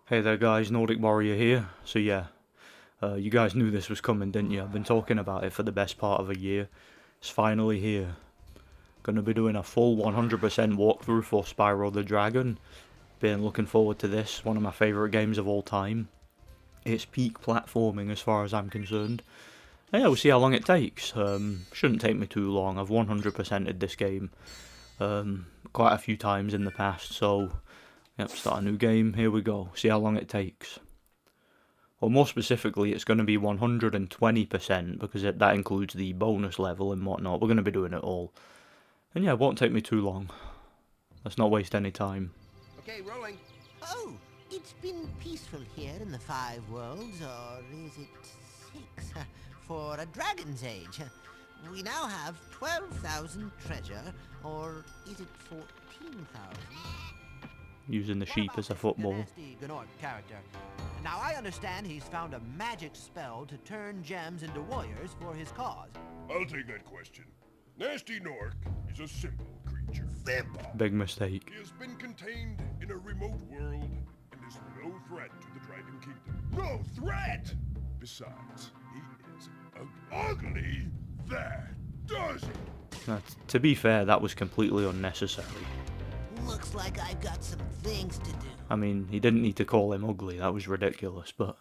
Hey there guys, Nordic Warrior here. So yeah, you guys knew this was coming, didn't you? I've been talking about it for the best part of a year. It's finally here. Gonna be doing a full 100% walkthrough for Spyro the Dragon. Been looking forward to this, one of my favourite games of all time. It's peak platforming as far as I'm concerned. And yeah, we'll see how long it takes. Shouldn't take me too long. I've 100%ed this game quite a few times in the past, so yep, start a new game, here we go. See how long it takes. Or more specifically, it's going to be 120% because that includes the bonus level and whatnot. We're going to be doing it all. And yeah, it won't take me too long. Let's not waste any time. Okay, rolling. Oh, it's been peaceful here in the Five Worlds, or is it six? For a dragon's age. We now have 12,000 treasure, or is it 14,000? Using the sheep as a football. Nasty Gnorc character. Now I understand he's found a magic spell to turn gems into warriors for his cause. I'll take that question. Nasty Nork is a simple creature. Simple? Big mistake. He has been contained in a remote world and is no threat to the Dragon Kingdom. No threat! Besides, he is ugly. That does it! Now, to be fair, that was completely unnecessary. Looks like I've got some things to do. I mean, he didn't need to call him ugly, that was ridiculous, but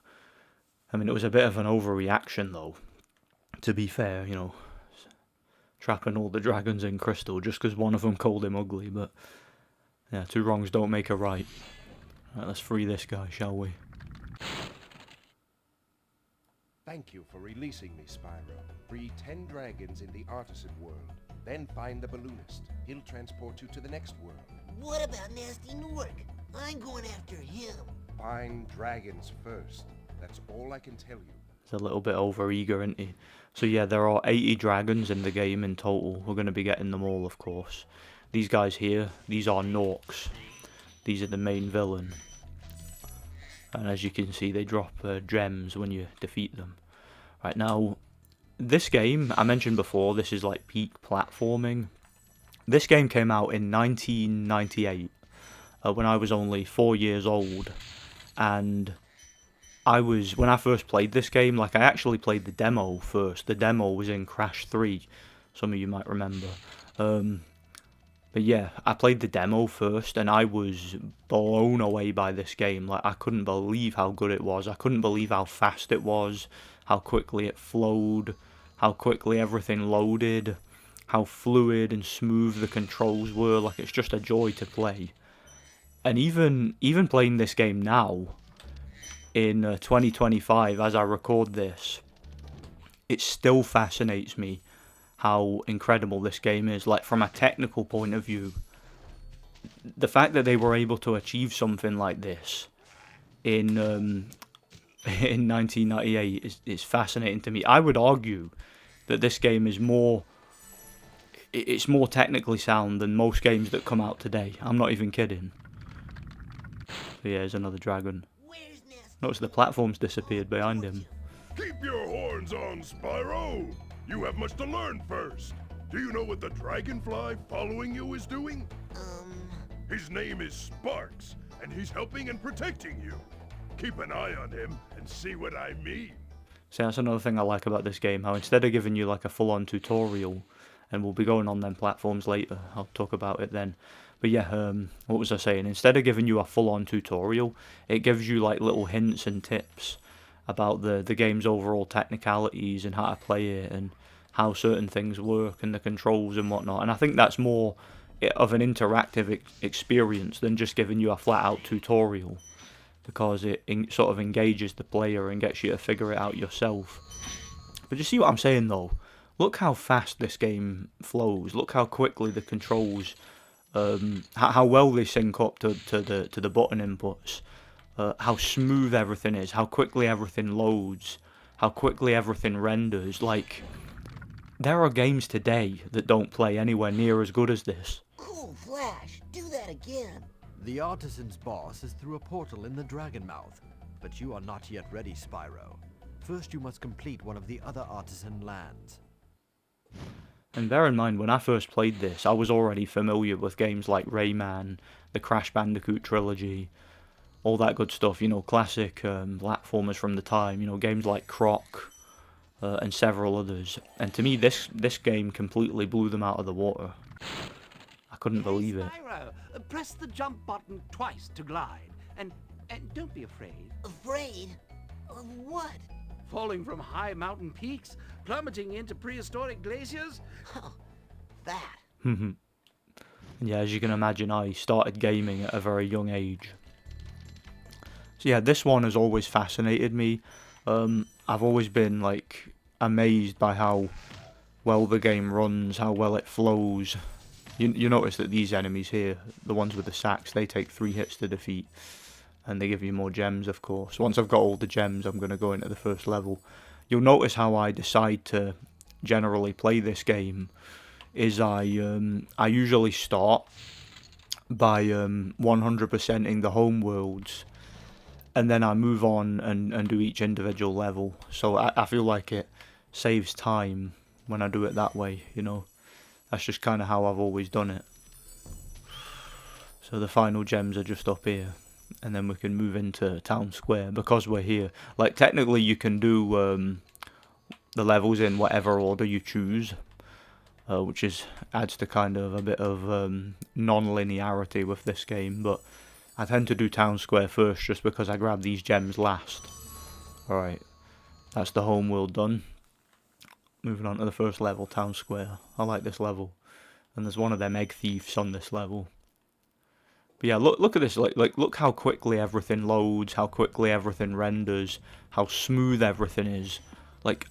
I mean, it was a bit of an overreaction though. To be fair, you know, trapping all the dragons in crystal just because one of them called him ugly, but yeah, two wrongs don't make a right. Right, let's free this guy, shall we? Thank you for releasing me, Spyro. Free 10 dragons in the artisan world. Then find the balloonist. He'll transport you to the next world. What about Nasty Nork? I'm going after him. Find dragons first. That's all I can tell you. He's a little bit over-eager, isn't he? So yeah, there are 80 dragons in the game in total. We're going to be getting them all, of course. These guys here, these are Norks. These are the main villain. And as you can see, they drop gems when you defeat them. Right, now, this game, I mentioned before, this is like peak platforming. This game came out in 1998, when I was only 4 years old. And when I first played this game, like I actually played the demo first. The demo was in Crash 3, some of you might remember. But yeah, I played the demo first and I was blown away by this game. Like, I couldn't believe how good it was. I couldn't believe how fast it was, how quickly it flowed, how quickly everything loaded, how fluid and smooth the controls were. Like, it's just a joy to play. And even playing this game now, in 2025, as I record this, it still fascinates me how incredible this game is. Like, from a technical point of view, the fact that they were able to achieve something like this in 1998 is fascinating to me. I would argue that this game is it's more technically sound than most games that come out today. I'm not even kidding. So yeah, there's another dragon. Where's Nasty? Notice the platform's disappeared behind him. Keep your horns on, Spyro! You have much to learn first. Do you know what the dragonfly following you is doing? His name is Sparks, and he's helping and protecting you. Keep an eye on him and see what I mean. See, that's another thing I like about this game, how instead of giving you like a full-on tutorial, and we'll be going on them platforms later, I'll talk about it then. But yeah, what was I saying? Instead of giving you a full-on tutorial, it gives you like little hints and tips about the game's overall technicalities and how to play it and how certain things work and the controls and whatnot. And I think that's more of an interactive experience than just giving you a flat-out tutorial, because it sort of engages the player and gets you to figure it out yourself. But you see what I'm saying though? Look how fast this game flows. Look how quickly the controls, how well they sync up to the button inputs. How smooth everything is, how quickly everything loads, how quickly everything renders. Like, there are games today that don't play anywhere near as good as this. Cool Flash, do that again. The artisan's boss is through a portal in the Dragon Mouth, but you are not yet ready, Spyro. First you must complete one of the other artisan lands. And bear in mind, when I first played this, I was already familiar with games like Rayman, the Crash Bandicoot trilogy, all that good stuff. You know, classic platformers from the time. You know, games like Croc and several others. And to me, this game completely blew them out of the water. I couldn't believe it. Spyro, press the jump button twice to glide. And don't be afraid. Afraid? Of what? Falling from high mountain peaks, plummeting into prehistoric glaciers. Oh, that. Yeah, as you can imagine, I started gaming at a very young age. So yeah, this one has always fascinated me. I've always been like amazed by how well the game runs, how well it flows. You notice that these enemies here, the ones with the sacks, they take 3 hits to defeat. And they give you more gems, of course. Once I've got all the gems, I'm going to go into the first level. You'll notice how I decide to generally play this game is I usually start by 100%ing the home worlds, and then I move on and do each individual level. So I feel like it saves time when I do it that way, you know. That's just kind of how I've always done it. So the final gems are just up here. And then we can move into town square because we're here. Like, technically you can do the levels in whatever order you choose, which adds to kind of a bit of non-linearity with this game, but I tend to do town square first just because I grab these gems last. Alright, that's the home world done. Moving on to the first level, town square. I like this level. And there's one of them egg thieves on this level. But yeah, look at this, like look how quickly everything loads, how quickly everything renders, how smooth everything is. Like,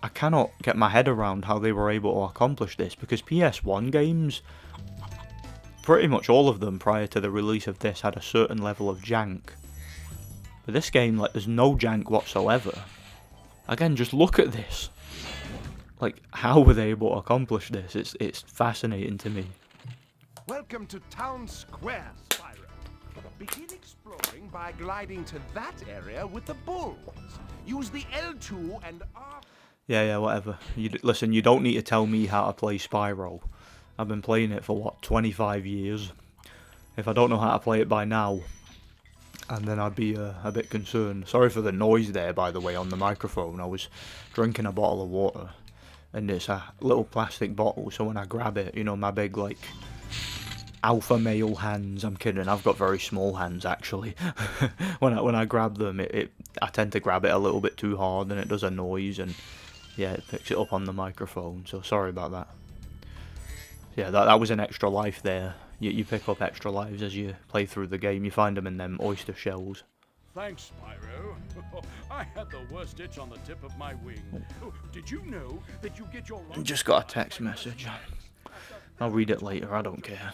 I cannot get my head around how they were able to accomplish this, because PS1 games, pretty much all of them prior to the release of this, had a certain level of jank. But this game, like, there's no jank whatsoever. Again, just look at this. Like, how were they able to accomplish this? It's fascinating to me. Welcome to Town Square, Spyro. Begin exploring by gliding to that area with the bulls. Use the L2 and R... Yeah, whatever. Listen, you don't need to tell me how to play Spyro. I've been playing it for, what, 25 years? If I don't know how to play it by now, and then I'd be a bit concerned. Sorry for the noise there, by the way, on the microphone. I was drinking a bottle of water, and it's a little plastic bottle, so when I grab it, you know, my big, like, alpha male hands, I'm kidding, I've got very small hands actually. when I grab them, I tend to grab it a little bit too hard and it does a noise, and yeah, it picks it up on the microphone, so sorry about that. Yeah, that was an extra life there. You pick up extra lives as you play through the game. You find them in them oyster shells. Thanks, Spyro. I had the worst itch on the tip of my wing. Oh, did you know that you get your... Just got a text message. I'll read it later, I don't care.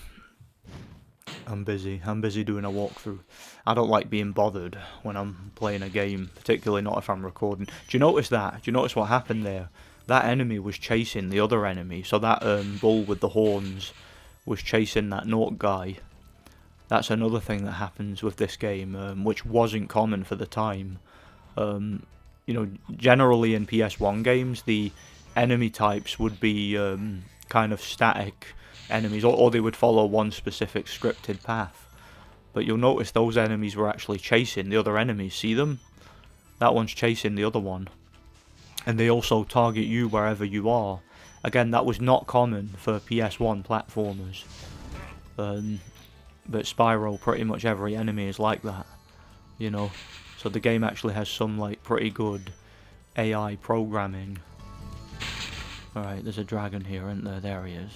I'm busy doing a walkthrough. I don't like being bothered when I'm playing a game, particularly not if I'm recording. Do you notice that? Do you notice what happened there? That enemy was chasing the other enemy, so that bull with the horns was chasing that Nork guy. That's another thing that happens with this game, which wasn't common for the time. You know, generally in PS1 games, the enemy types would be kind of static enemies, or they would follow one specific scripted path. But you'll notice those enemies were actually chasing the other enemies. See them? That one's chasing the other one. And they also target you wherever you are. Again, that was not common for PS1 platformers. But Spyro, pretty much every enemy is like that, you know. So the game actually has some, like, pretty good AI programming. Alright, there's a dragon here, isn't there? There he is.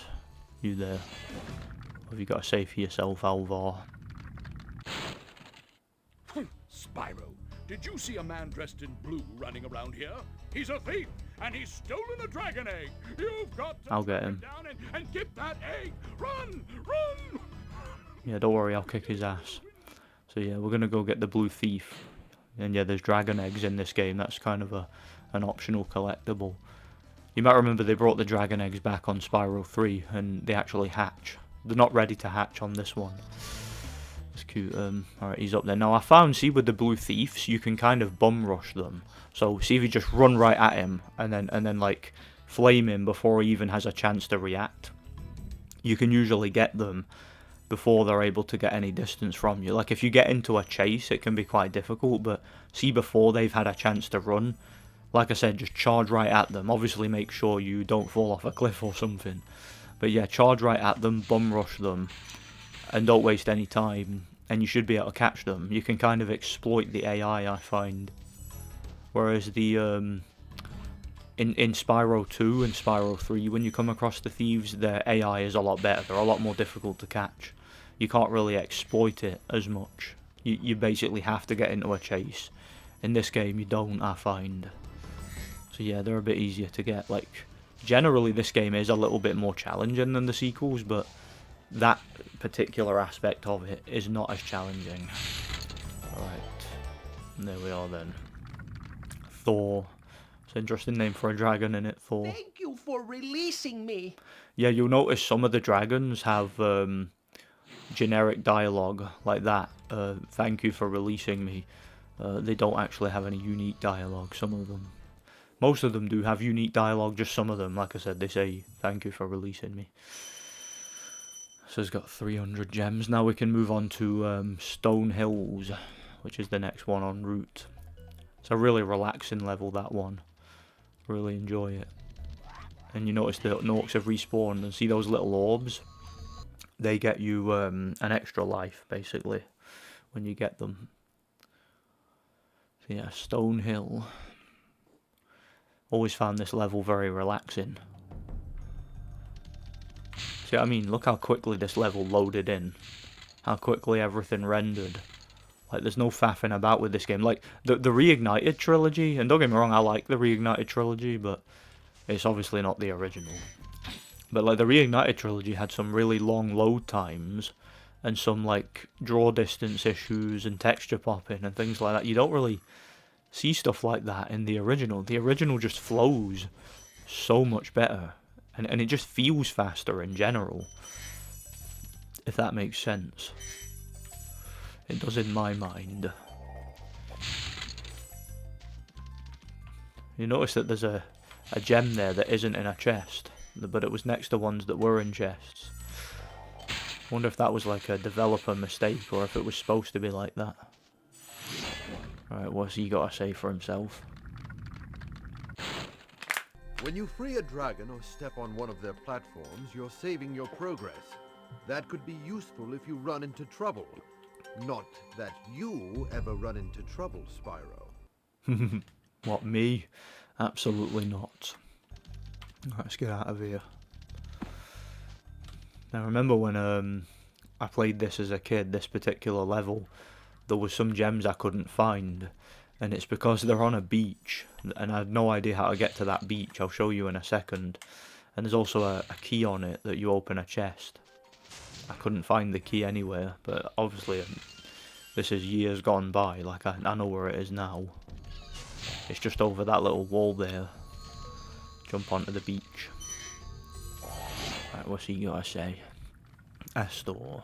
You there. What have you got to say for yourself, Alvar? Spyro, did you see a man dressed in blue running around here? He's a thief, and he's stolen a dragon egg. You've got to I'll get track him down and get that egg. Run! Run! Yeah, don't worry, I'll kick his ass. So yeah, we're gonna go get the blue thief. And yeah, there's dragon eggs in this game. That's kind of an optional collectible. You might remember they brought the dragon eggs back on Spyro 3, and they actually hatch. They're not ready to hatch on this one. It's cute. Alright, he's up there. Now, I found, see, with the blue thieves, you can kind of bum rush them. So, see if you just run right at him, and then like, flame him before he even has a chance to react. You can usually get them. before they're able to get any distance from you. Like, if you get into a chase, it can be quite difficult, but see, before they've had a chance to run, like I said, just charge right at them. Obviously, make sure you don't fall off a cliff or something. But yeah, charge right at them, bum rush them, and don't waste any time, and you should be able to catch them. You can kind of exploit the AI, I find. Whereas the in Spyro 2 and Spyro 3, when you come across the thieves, their AI is a lot better. They're a lot more difficult to catch. You can't really exploit it as much. You basically have to get into a chase. In this game, you don't, I find. So yeah, they're a bit easier to get. Like, generally, this game is a little bit more challenging than the sequels, but that particular aspect of it is not as challenging. Alright, there we are then. Thor. It's an interesting name for a dragon, in it, Thor. Thank you for releasing me. Yeah, you'll notice some of the dragons have generic dialogue like that. Thank you for releasing me. They don't actually have any unique dialogue, some of them. Most of them do have unique dialogue, just some of them, like I said, they say, thank you for releasing me. So it's got 300 gems. Now we can move on to Stone Hills, which is the next one en route. It's a really relaxing level, that one. Really enjoy it. And you notice the Norks have respawned, and see those little orbs? They get you an extra life, basically, when you get them. So yeah, Stone Hill. Always found this level very relaxing. See what I mean? Look how quickly this level loaded in. How quickly everything rendered. Like, there's no faffing about with this game. Like, the Reignited trilogy, and don't get me wrong, I like the Reignited trilogy, but it's obviously not the original. But, like, the Reignited trilogy had some really long load times, and some, like, draw distance issues, and texture popping, and things like that. You don't really see stuff like that in the original. The original just flows so much better, and it just feels faster in general, if that makes sense. It does in my mind. You notice that there's a gem there that isn't in a chest, but it was next to ones that were in chests. I wonder if that was like a developer mistake, or if it was supposed to be like that. Alright, what's he got to say for himself? When you free a dragon or step on one of their platforms, you're saving your progress. That could be useful if you run into trouble. Not that you ever run into trouble, Spyro. What, me? Absolutely not. Let's get out of here. Now, remember when I played this as a kid, this particular level, there was some gems I couldn't find, and it's because they're on a beach, and I had no idea how to get to that beach. I'll show you in a second. And there's also a key on it that you open a chest. I couldn't find the key anywhere, but obviously this is years gone by. Like, I know where it is now. It's just over that little wall there. Jump onto the beach. Right, what's he gotta say? Astor.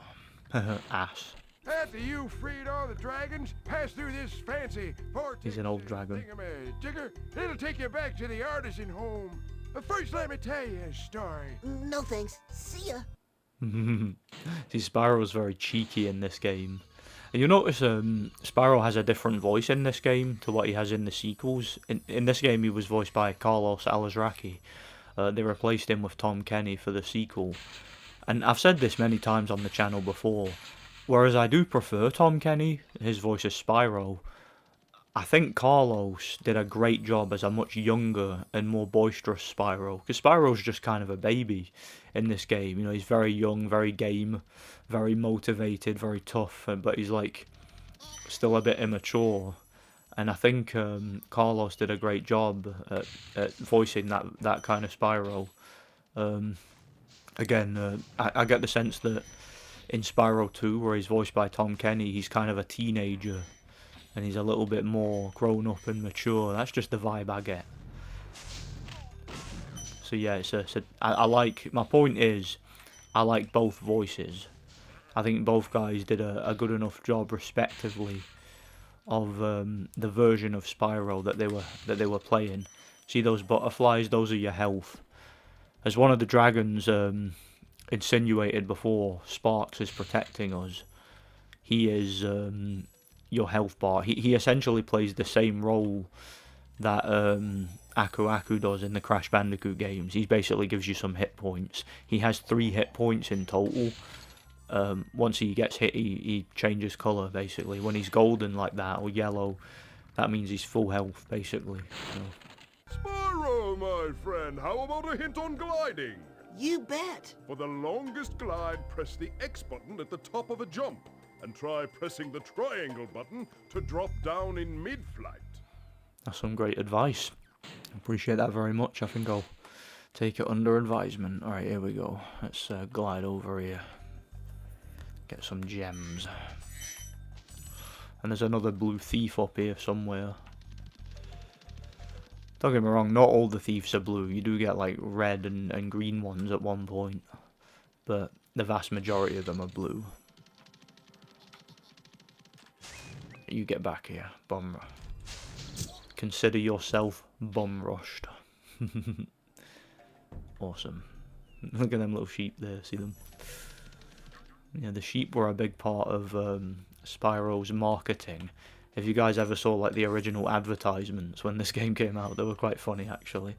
Ass. After you freed all the dragons, pass through this fancy He's an old dragon. thingamajigger. It'll take you back to the artisan home. But first, let me tell you a story. No thanks. See ya. See, Spyro's very cheeky in this game. And you'll notice Spyro has a different voice in this game to what he has in the sequels. In this game, he was voiced by Carlos Alazraqui. They replaced him with Tom Kenny for the sequel. And I've said this many times on the channel before. Whereas I do prefer Tom Kenny, his voice as Spyro, I think Carlos did a great job as a much younger and more boisterous Spyro. Because Spyro's just kind of a baby in this game. You know, he's very young, very game, very motivated, very tough, but he's like still a bit immature. And I think Carlos did a great job at voicing that kind of Spyro. Again, I get the sense that in Spyro 2, where he's voiced by Tom Kenny, he's kind of a teenager. And he's a little bit more grown up and mature. That's just the vibe I get. So yeah, I like, my point is, I like both voices. I think both guys did a good enough job, respectively, of the version of Spyro that they were playing. See those butterflies? Those are your health. As one of the dragons insinuated before, Sparks is protecting us. He is your health bar. He essentially plays the same role that Aku Aku does in the Crash Bandicoot games. He basically gives you some hit points. He has 3 hit points in total. Once he gets hit, he changes colour, basically. When he's golden like that, or yellow, that means he's full health, basically. So. Spyro, my friend, how about a hint on gliding? You bet. For the longest glide, press the X button at the top of a jump, and try pressing the triangle button to drop down in mid-flight. That's some great advice. Appreciate that very much. I think I'll take it under advisement. Alright, here we go. Let's glide over here. Get some gems. And there's another blue thief up here somewhere. Don't get me wrong, not all the thieves are blue. You do get like red and green ones at one point. But the vast majority of them are blue. You get back here, bum. Consider yourself bum rushed. Awesome. Look at them little sheep there, see them? Yeah, the sheep were a big part of Spyro's marketing. If you guys ever saw like the original advertisements when this game came out, they were quite funny actually.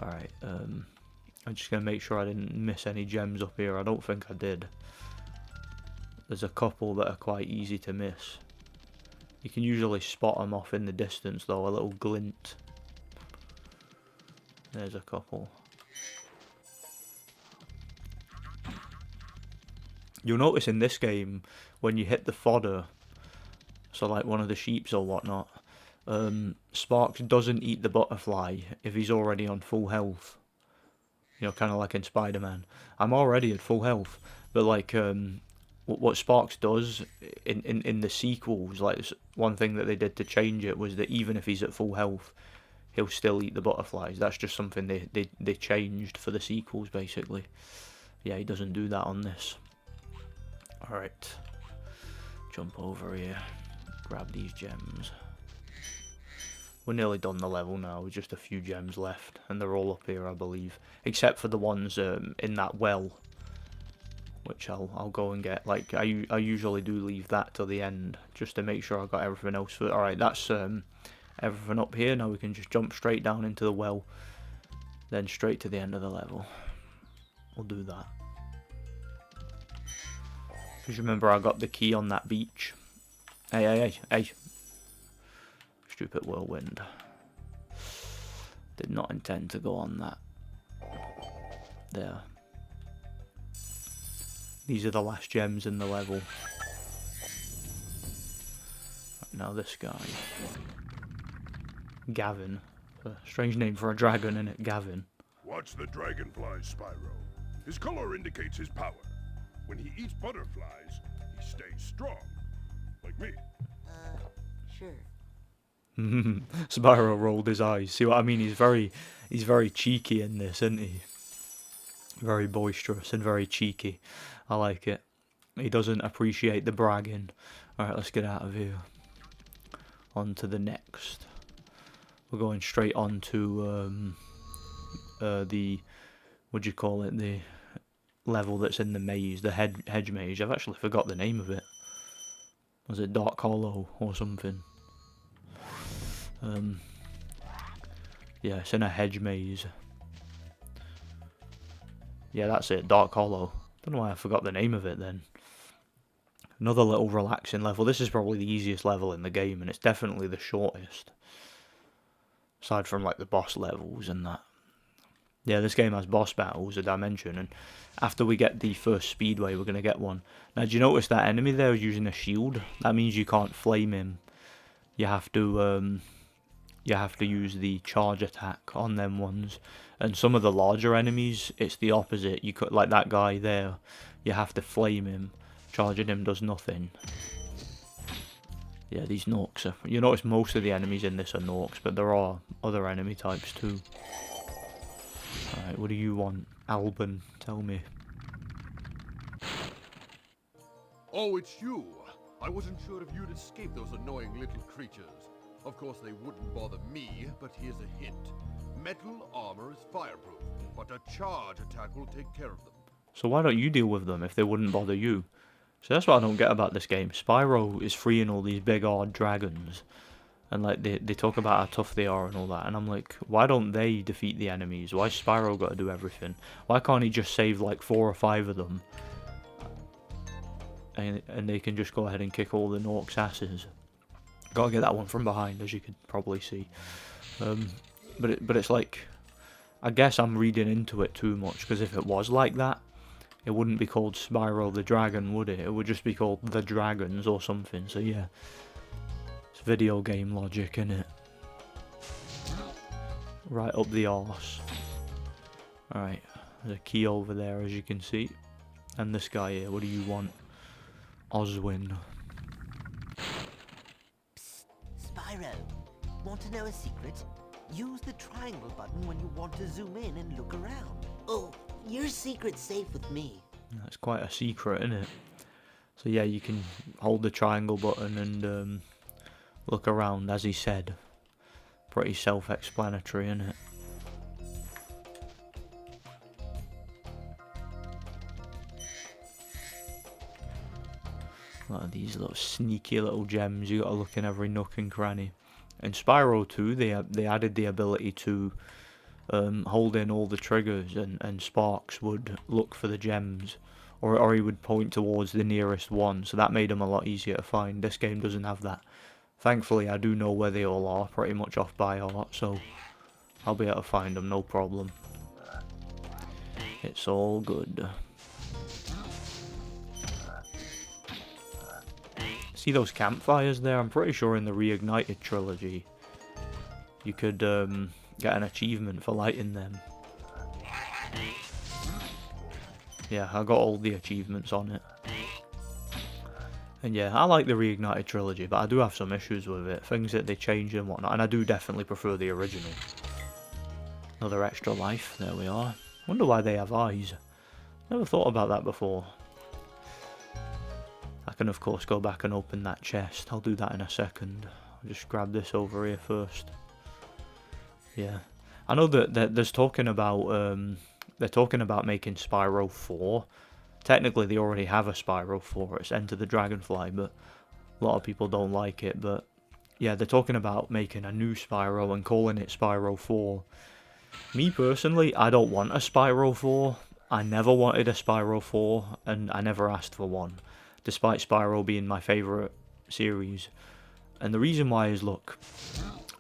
Alright, I'm just going to make sure I didn't miss any gems up here. I don't think I did. There's a couple that are quite easy to miss. You can usually spot them off in the distance though, a little glint. There's a couple. You'll notice in this game, when you hit the fodder, so like one of the sheeps or whatnot, Sparks doesn't eat the butterfly if he's already on full health. You know, kind of like in Spider-Man. I'm already at full health, but like what Sparks does in the sequels, like one thing that they did to change it was that even if he's at full health, he'll still eat the butterflies. That's just something they changed for the sequels, basically. Yeah, he doesn't do that on this. Alright, jump over here, grab these gems. We're nearly done the level now, with just a few gems left, and they're all up here, I believe. Except for the ones in that well, which I'll go and get. Like, I usually do leave that till the end, just to make sure I got everything else. Alright, that's everything up here. Now we can just jump straight down into the well, then straight to the end of the level. We'll do that. Because remember, I got the key on that beach. Hey. Stupid whirlwind. Did not intend to go on that. There. These are the last gems in the level. Now this guy. Gavin. A strange name for a dragon, isn't it? Gavin. Watch the dragonfly, Spyro. His color indicates his power. When he eats butterflies, he stays strong. Like me. Sure. Spyro rolled his eyes. See what I mean? He's very cheeky in this, isn't he? Very boisterous and very cheeky. I like it. He doesn't appreciate the bragging. Alright, let's get out of here. On to the next. We're going straight on to the, what do you call it, the level that's in the maze, the hedge maze. I've actually forgot the name of it. Was it Dark Hollow or something? Yeah, it's in a hedge maze. Yeah, that's it, Dark Hollow. Don't know why I forgot the name of it then. Another little relaxing level. This is probably the easiest level in the game, and it's definitely the shortest. Aside from like the boss levels and that. Yeah, this game has boss battles, as I mentioned, and after we get the first speedway, we're going to get one. Now, do you notice that enemy there is using a shield? That means you can't flame him. You have to use the charge attack on them ones. And some of the larger enemies, it's the opposite. You could, like that guy there, you have to flame him. Charging him does nothing. Yeah, these Norks are... You notice most of the enemies in this are Norks, but there are other enemy types too. Alright, what do you want? Alban, tell me. Oh, it's you. I wasn't sure if you'd escape those annoying little creatures. Of course, they wouldn't bother me, but here's a hint. Metal armor is fireproof, but a charge attack will take care of them. So why don't you deal with them if they wouldn't bother you? So that's what I don't get about this game. Spyro is freeing all these big odd dragons. And like they talk about how tough they are and all that. And I'm like, why don't they defeat the enemies? Why Spyro got to do everything? Why can't he just save like 4 or 5 of them? And they can just go ahead and kick all the Norks' asses. Gotta get that one from behind, as you could probably see. But it's like, I guess I'm reading into it too much, because if it was like that, it wouldn't be called Spyro the Dragon, would it? It would just be called The Dragons or something. So yeah, it's video game logic, innit? Right up the arse. Alright, there's a key over there, as you can see. And this guy here, what do you want? Oswin. Psst, Spyro. Want to know a secret? Use the triangle button when you want to zoom in and look around. Oh, your secret's safe with me. That's quite a secret, isn't it? So yeah, you can hold the triangle button and look around, as he said. Pretty self-explanatory, isn't it? A lot of these little sneaky little gems, you gotta look in every nook and cranny. In Spyro 2, they added the ability to hold in all the triggers, and Sparks would look for the gems, or he would point towards the nearest one, so that made them a lot easier to find. This game doesn't have that. Thankfully, I do know where they all are, pretty much off by heart, so I'll be able to find them, no problem. It's all good. See those campfires there? I'm pretty sure in the Reignited trilogy you could get an achievement for lighting them. Yeah, I got all the achievements on it. And yeah, I like the Reignited trilogy, but I do have some issues with it. Things that they changed and whatnot, and I do definitely prefer the original. Another extra life, there we are. Wonder why they have eyes. Never thought about that before. I can of course go back and open that chest. I'll do that in a second. I'll just grab this over here first. Yeah, I know that there's talking about they're talking about making Spyro 4. Technically, they already have a Spyro 4. It's Enter the Dragonfly, but a lot of people don't like it. But yeah, they're talking about making a new Spyro and calling it Spyro 4. Me personally, I don't want a Spyro 4. I never wanted a Spyro 4, and I never asked for one, despite Spyro being my favourite series. And the reason why is, look,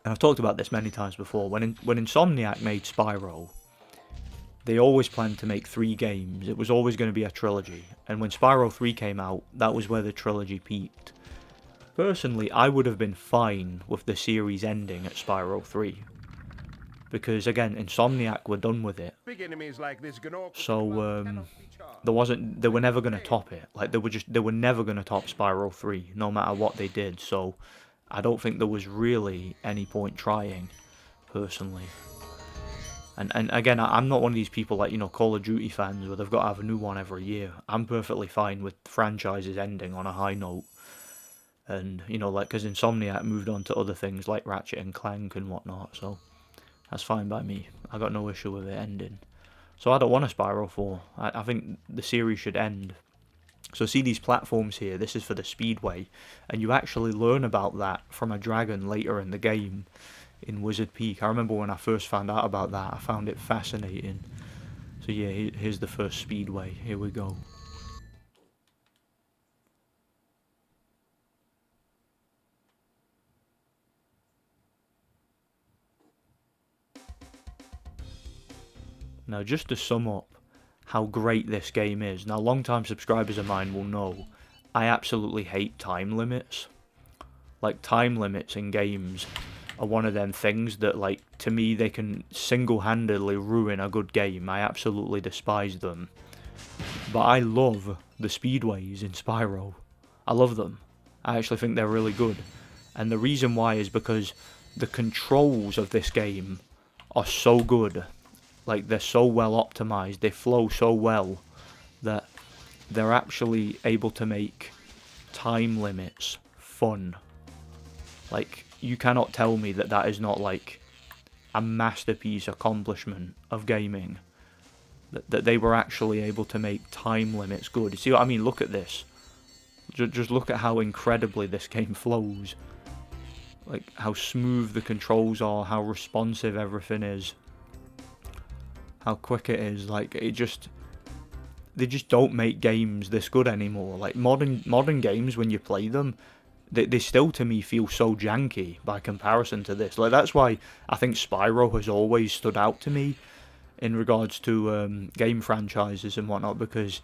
and I've talked about this many times before, when Insomniac made Spyro, they always planned to make 3 games. It was always going to be a trilogy. And when Spyro 3 came out, that was where the trilogy peaked. Personally, I would have been fine with the series ending at Spyro 3. Because, again, Insomniac were done with it. Big enemies like this So, they were never going to top it. Like, they were never going to top Spyro 3, no matter what they did. So, I don't think there was really any point trying, personally. And again, I'm not one of these people like, you know, Call of Duty fans where they've got to have a new one every year. I'm perfectly fine with franchises ending on a high note. And, you know, like, because Insomniac moved on to other things like Ratchet and Clank and whatnot, so that's fine by me. I got no issue with it ending. So I don't want a Spyro 4. I think the series should end. So see these platforms here, this is for the Speedway, and you actually learn about that from a dragon later in the game in Wizard Peak. I remember when I first found out about that, I found it fascinating. So yeah, here's the first Speedway, here we go. Now just to sum up how great this game is. Now long-time subscribers of mine will know I absolutely hate time limits. Like, time limits in games are one of them things that, like, to me they can single-handedly ruin a good game. I absolutely despise them. But I love the speedways in Spyro. I love them. I actually think they're really good. And the reason why is because the controls of this game are so good. Like, they're so well optimized, they flow so well that they're actually able to make time limits fun. Like, you cannot tell me that that is not, like, a masterpiece accomplishment of gaming. that they were actually able to make time limits good. You see what I mean? Look at this. Just look at how incredibly this game flows. Like, how smooth the controls are, how responsive everything is. How quick it is. Like, they just don't make games this good anymore. Like, modern games, when you play them, they still, to me, feel so janky by comparison to this. Like, that's why I think Spyro has always stood out to me in regards to game franchises and whatnot, because,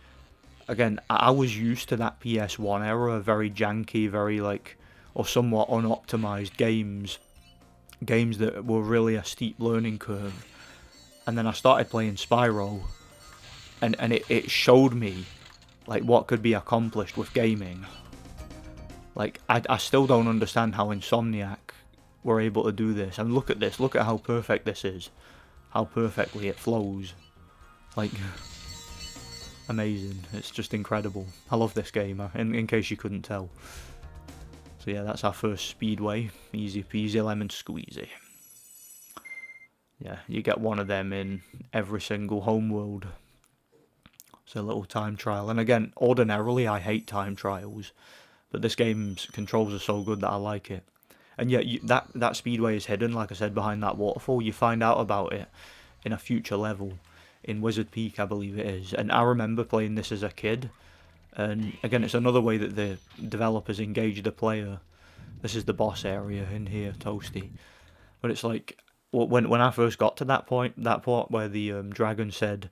again, I was used to that PS1 era, very janky, very, like, or somewhat unoptimized games that were really a steep learning curve. And then I started playing Spyro, and it showed me, like, what could be accomplished with gaming. Like, I still don't understand how Insomniac were able to do this. And look at this, look at how perfect this is. How perfectly it flows. Like, amazing. It's just incredible. I love this game, in case you couldn't tell. So yeah, that's our first speedway. Easy peasy lemon squeezy. Yeah, you get one of them in every single homeworld. It's a little time trial. And again, ordinarily I hate time trials, but this game's controls are so good that I like it. And yet, that speedway is hidden, like I said, behind that waterfall. You find out about it in a future level, in Wizard Peak, I believe it is. And I remember playing this as a kid. And again, it's another way that the developers engage the player. This is the boss area in here, Toasty. But it's like, when I first got to that point where the dragon said,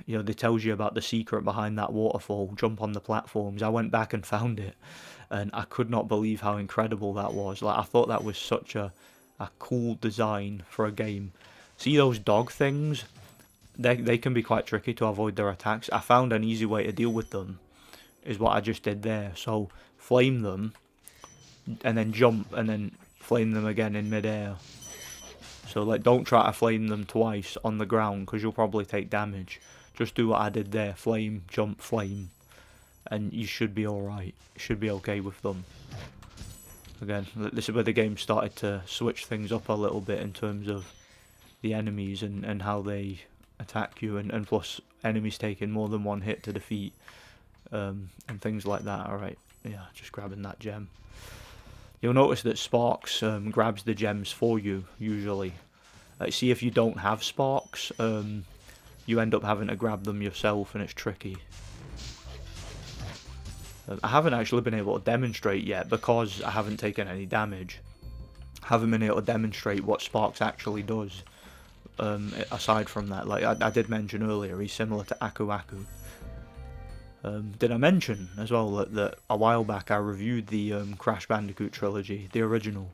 you know, they tells you about the secret behind that waterfall, jump on the platforms. I went back and found it, and I could not believe how incredible that was. Like, I thought that was such a cool design for a game. See those dog things? They can be quite tricky to avoid their attacks. I found an easy way to deal with them, is what I just did there. So, flame them, and then jump, and then flame them again in midair. So, like, don't try to flame them twice on the ground, because you'll probably take damage. Just do what I did there. Flame, jump, flame. And you should be alright. You should be okay with them. Again, this is where the game started to switch things up a little bit in terms of the enemies and how they attack you. And plus, enemies taking more than one hit to defeat. And things like that. Alright, yeah, just grabbing that gem. You'll notice that Sparks grabs the gems for you, usually. See, if you don't have Sparks, you end up having to grab them yourself, and it's tricky. I haven't actually been able to demonstrate yet, because I haven't taken any damage. I haven't been able to demonstrate what Sparks actually does. Aside from that, like I did mention earlier, he's similar to Aku Aku. Did I mention as well that a while back I reviewed the Crash Bandicoot trilogy, the original.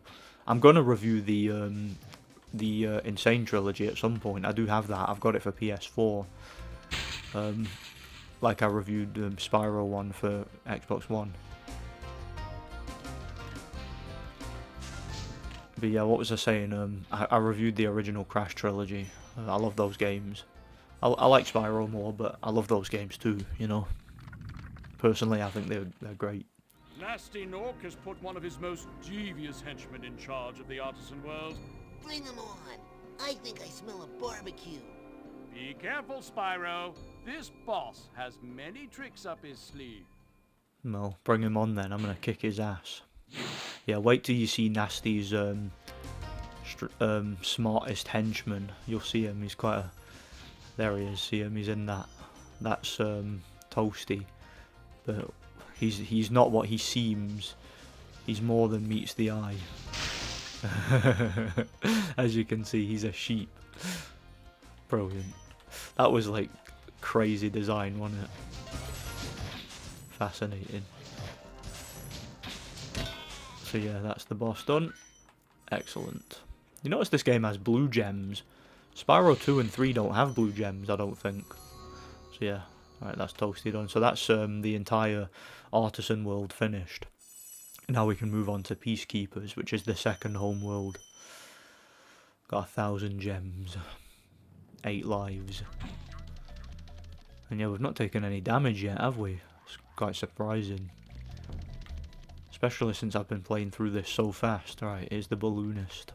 I'm gonna review the Insane trilogy at some point. I do have that. I've got it for PS4. Like I reviewed the Spyro one for Xbox One. But yeah, what was I saying? I reviewed the original Crash trilogy. I love those games. I like Spyro more, but I love those games too, you know. Personally, I think they're great. Nasty Nork has put one of his most devious henchmen in charge of the artisan world. Bring him on. I think I smell a barbecue. Be careful, Spyro. This boss has many tricks up his sleeve. Well, bring him on then. I'm gonna kick his ass. Yeah, wait till you see Nasty's smartest henchman. You'll see him. He's quite a... There he is. See him? He's in that. That's Toasty. But he's not what he seems. He's more than meets the eye. As you can see, he's a sheep. Brilliant. That was like crazy design, wasn't it? Fascinating. So yeah, that's the boss done. Excellent. You notice this game has blue gems. Spyro 2 and 3 don't have blue gems, I don't think. So yeah, alright, that's Toasty done. So that's the entire Artisan world finished. Now we can move on to Peacekeepers, which is the second home world. Got 1,000 gems. 8 lives. And yeah, we've not taken any damage yet, have we? It's quite surprising. Especially since I've been playing through this so fast. Alright, here's the balloonist.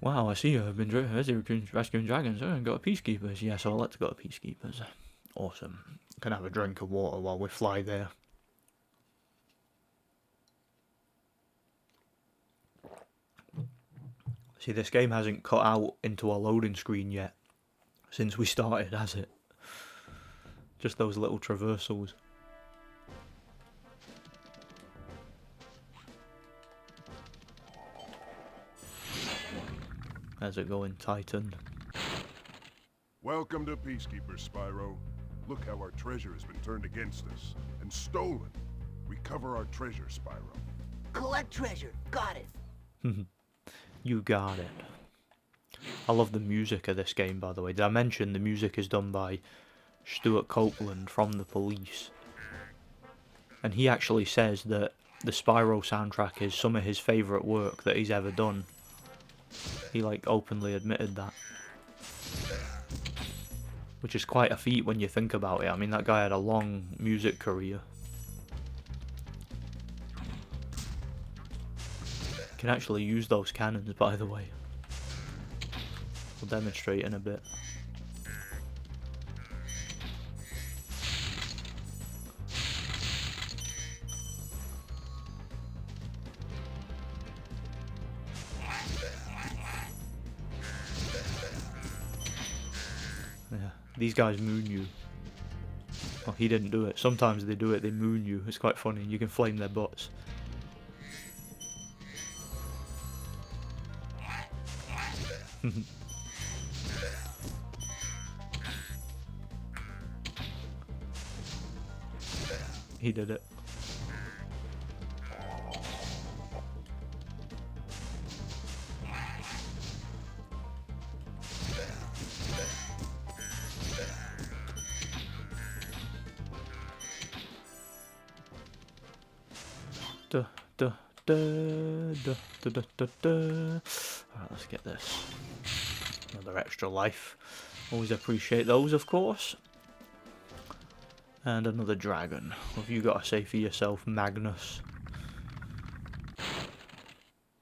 Wow, I see you have been rescuing dragons. Oh, got a peacekeepers. Yeah, so let's go to peacekeepers. Awesome. Can have a drink of water while we fly there. See, this game hasn't cut out into a loading screen yet since we started, has it? Just those little traversals. How's it going, Titan? Welcome to Peacekeepers, Spyro. Look how our treasure has been turned against us and stolen. Recover our treasure, Spyro. Collect treasure. Got it. You got it. I love the music of this game, by the way. Did I mention the music is done by Stuart Copeland from The Police? And he actually says that the Spyro soundtrack is some of his favourite work that he's ever done. He like openly admitted that. Which is quite a feat when you think about it. I mean, that guy had a long music career. Can actually use those cannons, by the way. We'll demonstrate in a bit. Yeah, these guys moon you. Well, he didn't do it. Sometimes they do it, they moon you. It's quite funny. You can flame their butts. He did it. Duh, duh, duh, duh, duh, duh, duh, duh. Alright, let's get this. Another extra life. Always appreciate those, of course. And another dragon. What have you got to say for yourself, Magnus?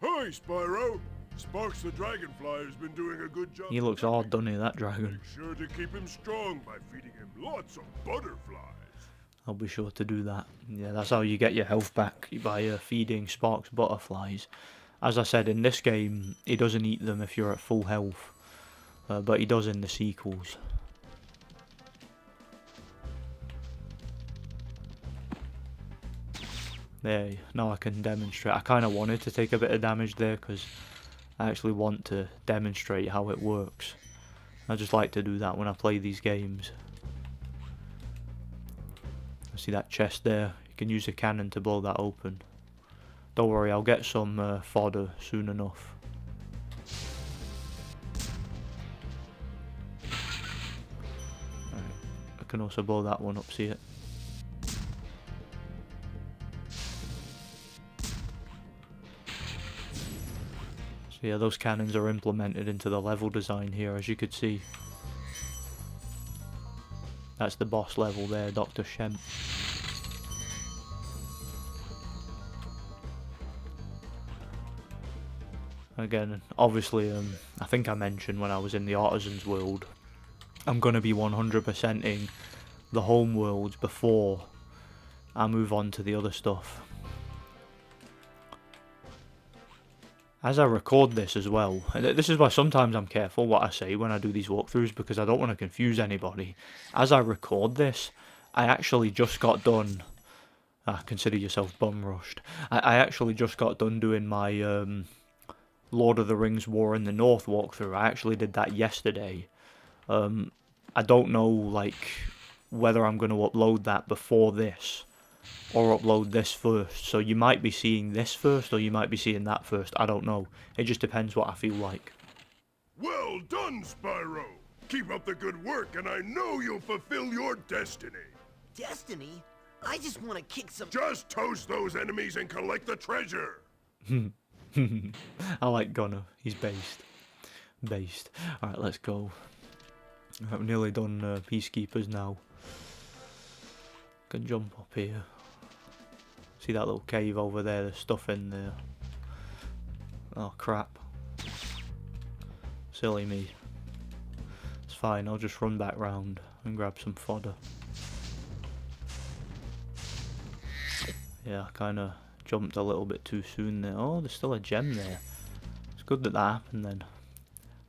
Hi, Spyro. Sparks the Dragonfly has been doing a good job. He looks hard, doesn't he, that dragon? Make sure to keep him strong by feeding him lots of butterflies. I'll be sure to do that. Yeah, that's how you get your health back, by feeding Sparks butterflies. As I said, in this game, he doesn't eat them if you're at full health. But he does in the sequels. There, now I can demonstrate. I kind of wanted to take a bit of damage there because I actually want to demonstrate how it works. I just like to do that when I play these games. See that chest there? You can use a cannon to blow that open. Don't worry, I'll get some fodder soon enough. Right. I can also blow that one up, see it? So yeah, those cannons are implemented into the level design here, as you could see. That's the boss level there, Dr. Shemp. Again, obviously, I think I mentioned when I was in the Artisans world, I'm going to be 100%ing the home worlds before I move on to the other stuff. As I record this as well, and this is why sometimes I'm careful what I say when I do these walkthroughs, because I don't want to confuse anybody. As I record this, I actually just got done, consider yourself bum rushed, I actually just got done doing my Lord of the Rings War in the North walkthrough. I actually did that yesterday. I don't know like whether I'm going to upload that before this or upload this first, so you might be seeing this first or you might be seeing that first. I don't know, it just depends what I feel like. Well done, Spyro. Keep up the good work and I know you'll fulfill your destiny. Destiny? I just want to kick some... Just toast those enemies and collect the treasure. I like Gunner, he's based. Alright, let's go. I've nearly done Peacekeepers now. Can jump up here. See that little cave over there, there's stuff in there. Oh crap. Silly me. It's fine, I'll just run back round and grab some fodder. Yeah, I kinda jumped a little bit too soon there. Oh, there's still a gem there. It's good that that happened then.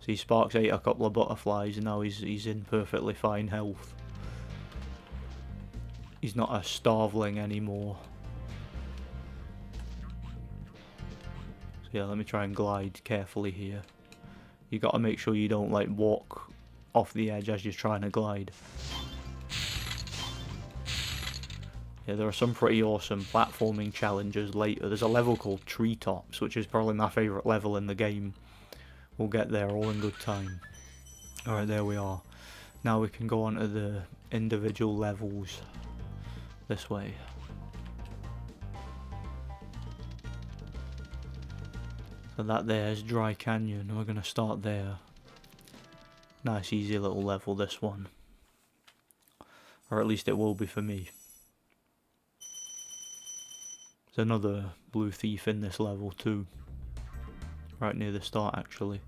See, Sparks ate a couple of butterflies and now he's in perfectly fine health. He's not a starveling anymore. So yeah, let me try and glide carefully here. You gotta make sure you don't like walk off the edge as you're trying to glide. Yeah, there are some pretty awesome platforming challenges later. There's a level called Treetops, which is probably my favourite level in the game. We'll get there all in good time. Alright, there we are. Now we can go on to the individual levels. This way. So that there is Dry Canyon. We're going to start there. Nice easy little level, this one. Or at least it will be for me. There's another blue thief in this level too. Right near the start actually.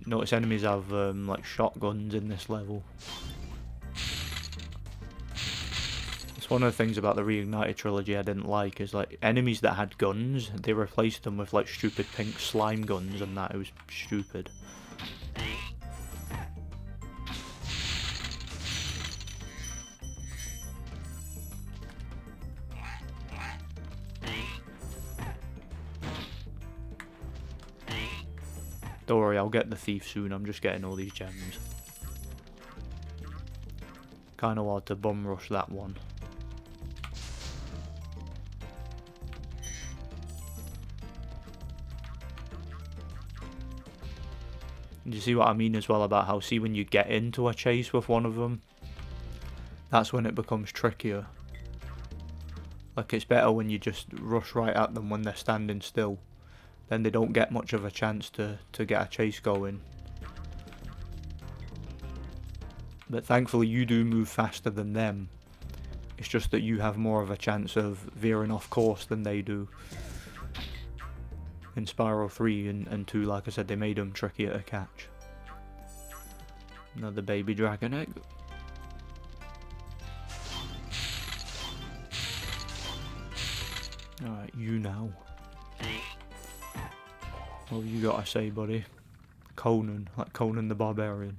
Notice enemies have like shotguns in this level. It's one of the things about the Reignited trilogy I didn't like, is like enemies that had guns, they replaced them with like stupid pink slime guns and that. It was stupid. Don't worry, I'll get the thief soon. I'm just getting all these gems. Kinda hard to bum rush that one. Do you see what I mean as well about how, see, when you get into a chase with one of them, that's when it becomes trickier. Like, it's better when you just rush right at them when they're standing still. Then they don't get much of a chance to get a chase going. But thankfully you do move faster than them. It's just that you have more of a chance of veering off course than they do. In Spyro 3 and 2, like I said, they made them trickier to catch. Another baby dragon egg. Alright, you now. What have you got to say, buddy? Conan, like Conan the Barbarian.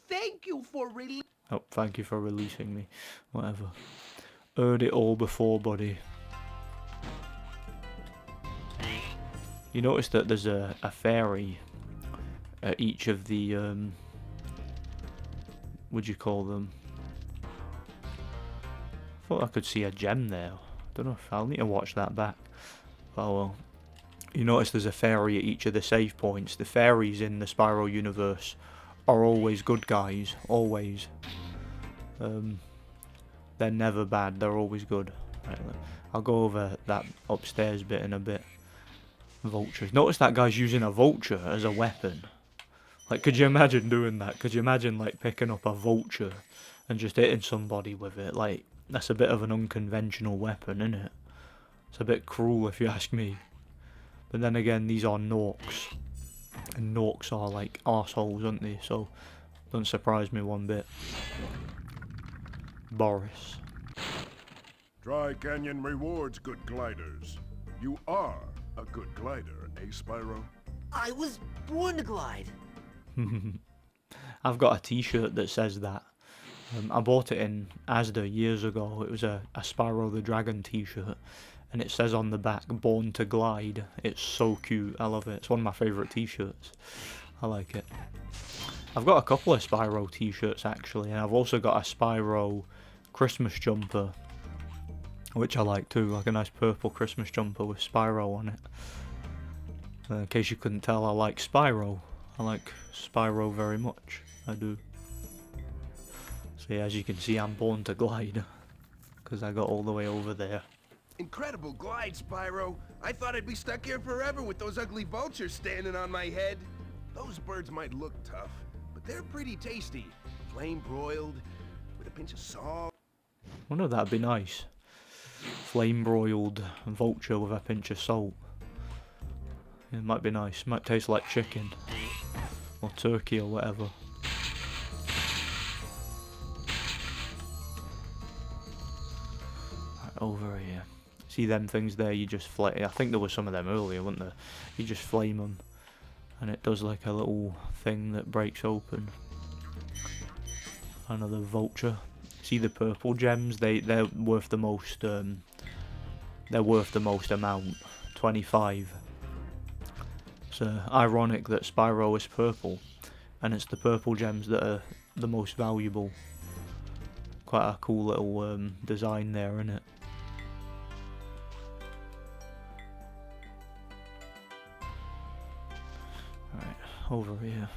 Thank you for Oh, thank you for releasing me. Whatever. Heard it all before, buddy. You notice that there's a fairy at each of the, what'd you call them? I thought I could see a gem there. Don't know if I'll need to watch that back. Oh well. You notice there's a fairy at each of the save points. The fairies in the Spyro universe are always good guys. Always. They're never bad. They're always good. Right, I'll go over that upstairs bit in a bit. Vultures. Notice that guy's using a vulture as a weapon. Like, could you imagine doing that? Could you imagine, like, picking up a vulture and just hitting somebody with it? Like, that's a bit of an unconventional weapon, isn't it? It's a bit cruel if you ask me. But then again, these are Norks. And Norks are, like, arseholes, aren't they? So, don't surprise me one bit. Boris. Dry Canyon rewards good gliders. You are a good glider, eh, Spyro? I was born to glide. I've got a t-shirt that says that. I bought it in Asda years ago. It was a Spyro the Dragon t-shirt. And it says on the back, Born to Glide. It's so cute. I love it. It's one of my favourite t-shirts. I like it. I've got a couple of Spyro t-shirts actually. And I've also got a Spyro Christmas jumper, which I like too. Like a nice purple Christmas jumper with Spyro on it. In case you couldn't tell, I like Spyro. I like Spyro very much. I do. So yeah, as you can see, I'm born to glide. Because I got all the way over there. Incredible glide, Spyro. I thought I'd be stuck here forever with those ugly vultures standing on my head. Those birds might look tough, but they're pretty tasty. Flame broiled, with a pinch of salt. Wonder if that'd be nice. Flame broiled vulture with a pinch of salt. It might be nice. Might taste like chicken or turkey or whatever. Right, over here. See them things there? You just flame. I think there was some of them earlier, weren't there? You just flame them, and it does like a little thing that breaks open. Another vulture. See the purple gems? They're worth the most. They're worth the most amount. 25. It's ironic that Spyro is purple, and it's the purple gems that are the most valuable. Quite a cool little design there, isn't it? Right, over here.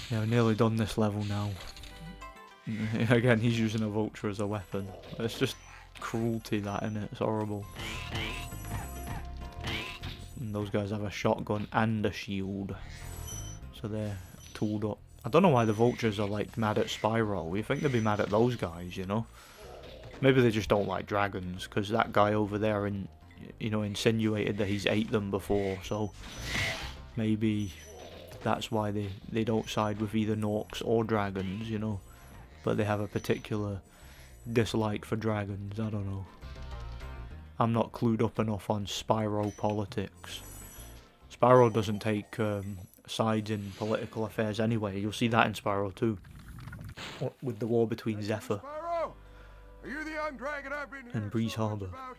Yeah, we're nearly done this level now. Again, he's using a vulture as a weapon. It's just cruelty, that, innit? It's horrible. And those guys have a shotgun and a shield, so they're tooled up. I don't know why the vultures are like mad at Spyro. You think they'd be mad at those guys, you know? Maybe they just don't like dragons, because that guy over there, insinuated that he's ate them before. So maybe that's why they don't side with either Norks or dragons, you know. But they have a particular dislike for dragons. I don't know. I'm not clued up enough on Spyro politics. Spyro doesn't take sides in political affairs anyway. You'll see that in Spyro too. With the war between Zephyr Spyro, are you the young dragon I've been and hearing Breeze so much Harbor. about?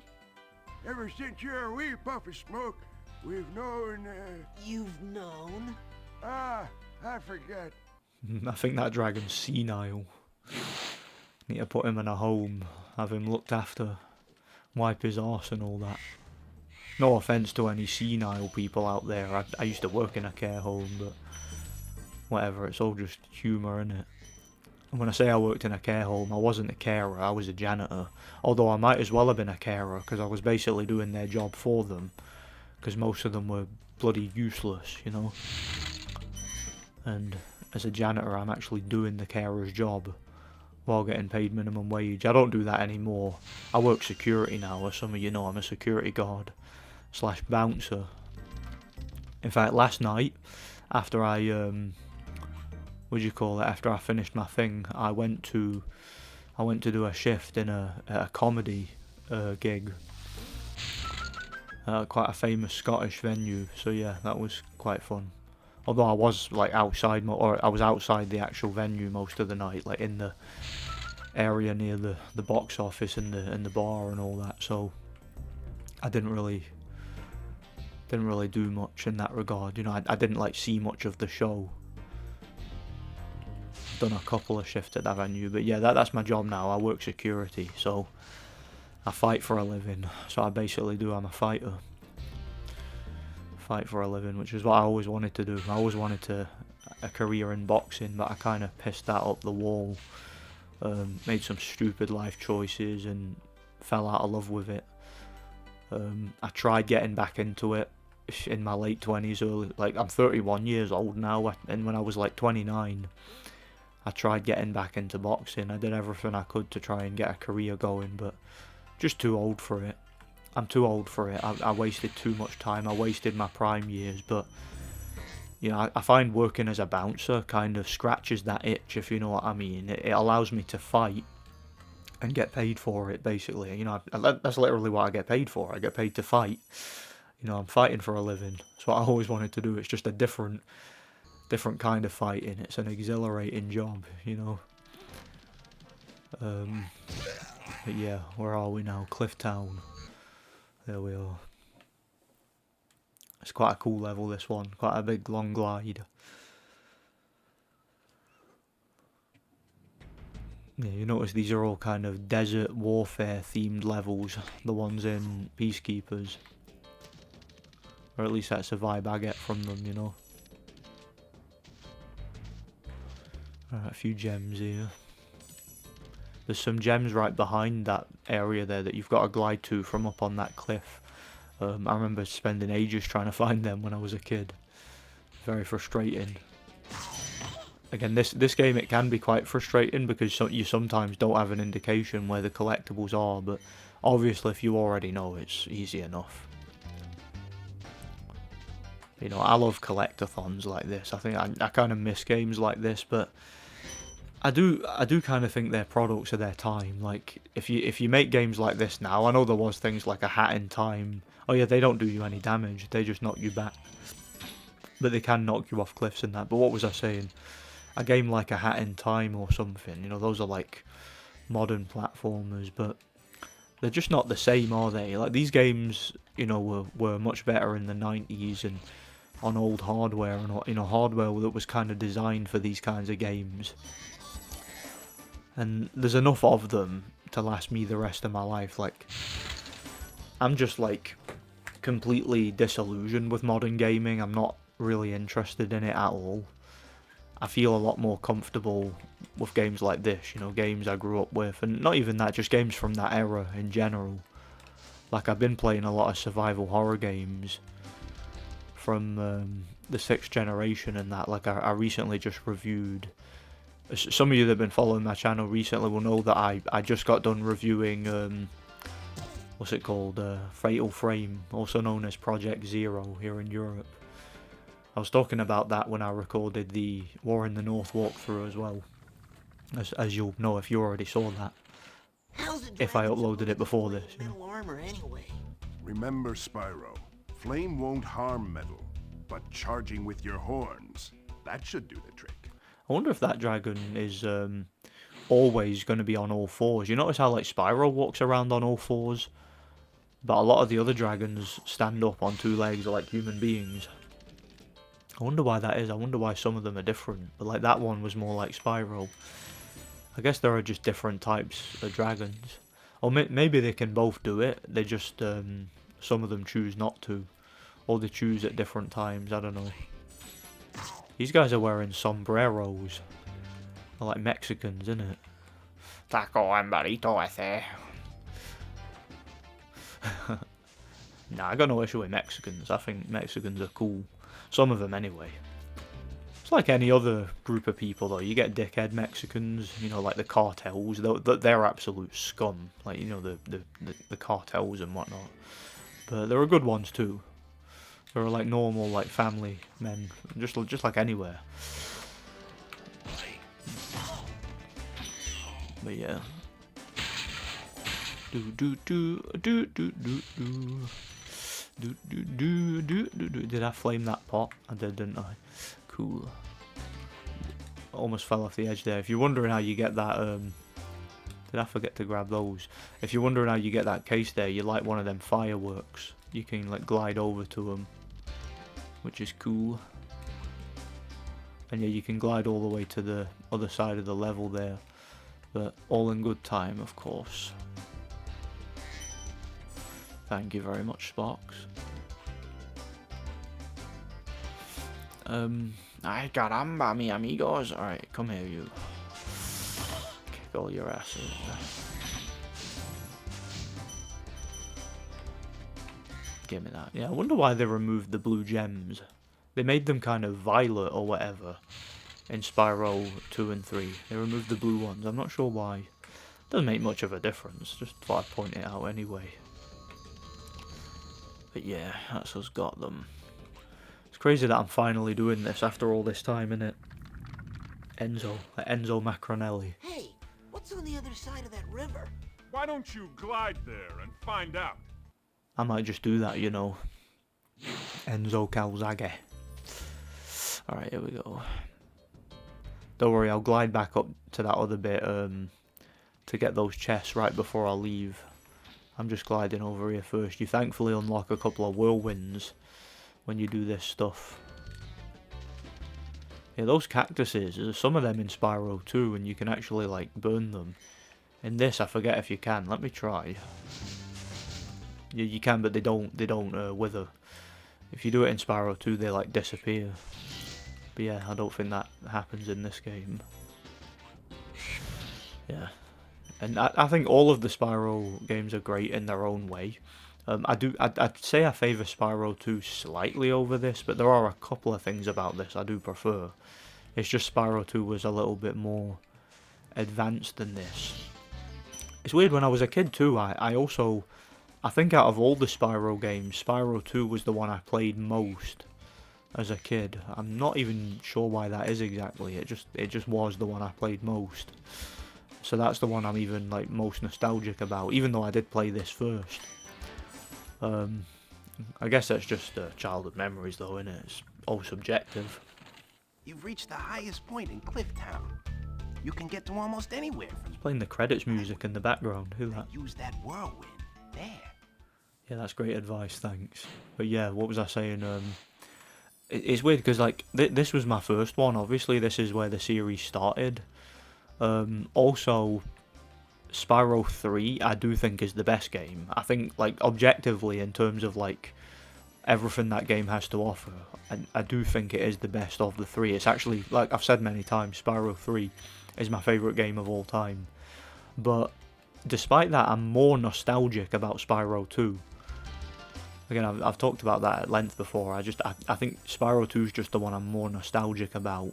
Ever since you're a wee puff of smoke, we've known. You've known? I forget. I think that dragon's senile. Need to put him in a home, have him looked after, wipe his arse and all that. No offence to any senile people out there. I used to work in a care home, but whatever, it's all just humour, innit? And when I say I worked in a care home, I wasn't a carer, I was a janitor. Although I might as well have been a carer, because I was basically doing their job for them. Because most of them were bloody useless, you know? And as a janitor, I'm actually doing the carer's job while getting paid minimum wage. I don't do that anymore. I work security now, as some of you know. I'm a security guard / bouncer. In fact, last night, after I after I finished my thing, I went to do a shift in a comedy gig, quite a famous Scottish venue. So yeah, that was quite fun. Although I was like outside, I was outside the actual venue most of the night, like in the area near the box office and the bar and all that. So I didn't really do much in that regard. You know, I didn't like see much of the show. Done a couple of shifts at that venue, but yeah, that's my job now. I work security, so I fight for a living. So I basically do. I'm a fighter. Fight for a living, which is what I always wanted to do. I always wanted a career in boxing, but I kind of pissed that up the wall. Made some stupid life choices and fell out of love with it. I tried getting back into it in my late 20s, I'm 31 years old now, and when I was like 29, I tried getting back into boxing. I did everything I could to try and get a career going, but just too old for it. I'm too old for it. I wasted too much time. I wasted my prime years, but you know, I find working as a bouncer kind of scratches that itch, if you know what I mean. It allows me to fight and get paid for it, basically. You know, that's literally what I get paid for. I get paid to fight. You know, I'm fighting for a living. That's what I always wanted to do. It's just a different kind of fighting. It's an exhilarating job, you know. But yeah, where are we now? Clifftown. There we are. It's quite a cool level, this one. Quite a big, long glide. Yeah, you notice these are all kind of desert warfare themed levels. The ones in Peacekeepers. Or at least that's the vibe I get from them, you know. Alright, a few gems here. There's some gems right behind that area there that you've got to glide to from up on that cliff. I remember spending ages trying to find them when I was a kid. Very frustrating. again, this game, it can be quite frustrating because you sometimes don't have an indication where the collectibles are, but obviously if you already know, it's easy enough. You know, I love collectathons like this. I think I kind of miss games like this, but I do kind of think they're products of their time. Like, if you make games like this now, I know there was things like A Hat in Time. Oh yeah, they don't do you any damage, they just knock you back. But they can knock you off cliffs and that. But what was I saying? A game like A Hat in Time or something, you know, those are like modern platformers, but they're just not the same, are they? Like, these games, you know, were much better in the 90s and on old hardware, and, you know, hardware that was kind of designed for these kinds of games. And there's enough of them to last me the rest of my life. Like, I'm just like completely disillusioned with modern gaming. I'm not really interested in it at all. I feel a lot more comfortable with games like this, you know, games I grew up with, and not even that, just games from that era in general. Like, I've been playing a lot of survival horror games from the 6th generation and that. Like, I recently just reviewed, some of you that have been following my channel recently will know that I just got done reviewing, what's it called, Fatal Frame, also known as Project Zero here in Europe. I was talking about that when I recorded the War in the North walkthrough as well, as you'll know if you already saw that, if I uploaded it before this. You know. Metal armor anyway. Remember, Spyro, flame won't harm metal, but charging with your horns, that should do the trick. I wonder if that dragon is always going to be on all fours. You notice how like Spyro walks around on all fours, but a lot of the other dragons stand up on 2 legs like human beings. I wonder why that is. I wonder why some of them are different. But like that one was more like Spyro. I guess there are just different types of dragons. Or maybe they can both do it. They just, some of them choose not to. Or they choose at different times. I don't know. These guys are wearing sombreros. They're like Mexicans, isn't it? Taco and burrito ese. Nah, I got no issue with Mexicans. I think Mexicans are cool. Some of them, anyway. It's like any other group of people, though. You get dickhead Mexicans, you know, like the cartels. They're absolute scum. Like, you know, the cartels and whatnot. But there are good ones, too. There are, like, normal, like, family men. Just like anywhere. But, yeah. Did I flame that pot? I did, didn't I? Cool. Almost fell off the edge there. If you're wondering how you get that, did I forget to grab those? If you're wondering how you get that case there, you light one of them fireworks. You can like glide over to them, which is cool. And yeah, you can glide all the way to the other side of the level there. But all in good time, of course. Thank you very much, Sparks. Ay caramba, mi amigos. Alright, come here, you. Kick all your asses. Give me that. Yeah, I wonder why they removed the blue gems. They made them kind of violet or whatever in Spyro 2 and 3. They removed the blue ones. I'm not sure why. Doesn't make much of a difference. Just thought I'd point it out anyway. But yeah, that's us got them. It's crazy that I'm finally doing this after all this time, innit? Enzo Macronelli. Hey, what's on the other side of that river? Why don't you glide there and find out? I might just do that, you know. Enzo Calzaghe. Alright, here we go. Don't worry, I'll glide back up to that other bit to get those chests right before I leave. I'm just gliding over here first. You thankfully unlock a couple of whirlwinds when you do this stuff. Yeah, those cactuses, there's some of them in Spyro 2 and you can actually like burn them. In this, I forget if you can. Let me try. Yeah, you can, but they don't wither. If you do it in Spyro 2, they like disappear. But yeah, I don't think that happens in this game. Yeah. And I think all of the Spyro games are great in their own way. I'd say I favour Spyro 2 slightly over this, but there are a couple of things about this I do prefer. It's just Spyro 2 was a little bit more advanced than this. It's weird, when I was a kid too, I think out of all the Spyro games, Spyro 2 was the one I played most as a kid. I'm not even sure why that is exactly. It just was the one I played most. So that's the one I'm even like most nostalgic about, even though I did play this first. I guess that's just childhood memories though, innit? It's all subjective. You've reached the highest point in Clifftown. You can get to almost anywhere from Playing the credits music in the background. Who that? use that whirlwind. There. Yeah, that's great advice, thanks. But yeah, what was I saying? It's weird because like this was my first one. Obviously, this is where the series started. Also, Spyro 3 I do think is the best game. I think like objectively in terms of like everything that game has to offer, I do think it is the best of the three. It's actually, like I've said many times, Spyro 3 is my favourite game of all time. But despite that, I'm more nostalgic about Spyro 2. Again, I've talked about that at length before. I think Spyro 2 is just the one I'm more nostalgic about,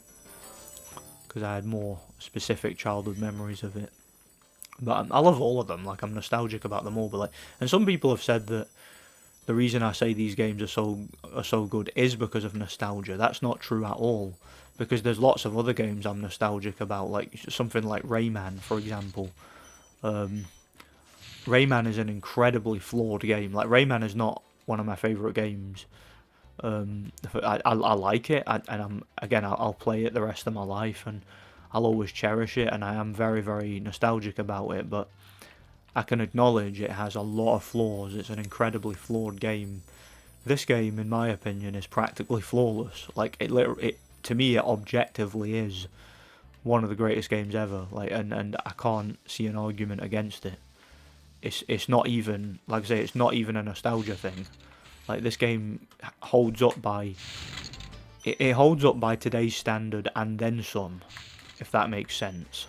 because I had more specific childhood memories of it. But I love all of them. Like, I'm nostalgic about them all. But like, and some people have said that the reason I say these games are so good is because of nostalgia. That's not true at all, because there's lots of other games I'm nostalgic about, like something like Rayman, for example. Rayman is an incredibly flawed game. Like, Rayman is not one of my favourite games. I like it, and I'll play it the rest of my life, and I'll always cherish it, and I am very, very nostalgic about it, but I can acknowledge it has a lot of flaws. It's an incredibly flawed game. This game, in my opinion, is practically flawless. Like, it to me, it objectively is one of the greatest games ever. Like, and I can't see an argument against it. It's not even, like I say, it's not even a nostalgia thing. Like, this game holds up by it holds up by today's standard and then some, if that makes sense.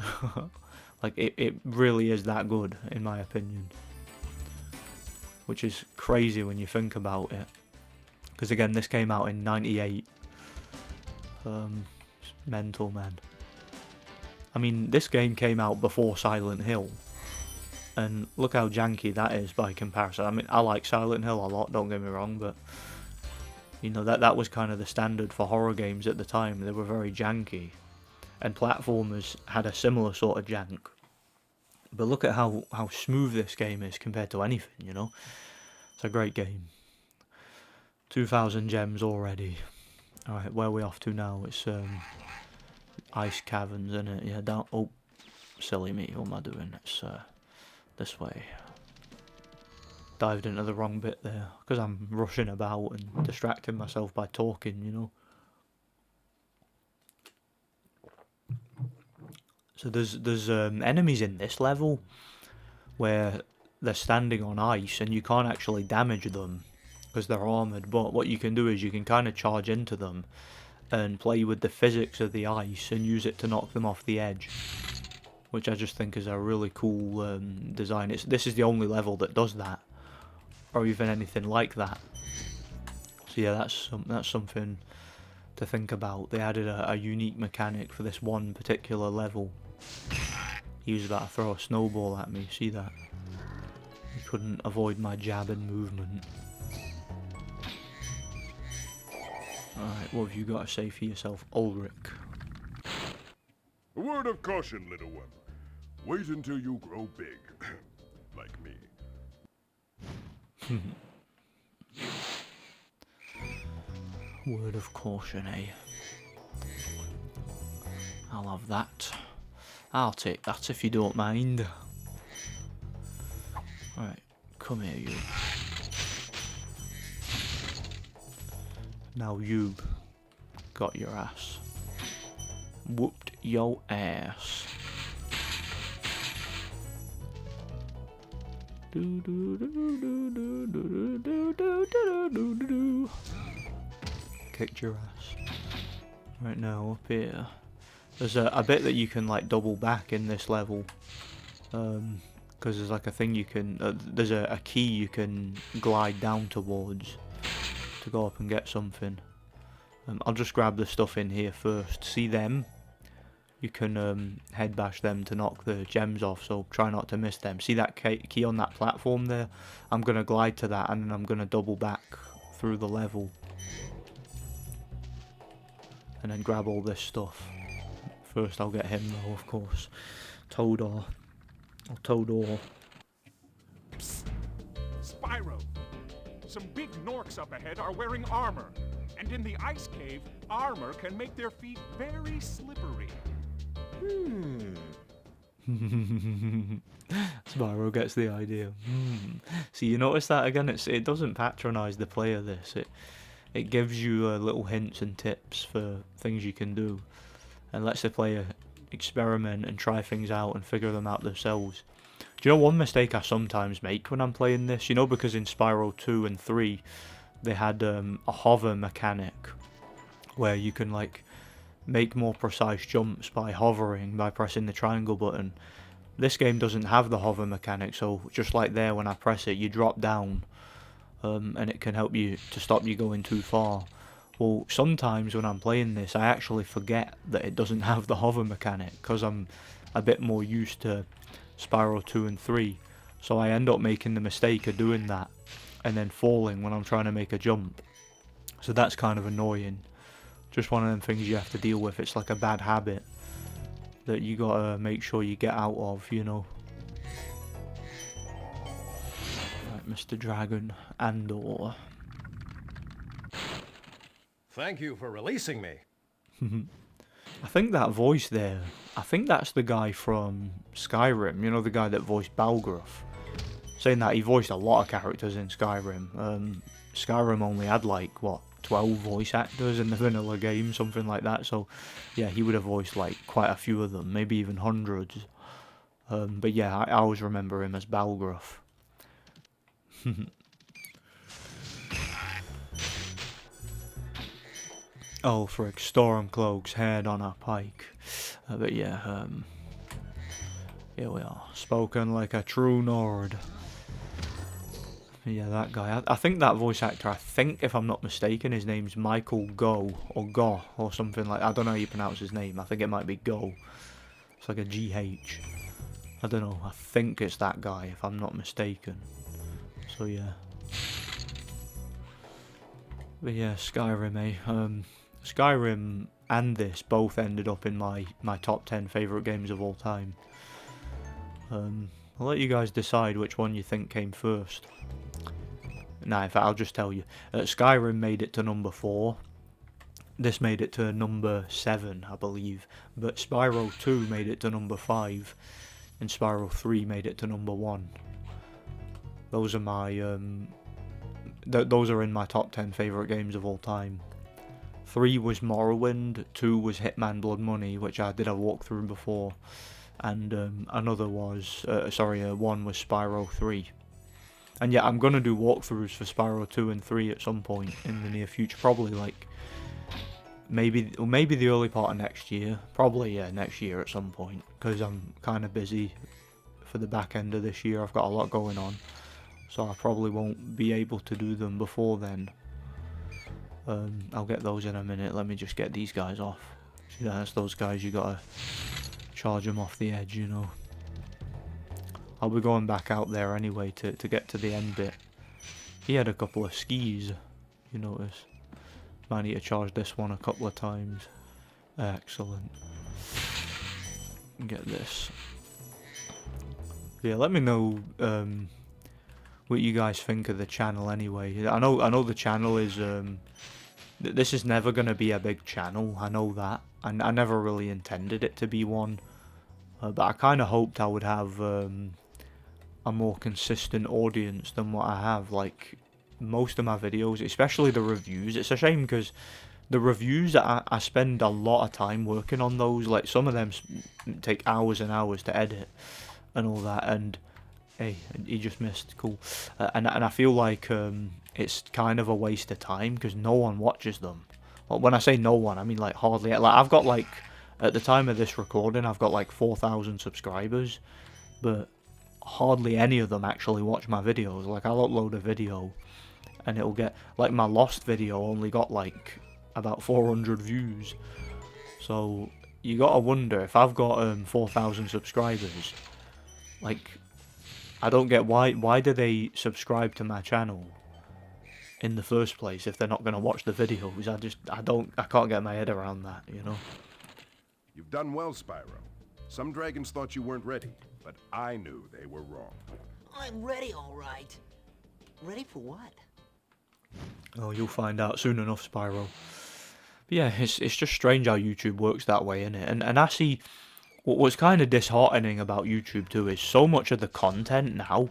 Like, it really is that good, in my opinion. Which is crazy when you think about it. Because again, this came out in '98. Mental, man. I mean, this game came out before Silent Hill. And look how janky that is by comparison. I mean, I like Silent Hill a lot, don't get me wrong, but you know, that was kind of the standard for horror games at the time. They were very janky. And platformers had a similar sort of jank. But look at how smooth this game is compared to anything, you know? It's a great game. 2,000 gems already. Alright, where are we off to now? It's ice caverns, isn't it? Yeah, down. Oh, silly me, what am I doing? It's this way. Dived into the wrong bit there, because I'm rushing about and distracting myself by talking, you know? So there's enemies in this level where they're standing on ice and you can't actually damage them because they're armoured, but what you can do is you can kind of charge into them and play with the physics of the ice and use it to knock them off the edge, which I just think is a really cool design. This is the only level that does that, or even anything like that. So yeah, that's something to think about. They added a unique mechanic for this one particular level. He was about to throw a snowball at me, see that? He couldn't avoid my jab and movement. Alright, what have you got to say for yourself, Ulrich? A word of caution, little one. Wait until you grow big. Like me. Word of caution, eh? I'll have that. I'll take that if you don't mind. Alright, come here, you. Now you got your ass. Whooped your ass. Kicked your ass. Right now, up here. There's a bit that you can like double back in this level. Because there's like a thing you can... there's a key you can glide down towards to go up and get something. I'll just grab the stuff in here first. See them? You can head bash them to knock the gems off, so try not to miss them. See that key on that platform there? I'm going to glide to that and then I'm going to double back through the level. And then grab all this stuff. First I'll get him though, of course. Toador. Or Toador. Psst. Spyro, some big Norks up ahead are wearing armor. And in the ice cave, armor can make their feet very slippery. Spyro gets the idea. See, you notice that again? It doesn't patronise the player, this. It gives you little hints and tips for things you can do. And lets the player experiment and try things out and figure them out themselves. Do you know one mistake I sometimes make when I'm playing this? You know, because in Spyro 2 and 3, they had a hover mechanic where you can like make more precise jumps by hovering, by pressing the triangle button. This game doesn't have the hover mechanic, so just like there, when I press it, you drop down, and it can help you to stop you going too far. Well, sometimes when I'm playing this, I actually forget that it doesn't have the hover mechanic, because I'm a bit more used to Spyro 2 and 3, so I end up making the mistake of doing that, and then falling when I'm trying to make a jump. So that's kind of annoying. Just one of them things you have to deal with. It's like a bad habit that you gotta make sure you get out of, you know. Right, Mr. Dragon, Andor. Thank you for releasing me. I think that voice there, I think that's the guy from Skyrim, you know, the guy that voiced Balgruuf. Saying that, he voiced a lot of characters in Skyrim. Skyrim only had like, what, 12 voice actors in the vanilla game, something like that, so yeah, he would have voiced like quite a few of them, maybe even hundreds. But yeah, I always remember him as Balgruuf. Oh, frick, Stormcloak's head on a pike. But yeah, here we are, spoken like a true Nord. Yeah, that guy. I think that voice actor, I think, if I'm not mistaken, his name's Michael Go, or Go, or something like that. I don't know how you pronounce his name. I think it might be Go. It's like a GH. I don't know. I think it's that guy, if I'm not mistaken. So, yeah. But yeah, Skyrim, eh? Skyrim and this both ended up in my top 10 favourite games of all time. I'll let you guys decide which one you think came first. Nah, in fact, I'll just tell you. Skyrim made it to number 4. This made it to number 7, I believe. But Spyro 2 made it to number 5. And Spyro 3 made it to number 1. Those are my... those are in my top 10 favourite games of all time. 3 was Morrowind, 2 was Hitman Blood Money, which I did a walkthrough before. And another was... one was Spyro 3. And yeah, I'm going to do walkthroughs for Spyro 2 and 3 at some point in the near future. Probably like, maybe the early part of next year. Probably, yeah, next year at some point. Because I'm kind of busy for the back end of this year. I've got a lot going on. So I probably won't be able to do them before then. I'll get those in a minute. Let me just get these guys off. See, that's those guys, you gotta charge them off the edge, you know. I'll be going back out there anyway to get to the end bit. He had a couple of skis, you notice. Might need to charge this one a couple of times. Excellent. Get this. Yeah, let me know what you guys think of the channel anyway. I know the channel is... this is never going to be a big channel, I know that. I never really intended it to be one. But I kind of hoped I would have... a more consistent audience than what I have. Like most of my videos, especially the reviews, it's a shame because the reviews, I spend a lot of time working on those. Like some of them take hours and hours to edit and all that, and hey, he just missed, cool. And I feel like it's kind of a waste of time because no one watches them. Well, when I say no one, I mean like hardly. Like I've got like, at the time of this recording, I've got like 4,000 subscribers, but hardly any of them actually watch my videos. Like I'll upload a video and it'll get, like my Lost video only got like about 400 views. So you gotta wonder, if I've got 4,000 subscribers, like, I don't get why do they subscribe to my channel in the first place if they're not gonna watch the videos? I can't get my head around that, you know. You've done well, Spyro. Some dragons thought you weren't ready, but I knew they were wrong. I'm ready, all right. Ready for what? Oh, you'll find out soon enough, Spyro. But yeah, it's just strange how YouTube works that way, isn't it? And I see what's kind of disheartening about YouTube too is so much of the content now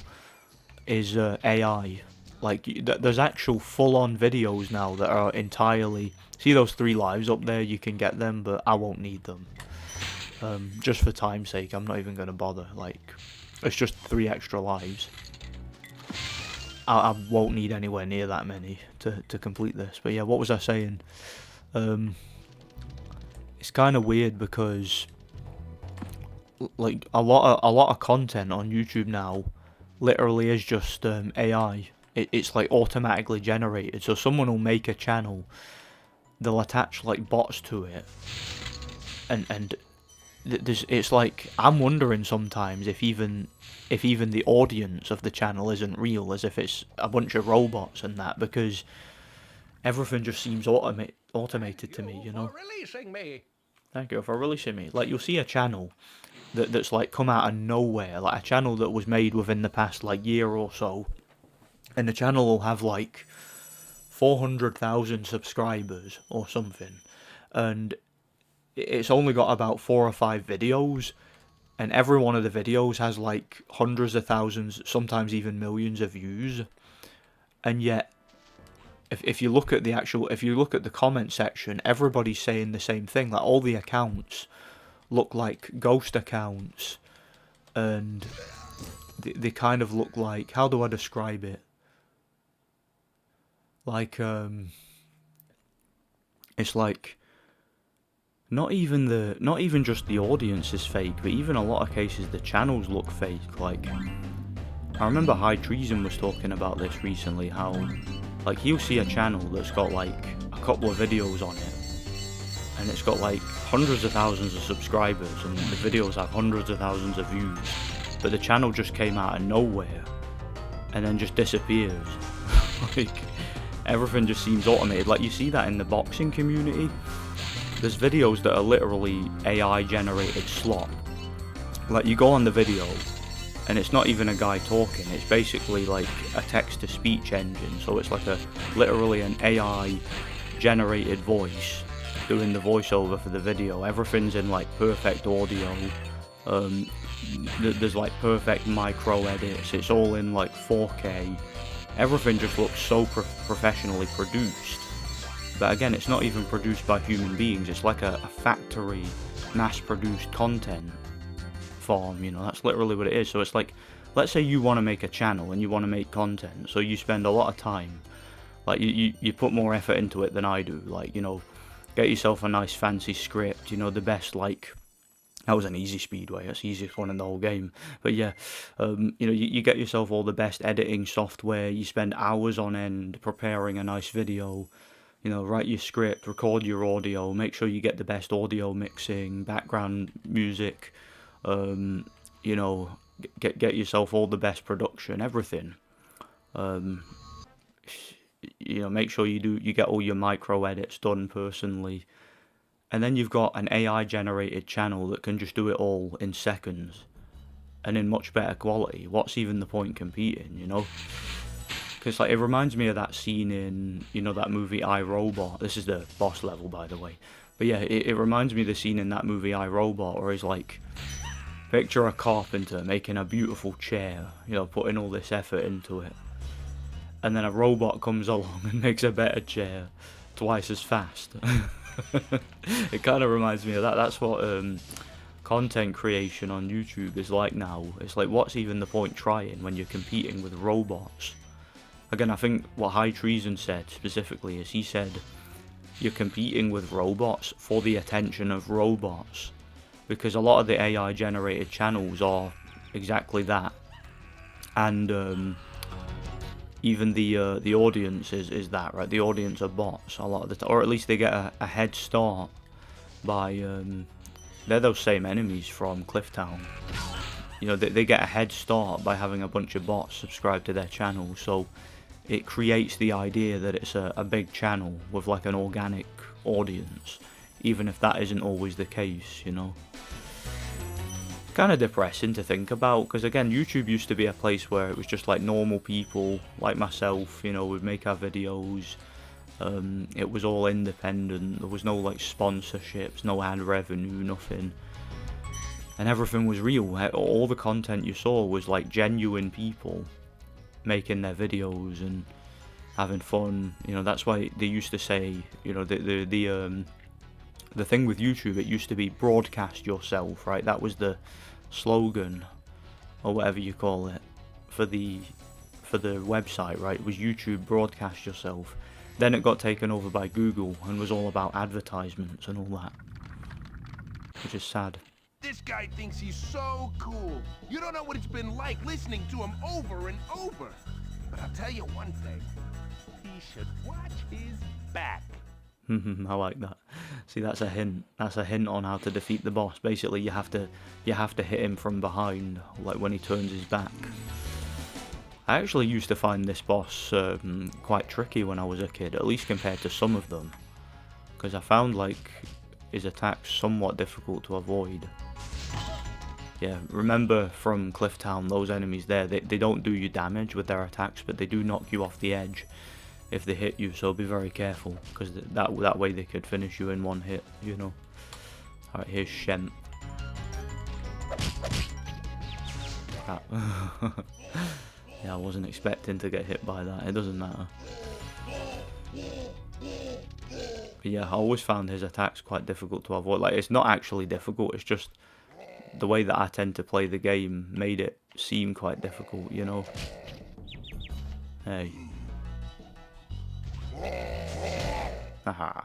is AI. Like, there's actual full-on videos now that are entirely... See those 3 lives up there? You can get them, but I won't need them. Just for time's sake, I'm not even going to bother. Like, it's just 3 extra lives. I won't need anywhere near that many to complete this. But yeah, what was I saying? It's kind of weird because, like, a lot of content on YouTube now literally is just AI. It's like automatically generated. So someone will make a channel, they'll attach like bots to it, and it's like, I'm wondering sometimes if even the audience of the channel isn't real, as if it's a bunch of robots and that, because everything just seems automated to me, you know. Releasing me. Thank you for releasing me. Like, you'll see a channel that's like come out of nowhere, like a channel that was made within the past like year or so, and the channel will have like 400,000 subscribers or something, and it's only got about 4 or 5 videos, and every one of the videos has like hundreds of thousands, sometimes even millions of views. And yet, if you look at the comment section, everybody's saying the same thing. Like, all the accounts look like ghost accounts, and they kind of look like, how do I describe it? Like, it's like, not even just the audience is fake, but even a lot of cases the channels look fake. Like, I remember High Treason was talking about this recently, how, like, he'll see a channel that's got like a couple of videos on it, and it's got like hundreds of thousands of subscribers, and the videos have hundreds of thousands of views, but the channel just came out of nowhere and then just disappears. Like, everything just seems automated. Like, you see that in the boxing community. There's videos that are literally AI generated slop. Like, you go on the video and it's not even a guy talking, it's basically like a text-to-speech engine. So it's like literally an AI generated voice doing the voiceover for the video. Everything's in like perfect audio. There's like perfect micro edits. It's all in like 4K. Everything just looks so professionally produced. But again, it's not even produced by human beings. It's like a factory, mass-produced content farm, you know. That's literally what it is. So it's like, let's say you want to make a channel and you want to make content, so you spend a lot of time, like, you put more effort into it than I do. Like, you know, get yourself a nice fancy script, you know, the best, like, that was an easy speedway, that's the easiest one in the whole game. But yeah, you know, you get yourself all the best editing software, you spend hours on end preparing a nice video. You know, write your script, record your audio, make sure you get the best audio mixing, background music, you know, get yourself all the best production, everything. You know, make sure you get all your micro edits done personally. And then you've got an AI generated channel that can just do it all in seconds and in much better quality. What's even the point competing, you know? Because, like, it reminds me of that scene in, you know, that movie I, Robot. This is the boss level, by the way. But yeah, it reminds me of the scene in that movie I, Robot, where he's like, picture a carpenter making a beautiful chair, you know, putting all this effort into it. And then a robot comes along and makes a better chair twice as fast. It kind of reminds me of that. That's what content creation on YouTube is like now. It's like, what's even the point trying when you're competing with robots? Again, I think what High Treason said specifically is, he said, you're competing with robots for the attention of robots. Because a lot of the AI generated channels are exactly that. And even the audience is that, right? The audience are bots a lot of the time, or at least they get a head start by they're those same enemies from Clifftown. You know, they get a head start by having a bunch of bots subscribed to their channel, so it creates the idea that it's a big channel with like an organic audience, even if that isn't always the case, you know. Kind of depressing to think about, because again, YouTube used to be a place where it was just like normal people like myself, you know, would make our videos. It was all independent, there was no like sponsorships, no ad revenue, nothing, and everything was real. All the content you saw was like genuine people making their videos and having fun. You know, that's why they used to say, you know, the thing with YouTube, it used to be broadcast yourself, right? That was the slogan, or whatever you call it, for the website, right? It was YouTube broadcast yourself. Then it got taken over by Google and was all about advertisements and all that, which is sad. This guy thinks he's so cool. You don't know what it's been like listening to him over and over. But I'll tell you one thing. He should watch his back. I like that. See, that's a hint. That's a hint on how to defeat the boss. Basically, you have to hit him from behind, like when he turns his back. I actually used to find this boss quite tricky when I was a kid, at least compared to some of them, because I found like his attacks somewhat difficult to avoid. Yeah, remember from Clifftown, those enemies there, they don't do you damage with their attacks, but they do knock you off the edge if they hit you, so be very careful, because that way they could finish you in one hit, you know. Alright, here's Shent. Yeah, I wasn't expecting to get hit by that, it doesn't matter. But yeah, I always found his attacks quite difficult to avoid. Like, it's not actually difficult, it's just the way that I tend to play the game made it seem quite difficult, you know. Hey. Haha.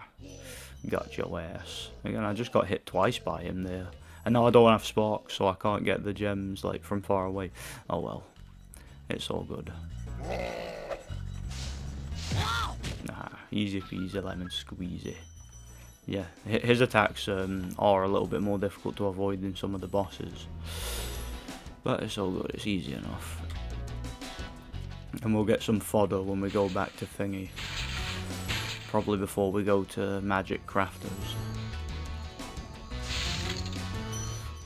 Got your ass. Again, I just got hit twice by him there. And now I don't have sparks, so I can't get the gems like from far away. Oh well. It's all good. Nah, easy peasy lemon squeezy. Yeah, his attacks are a little bit more difficult to avoid than some of the bosses. But it's all good, it's easy enough. And we'll get some fodder when we go back to Thingy. Probably before we go to Magic Crafters.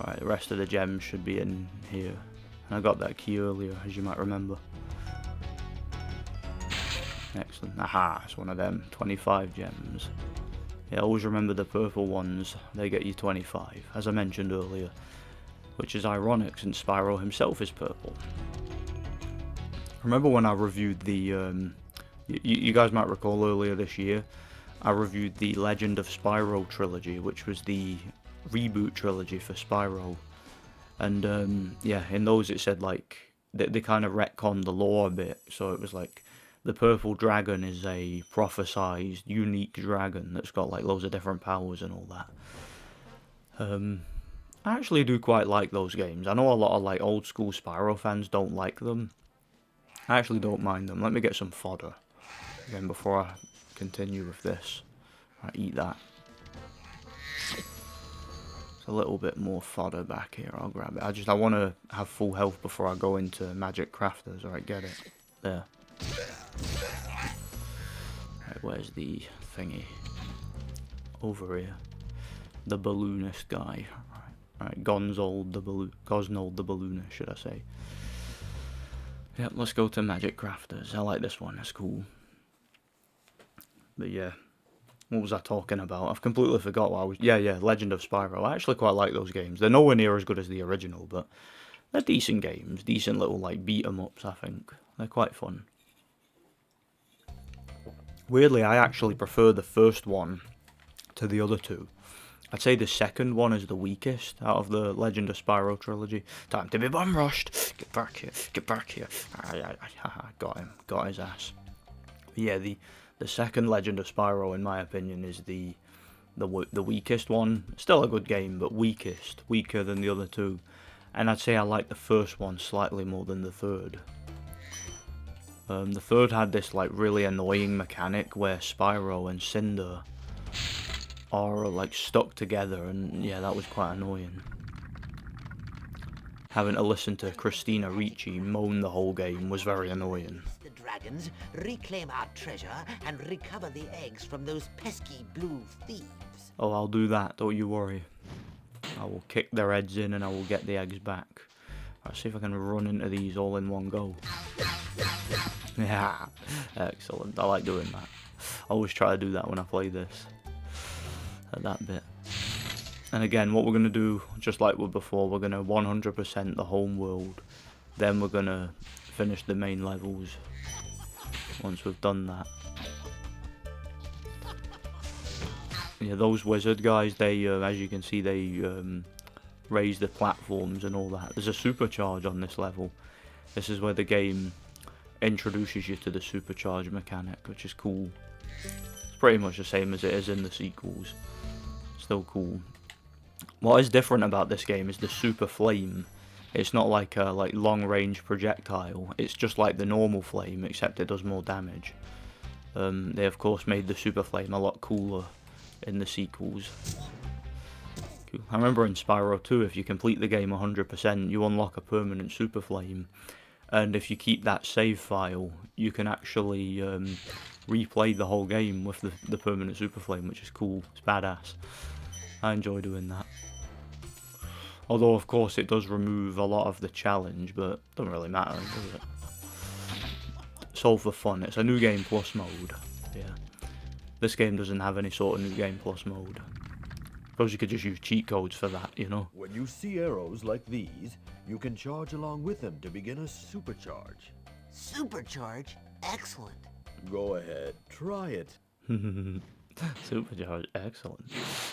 Alright, the rest of the gems should be in here. And I got that key earlier, as you might remember. Excellent. Aha, it's one of them. 25 gems. Yeah, always remember the purple ones. They get you 25, as I mentioned earlier. Which is ironic, since Spyro himself is purple. Remember when I reviewed the... you guys might recall earlier this year, I reviewed the Legend of Spyro trilogy, which was the reboot trilogy for Spyro. And yeah, in those it said like, they kind of retconned the lore a bit, so it was like, the purple dragon is a prophesized, unique dragon that's got like loads of different powers and all that. I actually do quite like those games. I know a lot of like old school Spyro fans don't like them. I actually don't mind them. Let me get some fodder again before I continue with this. I eat that. A little bit more fodder back here, I'll grab it. I want to have full health before I go into Magic Crafters. Alright, get it. There. Right, where's the thingy? Over here. The balloonist guy. Alright, Gosnold the balloonist, should I say. Yep, let's go to Magic Crafters. I like this one, it's cool. But yeah. What was I talking about? I've completely forgot what I was... Yeah, Legend of Spyro. I actually quite like those games. They're nowhere near as good as the original, but they're decent games. Decent little, like, beat-em-ups, I think. They're quite fun. Weirdly, I actually prefer the first one to the other two. I'd say the second one is the weakest out of the Legend of Spyro trilogy. Time to be bum rushed. Get back here. Get back here. Got him. Got his ass. But yeah, the second Legend of Spyro, in my opinion, is the weakest one. Still a good game, but weakest. Weaker than the other two. And I'd say I like the first one slightly more than the third. The third had this like really annoying mechanic where Spyro and Cinder are like stuck together, and yeah, that was quite annoying. Having to listen to Christina Ricci moan the whole game was very annoying. The dragons, reclaim our treasure, and recover the eggs from those pesky blue thieves. Oh, I'll do that, don't you worry. I will kick their heads in and I will get the eggs back. I'll see if I can run into these all in one go. Yeah, excellent. I like doing that. I always try to do that when I play this. At that bit. And again, what we're going to do, just like we before, we're going to 100% the home world. Then we're going to finish the main levels once we've done that. Yeah, those wizard guys, they, as you can see, they raise the platforms and all that. There's a supercharge on this level. This is where the game introduces you to the supercharge mechanic, which is cool. It's pretty much the same as it is in the sequels. Still cool. What is different about this game is the super flame. It's not like a long range projectile. It's just like the normal flame, except it does more damage. They of course made the super flame a lot cooler in the sequels. Cool. I remember in Spyro 2, if you complete the game 100%, you unlock a permanent super flame. And if you keep that save file, you can actually replay the whole game with the permanent super flame, which is cool. It's badass. I enjoy doing that. Although, of course, it does remove a lot of the challenge, but it doesn't really matter, does it? It's all for fun. It's a New Game Plus mode. Yeah. This game doesn't have any sort of New Game Plus mode. Suppose you could just use cheat codes for that, you know? When you see arrows like these, you can charge along with them to begin a supercharge. Supercharge? Excellent. Go ahead, try it. Supercharge, excellent.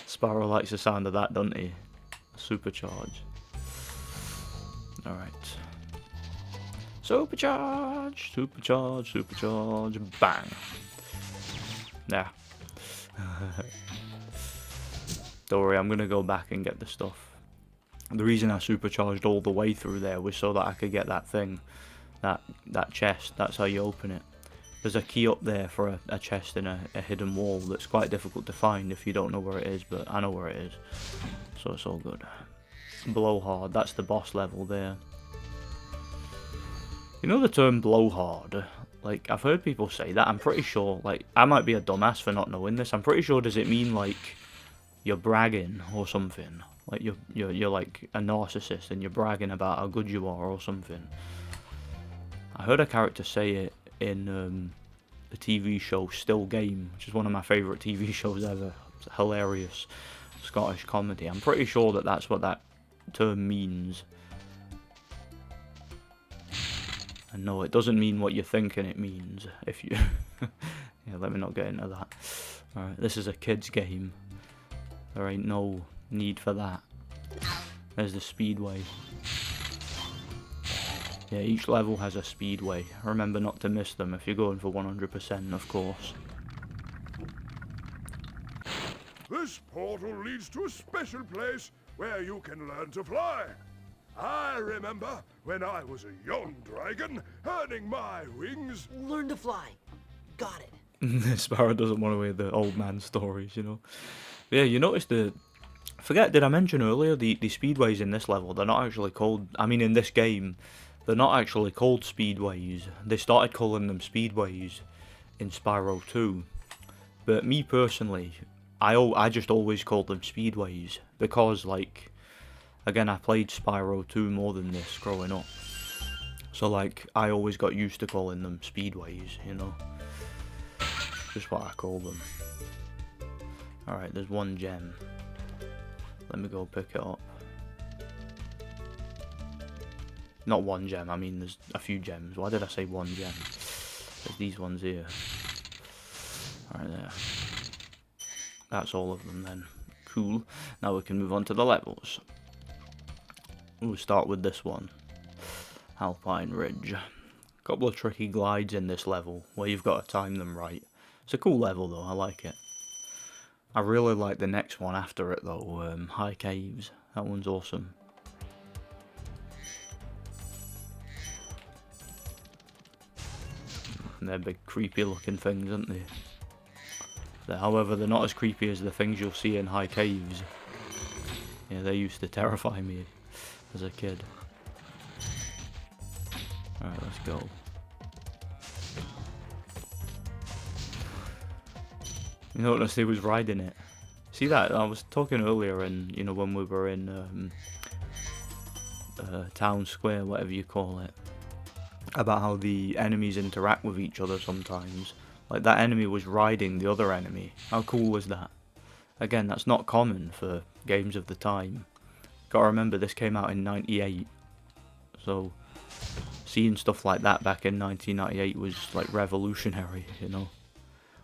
Spyro likes the sound of that, doesn't he? Supercharge. Alright. Supercharge! Supercharge, supercharge, bang. Yeah. Don't worry, I'm gonna go back and get the stuff. The reason I supercharged all the way through there was so that I could get that thing. That chest, that's how you open it. There's a key up there for a chest in a hidden wall that's quite difficult to find if you don't know where it is, but I know where it is. So it's all good. Blowhard, that's the boss level there. You know the term blowhard? Like, I've heard people say that. I'm pretty sure, like, I might be a dumbass for not knowing this. I'm pretty sure, does it mean, like, you're bragging or something? Like, you're like a narcissist and you're bragging about how good you are or something. I heard a character say it in the TV show Still Game, which is one of my favourite TV shows ever. It's a hilarious Scottish comedy. I'm pretty sure that that's what that term means. And no, it doesn't mean what you're thinking it means. If you... yeah, let me not get into that. Alright, this is a kid's game. There ain't no need for that. There's the speedway. Yeah, each level has a speedway. Remember not to miss them if you're going for 100%, of course. This portal leads to a special place where you can learn to fly. I remember when I was a young dragon, earning my wings. Learn to fly. Got it. Spyro doesn't want to hear the old man stories, you know. Yeah, you notice the... I forget, did I mention earlier, the speedways in this level, they're not actually called... I mean, in this game, they're not actually called speedways. They started calling them speedways in Spyro 2. But me personally, I just always called them speedways. Because, like, again, I played Spyro 2 more than this growing up. So, like, I always got used to calling them speedways, you know. Just what I call them. Alright, there's one gem. Let me go pick it up. Not one gem, I mean there's a few gems. Why did I say one gem? There's these ones here. Right there. That's all of them then. Cool. Now we can move on to the levels. We'll start with this one. Alpine Ridge. Couple of tricky glides in this level where you've got to time them right. It's a cool level though, I like it. I really like the next one after it though, High Caves. That one's awesome. They're big creepy looking things, aren't they? However, they're not as creepy as the things you'll see in high caves. Yeah, they used to terrify me as a kid. Alright, let's go. You notice he was riding it. See that? I was talking earlier in, you know, when we were in town square, whatever you call it, about how the enemies interact with each other sometimes. Like, that enemy was riding the other enemy. How cool was that? Again, that's not common for games of the time. Gotta remember, this came out in '98. So, seeing stuff like that back in 1998 was, like, revolutionary, you know?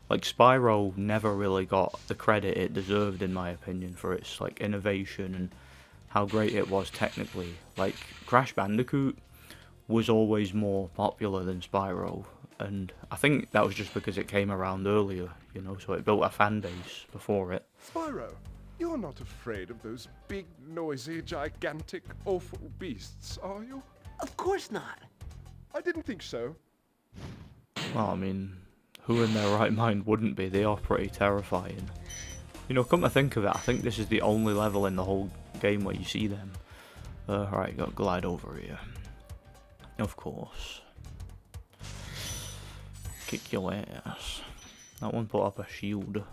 Like, Spyro never really got the credit it deserved, in my opinion, for its, like, innovation and how great it was technically. Like, Crash Bandicoot was always more popular than Spyro, and I think that was just because it came around earlier, you know, so it built a fan base before it. Spyro, you're not afraid of those big, noisy, gigantic, awful beasts, are you? Of course not. I didn't think so. Well, I mean, who in their right mind wouldn't be? They are pretty terrifying. You know, come to think of it, I think this is the only level in the whole game where you see them. Alright, got glide over here. Of course. Kick your ass. That one put up a shield. Do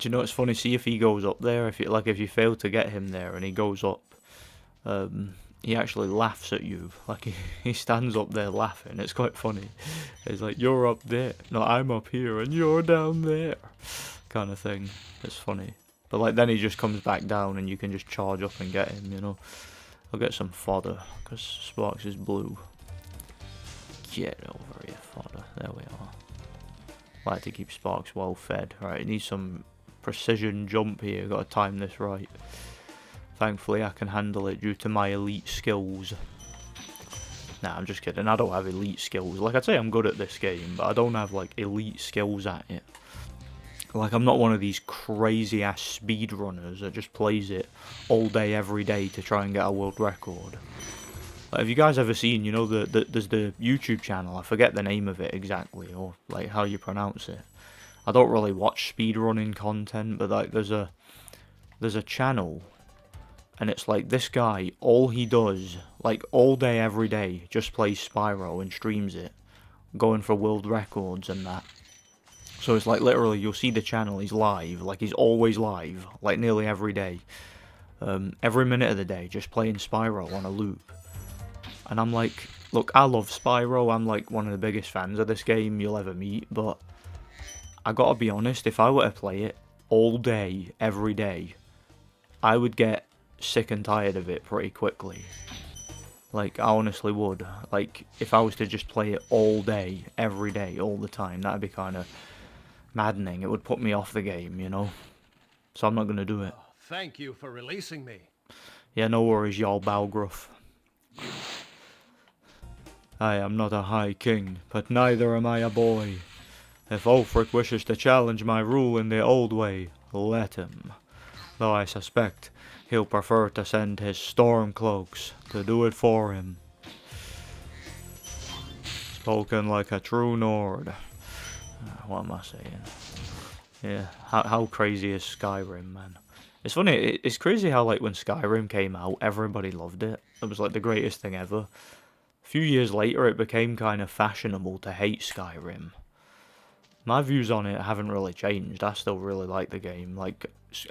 you know what's funny? See if he goes up there. If you fail to get him there and he goes up, he actually laughs at you. Like he stands up there laughing. It's quite funny. It's like, you're up there. No, I'm up here and you're down there. Kind of thing. It's funny. But like then he just comes back down and you can just charge up and get him, you know. I'll get some fodder because Sparks is blue. Get over here, fodder. There we are. Like to keep Sparks well fed. Right, he needs some precision jump here. Got to time this right. Thankfully, I can handle it due to my elite skills. Nah, I'm just kidding. I don't have elite skills. Like I'd say, I'm good at this game, but I don't have like elite skills at it. Like I'm not one of these crazy ass speedrunners that just plays it all day, every day to try and get a world record. Like, have you guys ever seen, you know, there's the YouTube channel, I forget the name of it exactly, or like how you pronounce it. I don't really watch speedrunning content, but like there's a channel, and it's like this guy, all he does, like all day, every day, just plays Spyro and streams it, going for world records and that. So it's like literally, you'll see the channel, he's live, like he's always live, like nearly every day. Every minute of the day, just playing Spyro on a loop. And I'm like, look, I love Spyro, I'm like one of the biggest fans of this game you'll ever meet, but I gotta be honest, if I were to play it all day, every day, I would get sick and tired of it pretty quickly. Like, I honestly would. Like, if I was to just play it all day, every day, all the time, that'd be kind of maddening. It would put me off the game, you know? So I'm not gonna do it. Thank you for releasing me. Yeah, no worries, y'all Balgruff. I am not a high king, but neither am I a boy. If Ulfric wishes to challenge my rule in the old way, let him. Though I suspect he'll prefer to send his Stormcloaks to do it for him. Spoken like a true Nord. What am I saying? Yeah, how crazy is Skyrim, man? It's funny, it's crazy how like when Skyrim came out, everybody loved it. It was like the greatest thing ever. A few years later, it became kind of fashionable to hate Skyrim. My views on it haven't really changed. I still really like the game. Like,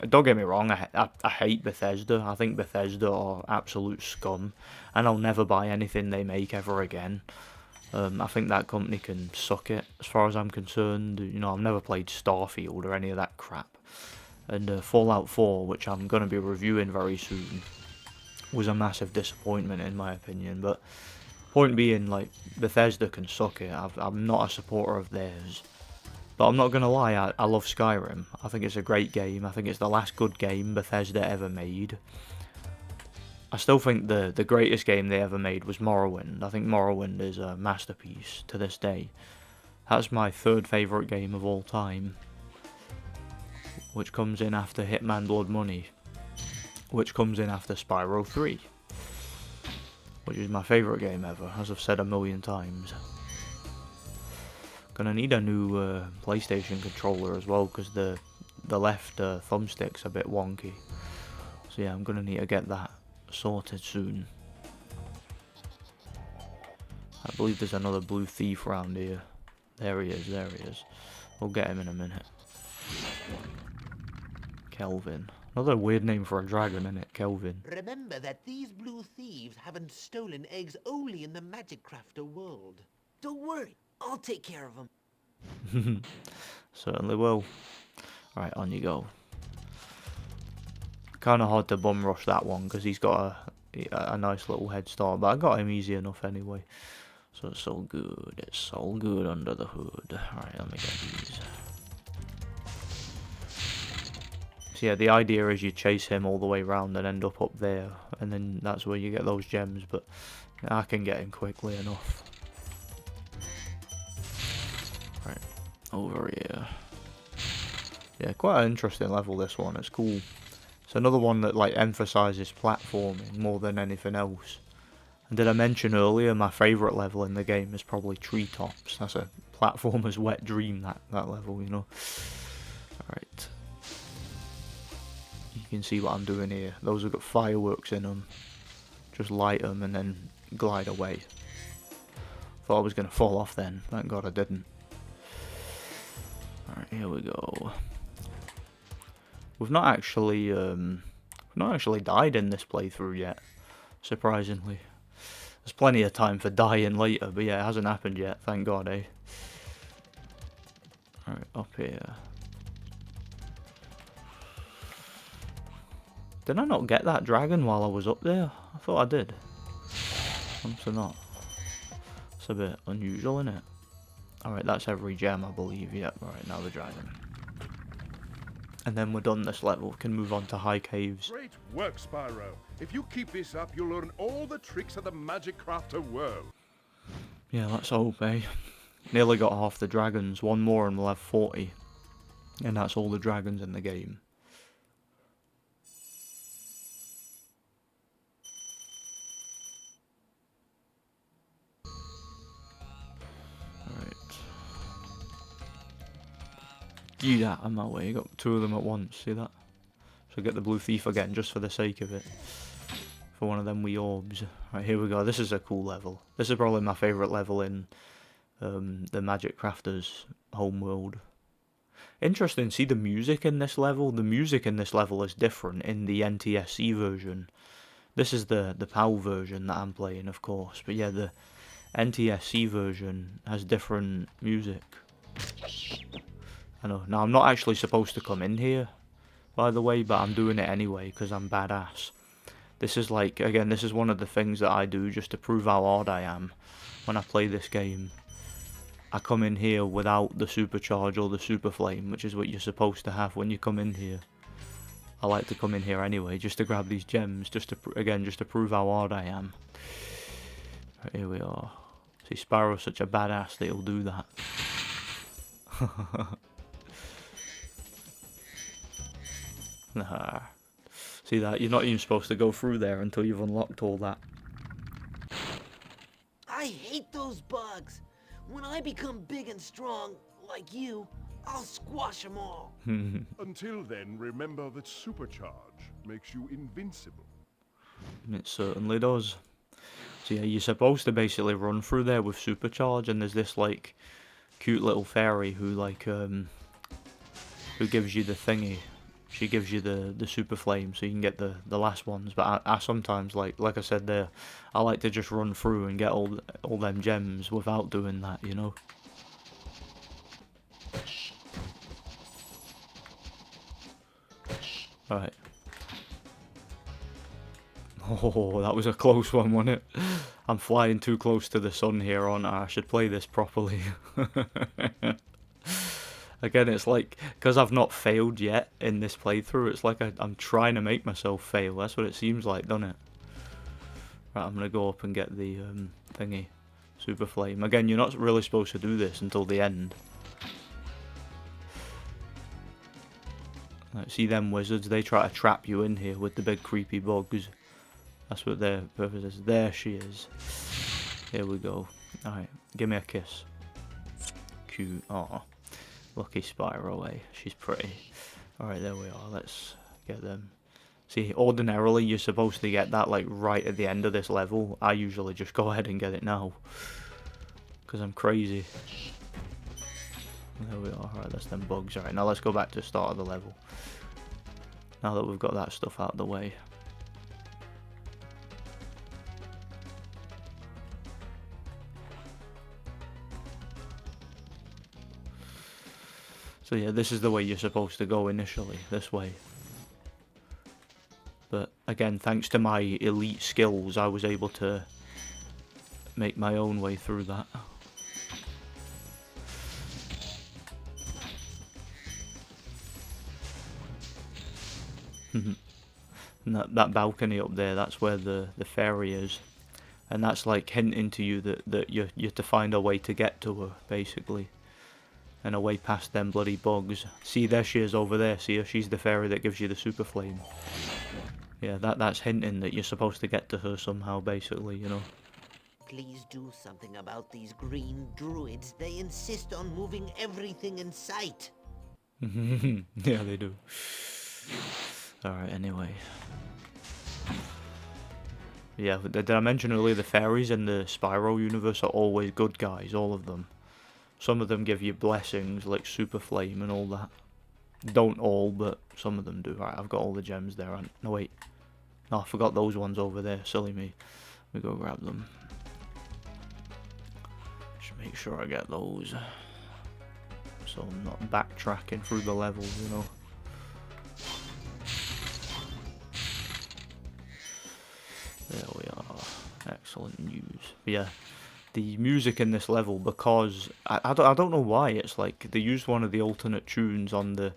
don't get me wrong, I hate Bethesda. I think Bethesda are absolute scum, and I'll never buy anything they make ever again. I think that company can suck it, as far as I'm concerned. You know, I've never played Starfield or any of that crap. And Fallout 4, which I'm going to be reviewing very soon, was a massive disappointment in my opinion. But point being, like, Bethesda can suck it. I'm not a supporter of theirs. But I'm not going to lie, I love Skyrim. I think it's a great game. I think it's the last good game Bethesda ever made. I still think the greatest game they ever made was Morrowind. I think Morrowind is a masterpiece to this day. That's my third favourite game of all time. Which comes in after Hitman Blood Money. Which comes in after Spyro 3. Which is my favourite game ever, as I've said a million times. Gonna need a new PlayStation controller as well, because the left thumbstick's a bit wonky. So yeah, I'm gonna need to get that sorted soon. I believe there's another blue thief around here. There he is, there he is. We'll get him in a minute. Kelvin. Another weird name for a dragon, isn't it? Kelvin. Remember that these blue thieves haven't stolen eggs only in the Magic Crafter world. Don't worry, I'll take care of them. Certainly will. Alright, on you go. Kind of hard to bum rush that one because he's got a nice little head start, but I got him easy enough anyway. So it's all good. It's all good under the hood. Alright, let me get these. So yeah, the idea is you chase him all the way around and end up there, and then that's where you get those gems, but I can get him quickly enough. Right, over here. Yeah, quite an interesting level, this one. It's cool. It's another one that like emphasises platforming more than anything else. And did I mention earlier my favourite level in the game is probably Treetops. That's a platformer's wet dream, that level, you know. Alright. You can see what I'm doing here. Those have got fireworks in them. Just light them and then glide away. Thought I was going to fall off then. Thank God I didn't. Alright, here we go. We've not actually died in this playthrough yet, surprisingly. There's plenty of time for dying later, but yeah, it hasn't happened yet, thank God, eh? Alright, up here. Did I not get that dragon while I was up there? I thought I did. Obviously not. It's a bit unusual, isn't it? Alright, that's every gem, I believe. Yep, alright, now the dragon. And then we're done this level. We can move on to high caves. Great work, Spyro. If you keep this up, you'll learn all the tricks of the Magic Crafter world. Yeah, let's hope, eh? Nearly got half the dragons. One more and we'll have 40. And that's all the dragons in the game. Get that out of my way. You got two of them at once. See that? So get the blue thief again, just for the sake of it. For one of them wee orbs. Right, here we go. This is a cool level. This is probably my favourite level in the Magic Crafter's homeworld. Interesting. See the music in this level. The music in this level is different in the NTSC version. This is the PAL version that I'm playing, of course. But yeah, the NTSC version has different music. I know. Now, I'm not actually supposed to come in here, by the way, but I'm doing it anyway, because I'm badass. This is like, again, this is one of the things that I do just to prove how hard I am when I play this game. I come in here without the supercharge or the super flame, which is what you're supposed to have when you come in here. I like to come in here anyway, just to grab these gems, just to, again, just to prove how hard I am. Right, here we are. See, Spyro's such a badass that he'll do that. Nah. See that? You're not even supposed to go through there until you've unlocked all that. I hate those bugs. When I become big and strong, like you, I'll squash them all. Until then, remember that supercharge makes you invincible. It certainly does. So yeah, you're supposed to basically run through there with supercharge, and there's this like cute little fairy who like who gives you the thingy. She gives you the super flame so you can get the last ones, but I sometimes like I said there, I like to just run through and get all them gems without doing that, you know. Right. Oh, that was a close one, wasn't it? I'm flying too close to the sun here, aren't I? I should play this properly. Again, it's like, because I've not failed yet in this playthrough, it's like I'm trying to make myself fail. That's what it seems like, doesn't it? Right, I'm going to go up and get the thingy. Super flame. Again, you're not really supposed to do this until the end. Like, see them wizards? They try to trap you in here with the big creepy bugs. That's what their purpose is. There she is. Here we go. Alright, give me a kiss. cute. Oh, lucky Spyro, eh? She's pretty. Alright, there we are. Let's get them. See, ordinarily you're supposed to get that like right at the end of this level. I usually just go ahead and get it now. Because I'm crazy. There we are. Alright, that's them bugs. Alright, now let's go back to the start of the level. Now that we've got that stuff out of the way. So yeah, this is the way you're supposed to go initially, this way. But again, thanks to my elite skills, I was able to make my own way through that. And that balcony up there, that's where the fairy is. And that's like hinting to you that you have to find a way to get to her, basically. And a way past them bloody bugs. See, there she is over there. See her? She's the fairy that gives you the super flame. Yeah, that's hinting that you're supposed to get to her somehow, basically, you know. Please do something about these green druids. They insist on moving everything in sight. Yeah, they do. Alright, anyway. Yeah, did I mention earlier the fairies in the Spyro universe are always good guys, all of them. Some of them give you blessings, like Super Flame and all that. Don't all, but some of them do. Right, I've got all the gems there. No, wait. No, I forgot those ones over there. Silly me. Let me go grab them. Just make sure I get those. So I'm not backtracking through the levels, you know. There we are. Excellent news. But yeah. The music in this level, because I don't know why, it's like they used one of the alternate tunes on the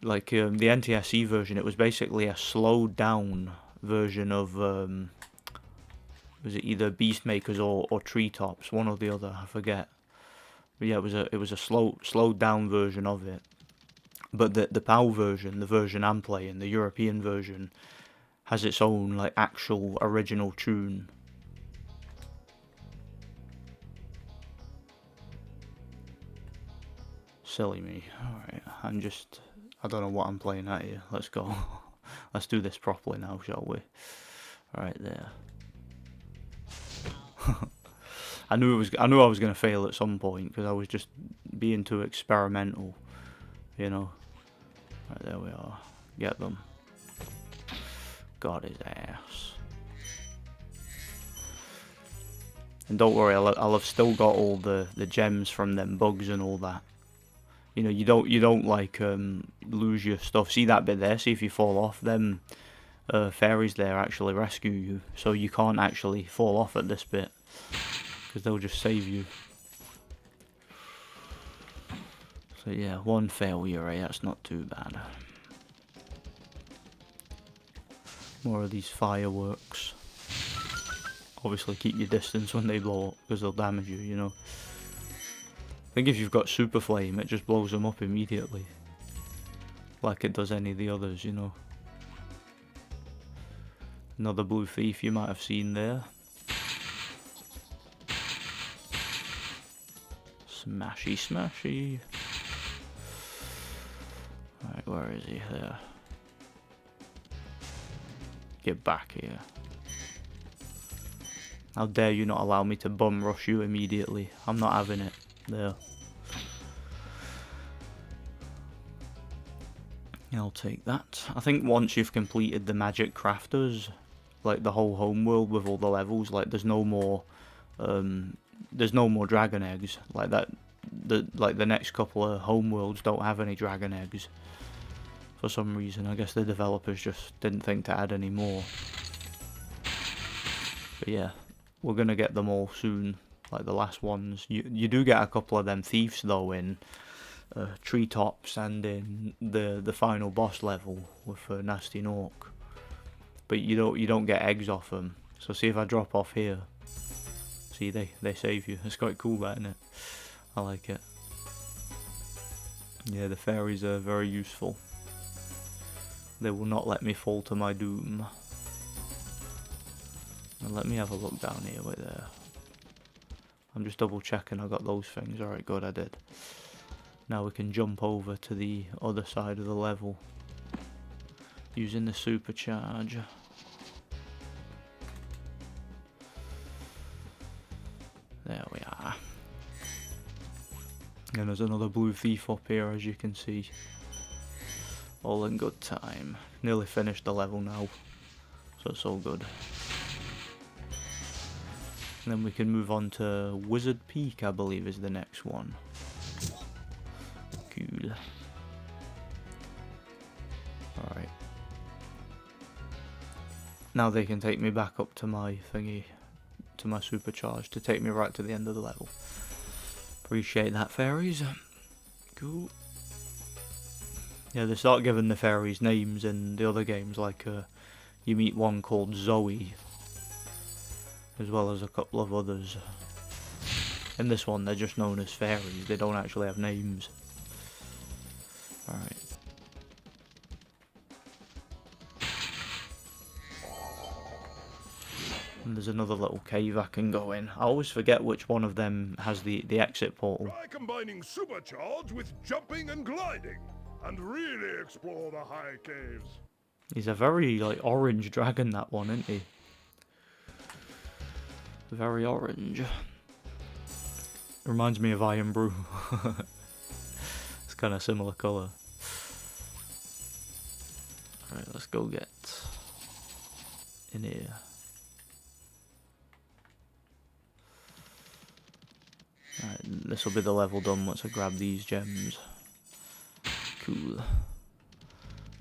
the NTSC version. It was basically a slowed down version of was it either Beastmakers or Treetops, one or the other, I forget. But yeah, it was a slowed down version of it. But the PAL version, the version I'm playing, the European version, has its own like actual original tune. Silly me. Alright, I don't know what I'm playing at here. Let's go. Let's do this properly now, shall we? Alright, there. I knew I was gonna fail at some point because I was just being too experimental, you know. Right, there we are. Get them. Got his ass. And don't worry, I'll have still got all the gems from them bugs and all that. You know, you don't like lose your stuff. See that bit there? See if you fall off, them fairies there actually rescue you, so you can't actually fall off at this bit because they'll just save you. So yeah, one failure, eh? That's not too bad. More of these fireworks. Obviously keep your distance when they blow up because they'll damage you, you know. I think if you've got Super Flame, it just blows them up immediately. Like it does any of the others, you know. Another blue thief you might have seen there. Smashy, smashy. Right, where is he? There. Get back here. How dare you not allow me to bum rush you immediately. I'm not having it. There. I'll take that. I think once you've completed the magic crafters, like the whole homeworld with all the levels, like there's no more dragon eggs. Like that, the next couple of homeworlds don't have any dragon eggs. For some reason, I guess the developers just didn't think to add any more. But yeah, we're gonna get them all soon. Like the last ones. You do get a couple of them thieves though in Treetops and in the final boss level with Nasty Nork. But you don't get eggs off them. So see if I drop off here. See, they save you. It's quite cool, that, isn't it? I like it. Yeah, the fairies are very useful. They will not let me fall to my doom. And let me have a look down here. Wait there. I'm just double checking I got those things. Alright, good, I did. Now we can jump over to the other side of the level using the supercharge. There we are. And there's another blue thief up here, as you can see. All in good time. Nearly finished the level now, so it's all good. And then we can move on to Wizard Peak, I believe is the next one. Cool. Alright. Now they can take me back up to my thingy, to my supercharge, to take me right to the end of the level. Appreciate that, fairies. Cool. Yeah, they start giving the fairies names in the other games, like you meet one called Zoe, as well as a couple of others. In this one, they're just known as fairies, they don't actually have names. Alright. And there's another little cave I can go in. I always forget which one of them has the exit portal. Try combining supercharge with jumping and gliding, and really explore the high caves. He's a very, like, orange dragon, that one, isn't he? Very orange. Reminds me of Iron Brew. It's kind of similar colour. Alright, let's go get in here. Alright, this will be the level done once I grab these gems. Cool.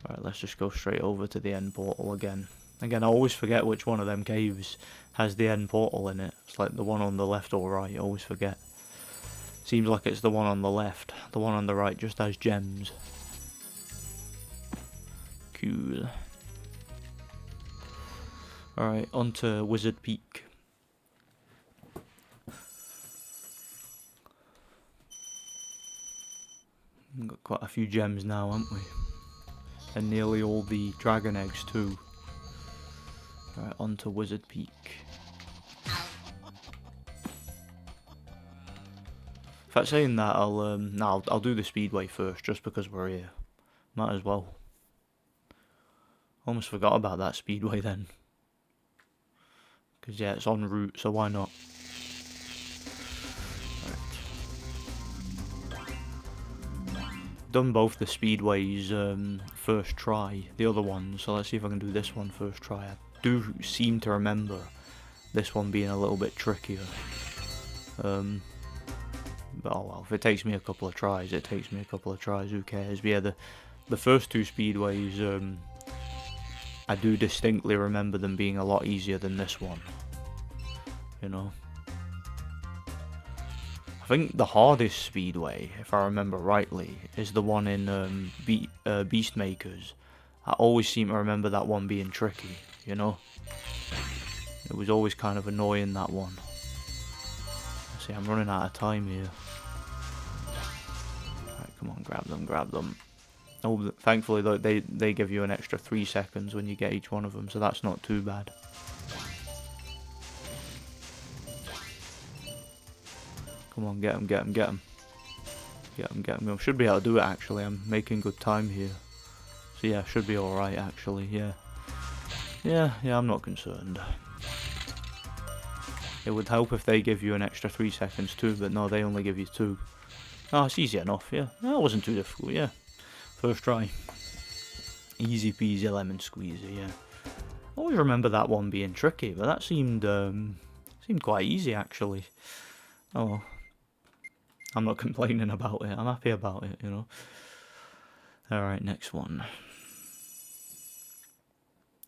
Alright, let's just go straight over to the end portal again. Again, I always forget which one of them caves has the end portal in it. It's like the one on the left or right, I always forget. Seems like it's the one on the left. The one on the right just has gems. Cool. Alright, on to Wizard Peak. We've got quite a few gems now, haven't we? And nearly all the dragon eggs too. Alright, on to Wizard Peak. In fact, saying that, I'll do the speedway first, just because we're here. Might as well. Almost forgot about that speedway then. Because yeah, it's en route, so why not? Done both the speedways first try, the other one, so let's see if I can do this one first try. I do seem to remember this one being a little bit trickier. But oh well, if it takes me a couple of tries, it takes me a couple of tries, who cares? But yeah, the first two speedways, I do distinctly remember them being a lot easier than this one. You know? I think the hardest speedway, if I remember rightly, is the one in Beastmakers. I always seem to remember that one being tricky, you know? It was always kind of annoying, that one. See, I'm running out of time here. Alright, come on, grab them, grab them. Oh, thankfully though, they give you an extra 3 seconds when you get each one of them, so that's not too bad. Come on, get him, get him, get him. Get him, get him. I should be able to do it actually, I'm making good time here. So yeah, should be alright actually, yeah. Yeah, I'm not concerned. It would help if they give you an extra 3 seconds too, but no, they only give you 2. Oh, it's easy enough, yeah. That wasn't too difficult, yeah. First try. Easy peasy lemon squeezy, yeah. I always remember that one being tricky, but that seemed quite easy actually. Oh, I'm not complaining about it, I'm happy about it, you know. Alright, next one.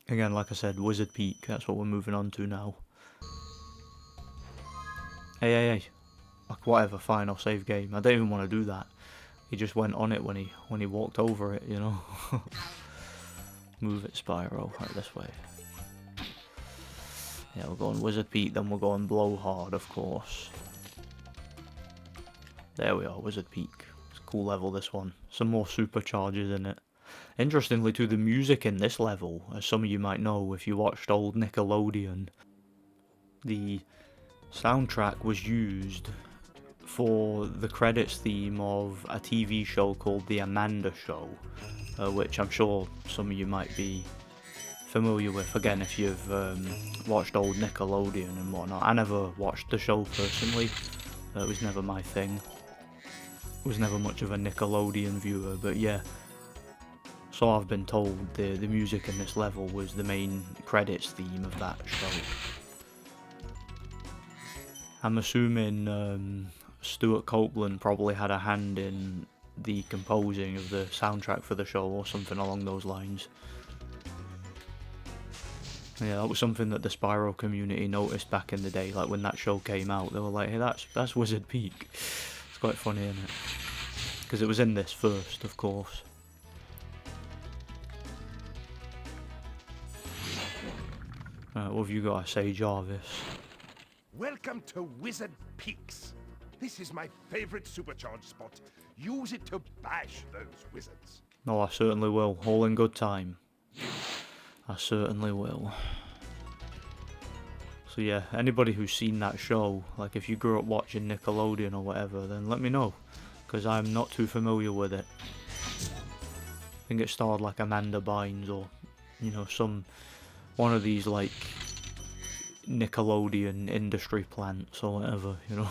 Again, like I said, Wizard Peak, that's what we're moving on to now. Hey. Like, whatever, fine, I'll save game. I don't even want to do that. He just went on it when he walked over it, you know. Move it, Spyro. Right, this way. Yeah, we're going Wizard Peak, then we're going Blowhard, of course. There we are, Wizard Peak. It's a cool level, this one. Some more supercharges in it. Interestingly too, the music in this level, as some of you might know if you watched old Nickelodeon, the soundtrack was used for the credits theme of a TV show called The Amanda Show, which I'm sure some of you might be familiar with, again, if you've watched old Nickelodeon and whatnot. I never watched the show personally, it was never my thing. Was never much of a Nickelodeon viewer, but yeah, so I've been told the music in this level was the main credits theme of that show. I'm assuming Stuart Copeland probably had a hand in the composing of the soundtrack for the show or something along those lines. Yeah, that was something that the Spyro community noticed back in the day, like when that show came out, they were like, hey, that's Wizard Peak. It's quite funny, isn't it? Because it was in this first, of course. What have you got to say, Jarvis? Welcome to Wizard Peaks. This is my favorite supercharged spot. Use it to bash those wizards. No, I certainly will. All in good time. I certainly will. So yeah, anybody who's seen that show, like if you grew up watching Nickelodeon or whatever, then let me know, because I'm not too familiar with it. I think it starred like Amanda Bynes or, you know, one of these like Nickelodeon industry plants or whatever, you know.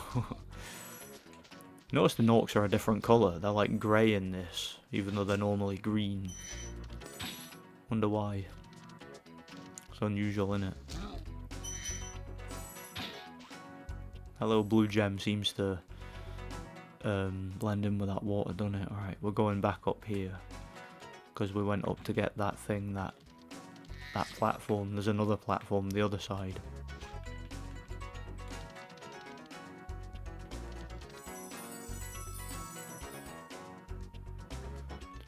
Notice the Norks are a different colour, they're like grey in this, even though they're normally green. Wonder why. It's unusual, isn't it? That little blue gem seems to blend in with that water, doesn't it? Alright, we're going back up here, because we went up to get that thing, that platform. There's another platform the other side.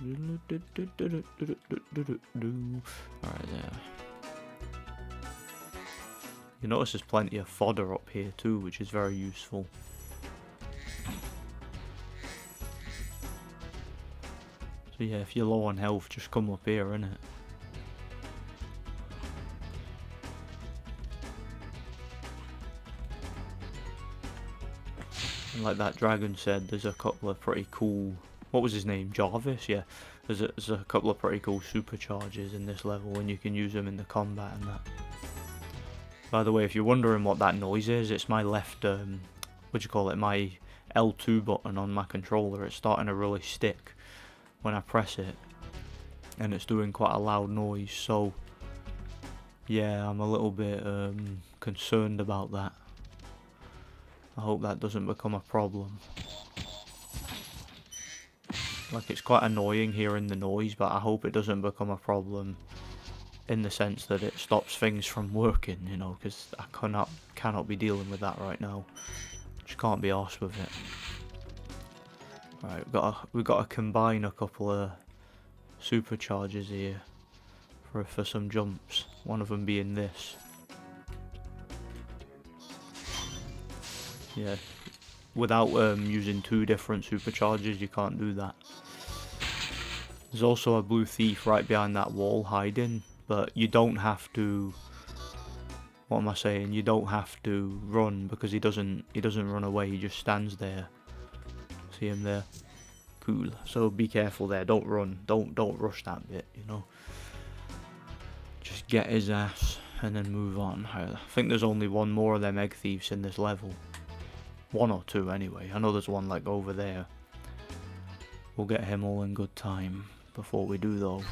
Alright, there. You notice there's plenty of fodder up here too, which is very useful. So yeah, if you're low on health, just come up here, innit? And like that dragon said, there's a couple of pretty cool... What was his name? Jarvis? Yeah. There's a couple of pretty cool supercharges in this level, and you can use them in the combat and that. By the way, if you're wondering what that noise is, it's my left, my L2 button on my controller. It's starting to really stick when I press it, and it's doing quite a loud noise, so yeah, I'm a little bit concerned about that. I hope that doesn't become a problem. Like, it's quite annoying hearing the noise, but I hope it doesn't become a problem in the sense that it stops things from working, you know, because I cannot be dealing with that right now. Just can't be arsed with it. Right, we've got to combine a couple of supercharges here for some jumps. One of them being this. Yeah, without using two different supercharges, you can't do that. There's also a blue thief right behind that wall hiding, but you don't have to. What am I saying? You don't have to run, because he doesn't run away. He just stands there. See him there? Cool. So be careful there. Don't run. Don't rush that bit. You know. Just get his ass and then move on. I think there's only one more of them egg thieves in this level. One or two anyway. I know there's one like over there. We'll get him all in good time before we do though.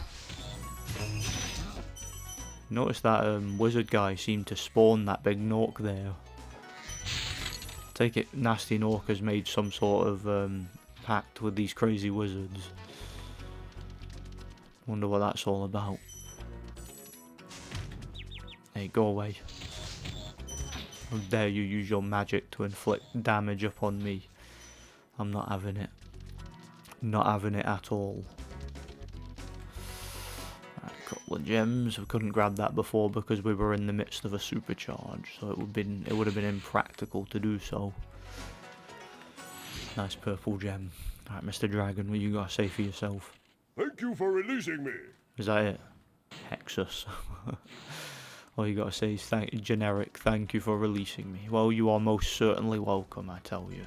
Notice that wizard guy seemed to spawn that big Nork there. Take it Nasty Nork has made some sort of pact with these crazy wizards. Wonder what that's all about. Hey, go away. How dare you use your magic to inflict damage upon me. I'm not having it. Not having it at all. Right, a couple of gems. We couldn't grab that before because we were in the midst of a supercharge, so it would have been impractical to do so. Nice purple gem. Alright, Mr. Dragon, what you gotta say for yourself? Thank you for releasing me. Is that it? Hexus. All you gotta say is generic, thank you for releasing me. Well, you are most certainly welcome, I tell you.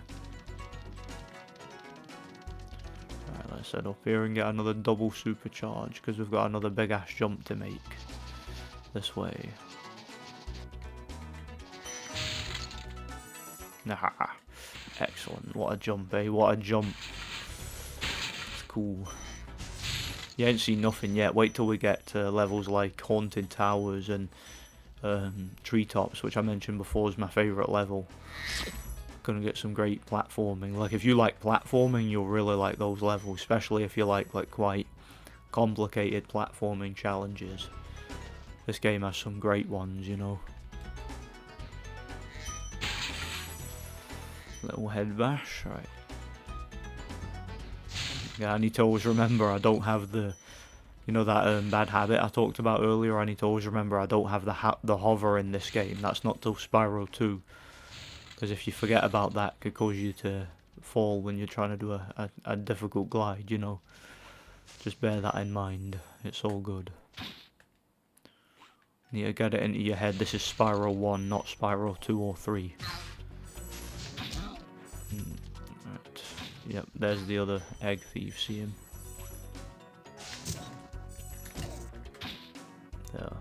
Alright, let's head up here and get another double supercharge, because we've got another big ass jump to make. This way. Nah. Excellent. What a jump, eh? What a jump. It's cool. You ain't seen nothing yet. Wait till we get to levels like Haunted Towers and Treetops, which I mentioned before is my favourite level. Gonna get some great platforming. Like, if you like platforming, you'll really like those levels, especially if you like quite complicated platforming challenges. This game has some great ones, you know. Little head bash, right. Yeah, I need to always remember I don't have the, you know, that bad habit I talked about earlier. I need to always remember I don't have the hover in this game. That's not till Spyro 2. Because if you forget about that, it could cause you to fall when you're trying to do a difficult glide, you know. Just bear that in mind. It's all good. Need to get it into your head. This is Spyro 1, not Spyro 2 or 3. Right. Yep, there's the other egg thief. See him? There.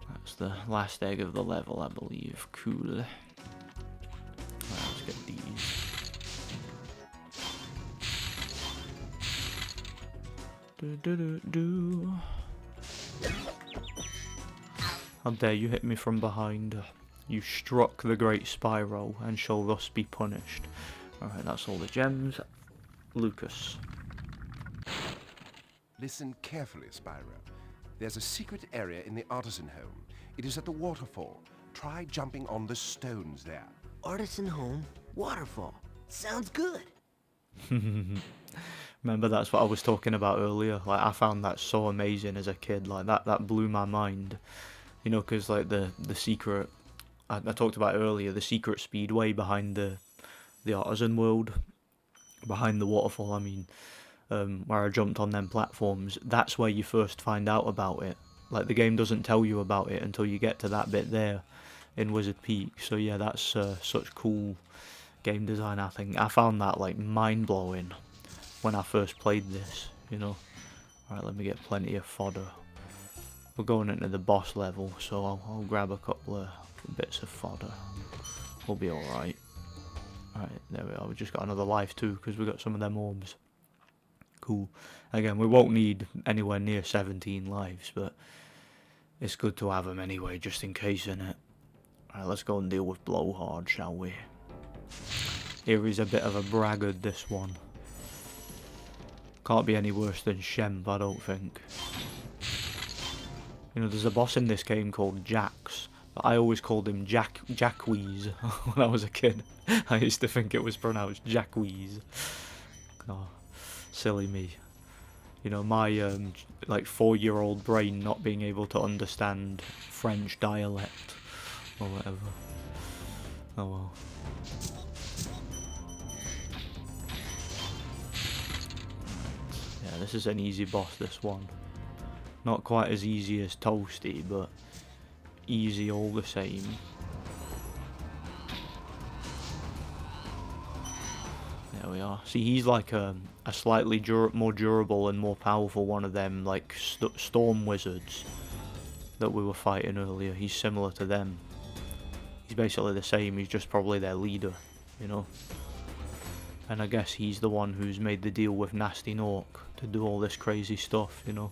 That's the last egg of the level, I believe. Cool. Right, let's get these. How dare you hit me from behind? You struck the great Spyro and shall thus be punished. Alright, that's all the gems. Lucas. Listen carefully, Spyro. There's a secret area in the artisan home. It is at the waterfall. Try jumping on the stones there. Artisan home, waterfall. Sounds good. Remember, that's what I was talking about earlier. Like, I found that so amazing as a kid. Like, that blew my mind. You know, because, like, the secret... I talked about earlier, the secret speedway behind the artisan world. Behind the waterfall, I mean. Where I jumped on them platforms. That's where you first find out about it. Like, the game doesn't tell you about it until you get to that bit there in Wizard Peak. So, yeah, that's such cool game design, I think. I found that, like, mind-blowing when I first played this, you know. Alright, let me get plenty of fodder. We're going into the boss level, so I'll grab a couple of bits of fodder. We'll be alright. Alright, there we are. We just got another life too, because we got some of them orbs. Cool. Again, we won't need anywhere near 17 lives, but it's good to have them anyway, just in case, innit? Alright, let's go and deal with Blowhard, shall we? Here is a bit of a braggart, this one. Can't be any worse than Shemp, I don't think. You know, there's a boss in this game called Jax, but I always called him Jackwheeze when I was a kid. I used to think it was pronounced Jackwheeze. Oh, silly me. You know, my like 4-year-old brain not being able to understand French dialect or whatever. Oh well. Yeah, this is an easy boss, this one. Not quite as easy as Toasty, but easy all the same. There we are. See, he's like a slightly more durable and more powerful one of them, like storm wizards that we were fighting earlier. He's similar to them. He's basically the same, he's just probably their leader, you know. And I guess he's the one who's made the deal with Nasty Nork to do all this crazy stuff, you know.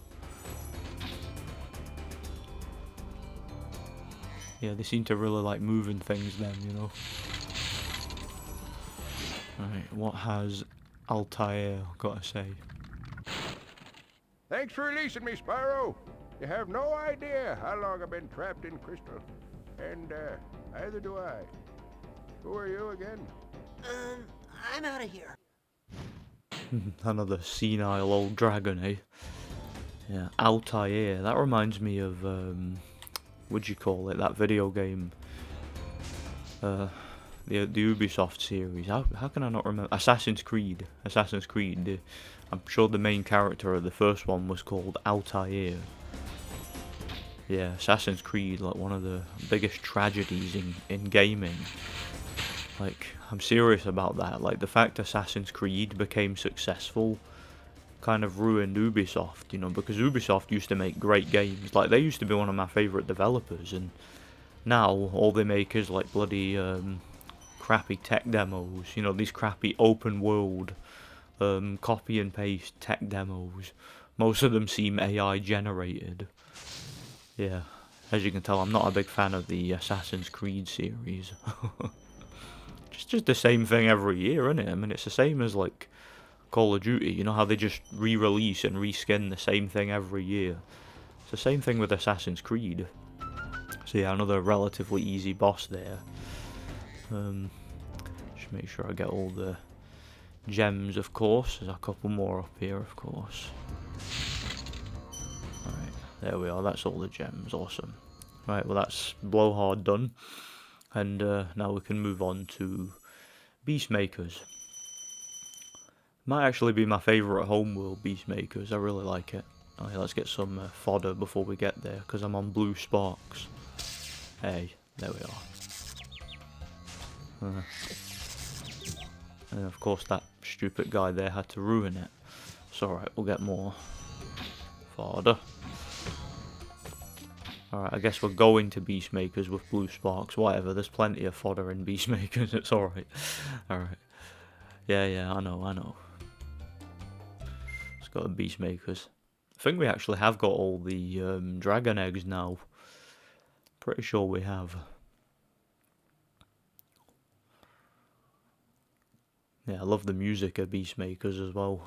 Yeah, they seem to really like moving things then, you know. Alright, what has Altair got to say? Thanks for releasing me, Spyro. You have no idea how long I've been trapped in Crystal. And, neither do I. Who are you again? I'm out of here. Another senile old dragon, eh? Yeah, Altair. That reminds me of, what'd you call it? That video game. The Ubisoft series. How can I not remember? Assassin's Creed. Assassin's Creed. I'm sure the main character of the first one was called Altair. Yeah, Assassin's Creed, like one of the biggest tragedies in gaming. Like, I'm serious about that. Like, the fact Assassin's Creed became successful kind of ruined Ubisoft, you know, because Ubisoft used to make great games. Like, they used to be one of my favourite developers, and now all they make is like bloody crappy tech demos, you know, these crappy open world copy and paste tech demos. Most of them seem AI generated. Yeah, as you can tell, I'm not a big fan of the Assassin's Creed series. Just the same thing every year, isn't it? I mean, it's the same as like Call of Duty. You know how they just re-release and reskin the same thing every year. It's the same thing with Assassin's Creed. So yeah, another relatively easy boss there. Just make sure I get all the gems, of course. There's a couple more up here, of course. Alright, there we are. That's all the gems. Awesome. Right, well that's Blowhard done. And now we can move on to Beastmakers. Might actually be my favourite homeworld, Beastmakers. I really like it. Okay, let's get some fodder before we get there, because I'm on blue sparks. Hey, there we are. And of course that stupid guy there had to ruin it. It's alright, we'll get more fodder. Alright, I guess we're going to Beastmakers with blue sparks. Whatever, there's plenty of fodder in Beastmakers, it's alright. Alright. Yeah, I know. Let's go to Beastmakers. I think we actually have got all the dragon eggs now. Pretty sure we have. Yeah, I love the music of Beastmakers as well.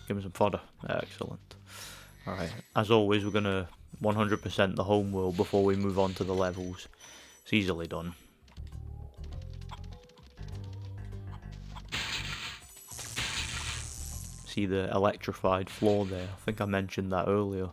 Give me some fodder. Excellent. Alright, as always, we're going to 100% the homeworld before we move on to the levels. It's easily done. See the electrified floor there? I think I mentioned that earlier.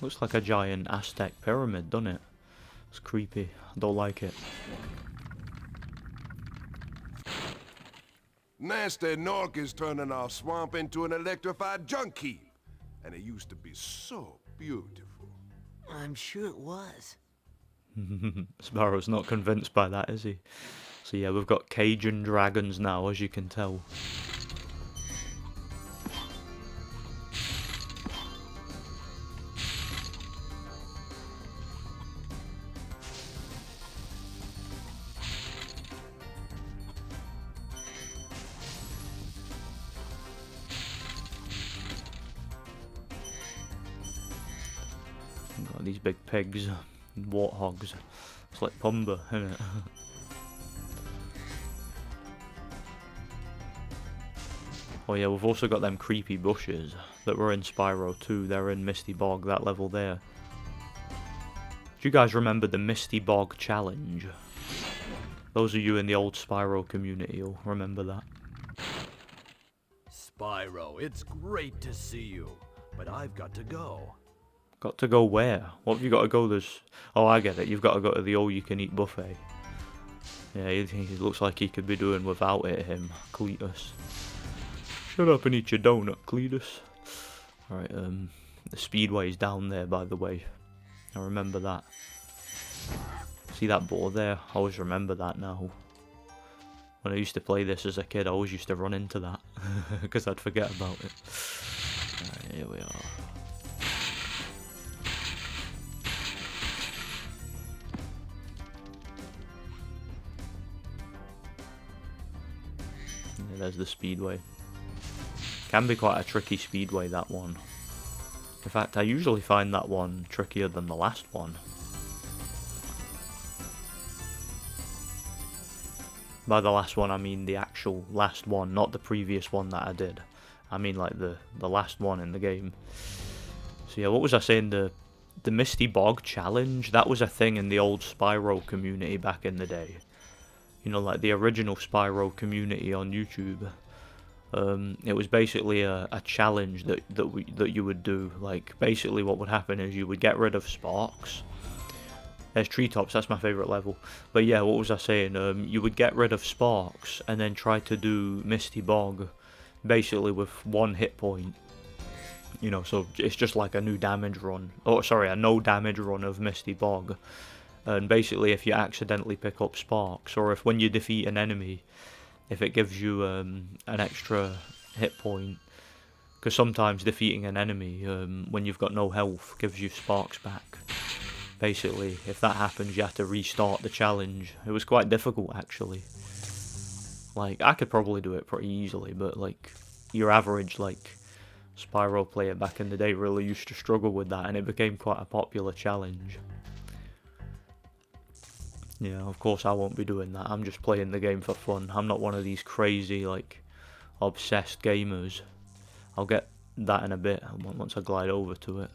Looks like a giant Aztec pyramid, doesn't it? It's creepy. I don't like it. Nasty Nork is turning our swamp into an electrified junk heap. And it used to be so beautiful. I'm sure it was. Spyro's not convinced by that, is he? So yeah, we've got Cajun dragons now, as you can tell. Got these big pigs and warthogs. It's like Pumba, isn't it? Oh yeah, we've also got them creepy bushes that were in Spyro 2. They're in Misty Bog, that level there. Do you guys remember the Misty Bog challenge? Those of you in the old Spyro community will remember that. Spyro, it's great to see you, but I've got to go. Got to go where? What have you got to go? There's... Oh, I get it. You've got to go to the all-you-can-eat buffet. Yeah, he looks like he could be doing without it, him. Cletus. Shut up and eat your donut, Cletus. Alright, the speedway's down there, by the way. I remember that. See that board there? I always remember that now. When I used to play this as a kid, I always used to run into that. Because I'd forget about it. Alright, here we are. Yeah, there's the speedway. Can be quite a tricky speedway, that one. In fact, I usually find that one trickier than the last one. By the last one, I mean the actual last one, not the previous one that I did. I mean like the last one in the game. So yeah, what was I saying? The the Misty Bog challenge, that was a thing in the old Spyro community back in the day. You know, like the original Spyro community on YouTube. It was basically a challenge that you would do. Like, basically what would happen is you would get rid of Sparks. There's treetops, that's my favourite level. But yeah, what was I saying? You would get rid of Sparks and then try to do Misty Bog, basically with 1 hit point. You know, so it's just like a new damage run. Oh, sorry, a no damage run of Misty Bog. And basically, if you accidentally pick up Sparks, or if when you defeat an enemy, if it gives you an extra hit point, because sometimes defeating an enemy when you've got no health gives you Sparks back. Basically, if that happens, you have to restart the challenge. It was quite difficult, actually. Like, I could probably do it pretty easily, but like your average like Spyro player back in the day really used to struggle with that, and it became quite a popular challenge. Yeah, of course I won't be doing that. I'm just playing the game for fun. I'm not one of these crazy, like, obsessed gamers. I'll get that in a bit once I glide over to it.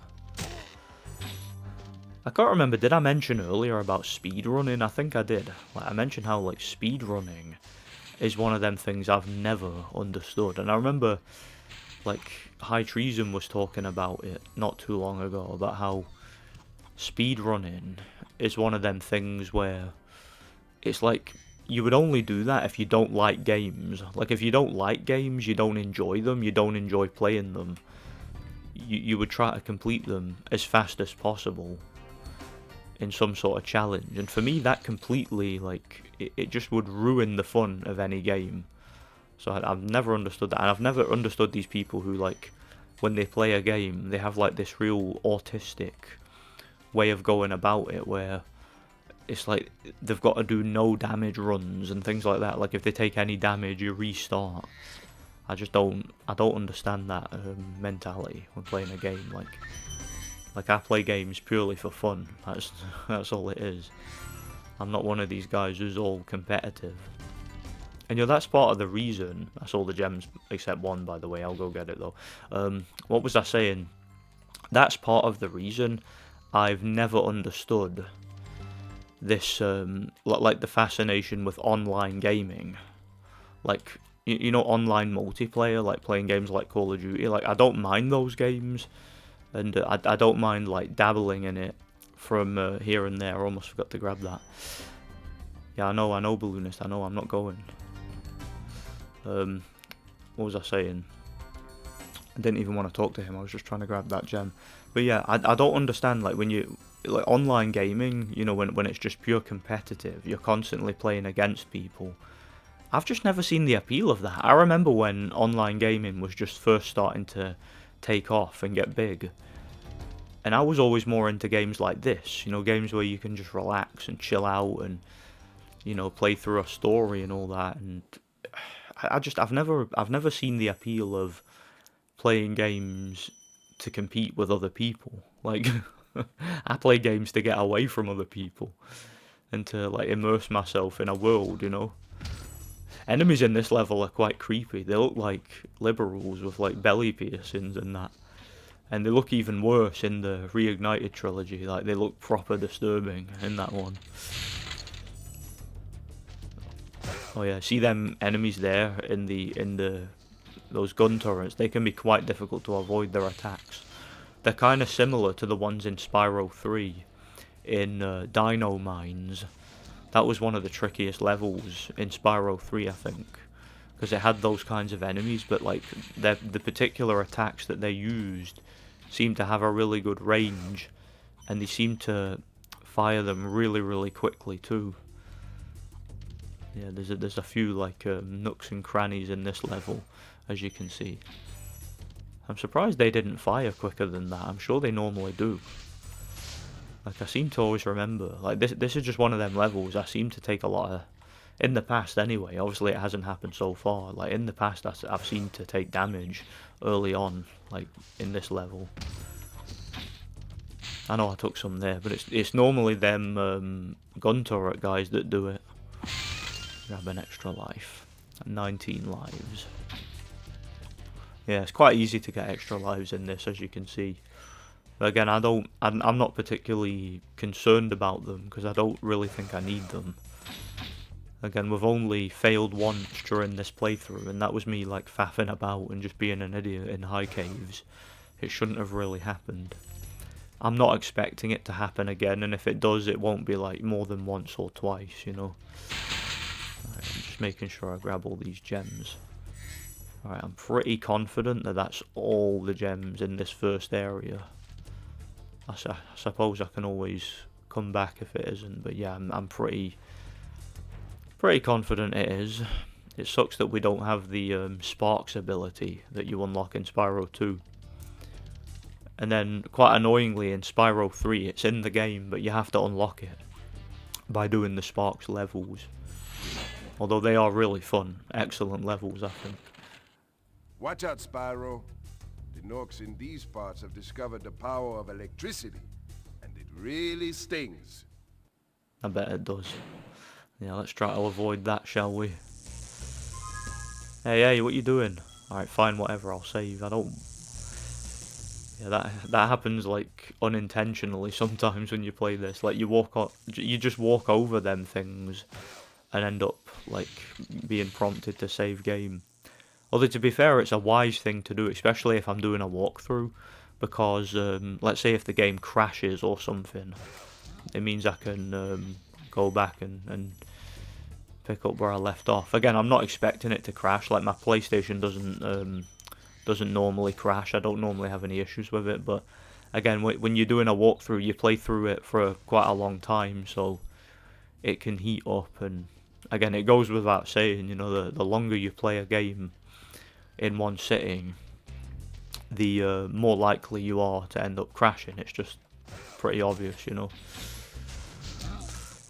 I can't remember, did I mention earlier about speedrunning? I think I did. Like, I mentioned how, like, speedrunning is one of them things I've never understood. And I remember, like, High Treason was talking about it not too long ago, about how speedrunning is one of them things where it's like you would only do that if you don't like games. Like, if you don't like games, you don't enjoy them, you don't enjoy playing them, you would try to complete them as fast as possible in some sort of challenge. And for me, that completely, like, it just would ruin the fun of any game. So I've never understood that, and I've never understood these people who, like, when they play a game, they have like this real autistic way of going about it, where it's like they've got to do no damage runs and things like that. Like, if they take any damage, you restart. I don't understand that mentality when playing a game. Like I play games purely for fun. That's all it is. I'm not one of these guys who's all competitive. And you know, that's part of the reason. That's all the gems except one, by the way. I'll go get it though. What was I saying? That's part of the reason I've never understood this, like the fascination with online gaming. Like, you know, online multiplayer, like playing games like Call of Duty. Like, I don't mind those games, and I don't mind like dabbling in it from here and there. I almost forgot to grab that. Yeah, I know, Balloonist. I know, I'm not going. What was I saying? I didn't even want to talk to him. I was just trying to grab that gem. But yeah, I don't understand, like, when you, like, online gaming, you know, when it's just pure competitive, you're constantly playing against people. I've just never seen the appeal of that. I remember when online gaming was just first starting to take off and get big, and I was always more into games like this, you know, games where you can just relax and chill out and, you know, play through a story and all that. And I've never seen the appeal of playing games to compete with other people. Like, I play games to get away from other people and to, like, immerse myself in a world, you know. Enemies in this level are quite creepy. They look like liberals with, like, belly piercings and that. And they look even worse in the Reignited trilogy. Like, they look proper disturbing in that one. Oh yeah, see them enemies there in those gun turrets? They can be quite difficult to avoid their attacks. They're kind of similar to the ones in Spyro 3 in Dino Mines. That was one of the trickiest levels in Spyro 3, I think, because it had those kinds of enemies, but like the particular attacks that they used seemed to have a really good range, and they seemed to fire them really, really quickly too. Yeah, there's a few like nooks and crannies in this level, as you can see. I'm surprised they didn't fire quicker than that. I'm sure they normally do. Like, I seem to always remember, like, this is just one of them levels I seem to take a lot of, in the past anyway, obviously it hasn't happened so far, like, in the past I've seemed to take damage early on, like, in this level. I know I took some there, but it's normally them gun turret guys that do it. Grab an extra life. 19 lives. Yeah, it's quite easy to get extra lives in this, as you can see. But again, I'm not particularly concerned about them because I don't really think I need them. Again, we've only failed once during this playthrough, and that was me like faffing about and just being an idiot in high caves. It shouldn't have really happened. I'm not expecting it to happen again, and if it does, it won't be like more than once or twice, you know. Alright, I'm just making sure I grab all these gems. Alright, I'm pretty confident that that's all the gems in this first area. I suppose I can always come back if it isn't, but yeah, I'm pretty confident it is. It sucks that we don't have the Sparks ability that you unlock in Spyro 2. And then, quite annoyingly, in Spyro 3, it's in the game, but you have to unlock it by doing the Sparks levels. Although they are really fun. Excellent levels, I think. Watch out, Spyro. The Norks in these parts have discovered the power of electricity, and it really stings. I bet it does. Yeah, let's try to avoid that, shall we? Hey, what you doing? Alright, fine, whatever, I'll save. I don't... Yeah, that happens, like, unintentionally sometimes when you play this. Like, you just walk over them things and end up, like, being prompted to save game. Although, to be fair, it's a wise thing to do, especially if I'm doing a walkthrough. Because, let's say if the game crashes or something, it means I can go back and pick up where I left off. Again, I'm not expecting it to crash. Like, my PlayStation doesn't normally crash. I don't normally have any issues with it, but again, when you're doing a walkthrough, you play through it for quite a long time, so it can heat up. And again, it goes without saying, you know, the longer you play a game in one sitting, the more likely you are to end up crashing. It's just pretty obvious, you know.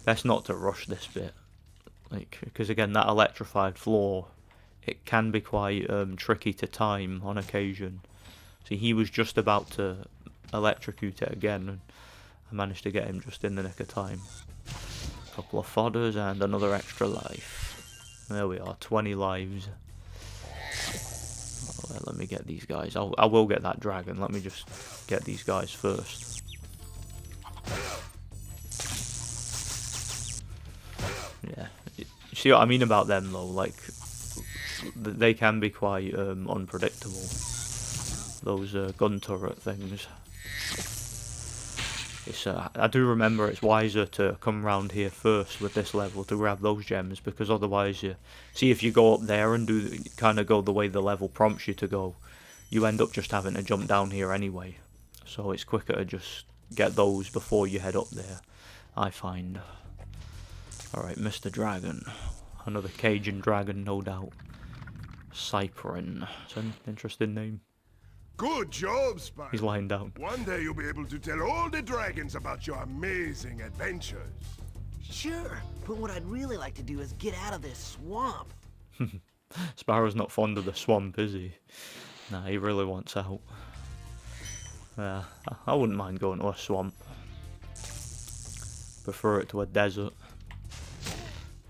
Best not to rush this bit, like, because again, that electrified floor, it can be quite tricky to time on occasion. See, he was just about to electrocute it again, and I managed to get him just in the nick of time. A couple of fodders and another extra life. There we are, 20 lives. Oh, let me get these guys. I will get that dragon. Let me just get these guys first. Yeah. You see what I mean about them, though? Like, they can be quite unpredictable, those gun turret things. It's I do remember it's wiser to come round here first with this level to grab those gems, because otherwise, you see, if you go up there and kind of go the way the level prompts you to go, you end up just having to jump down here anyway. So it's quicker to just get those before you head up there, I find. Alright, Mr. Dragon. Another Cajun dragon, no doubt. Cyprin. It's an interesting name. Good job, Spyro. He's lying down. One day you'll be able to tell all the dragons about your amazing adventures. Sure, but what I'd really like to do is get out of this swamp. Spyro's not fond of the swamp, is he? Nah, he really wants out. Yeah, I wouldn't mind going to a swamp. Prefer it to a desert.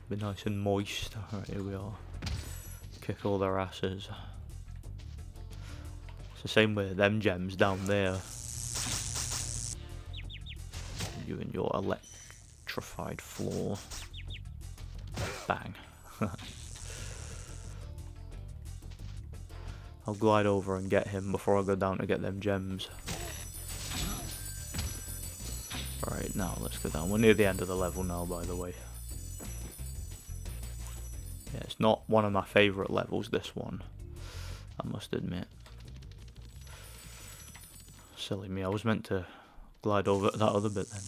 Be nice and moist. Alright, here we are. Kick all their asses. It's the same with them gems down there. You and your electrified floor. Bang. I'll glide over and get him before I go down to get them gems. Alright, now let's go down. We're near the end of the level now, by the way. Yeah, it's not one of my favourite levels, this one, I must admit. Silly me, I was meant to glide over that other bit then.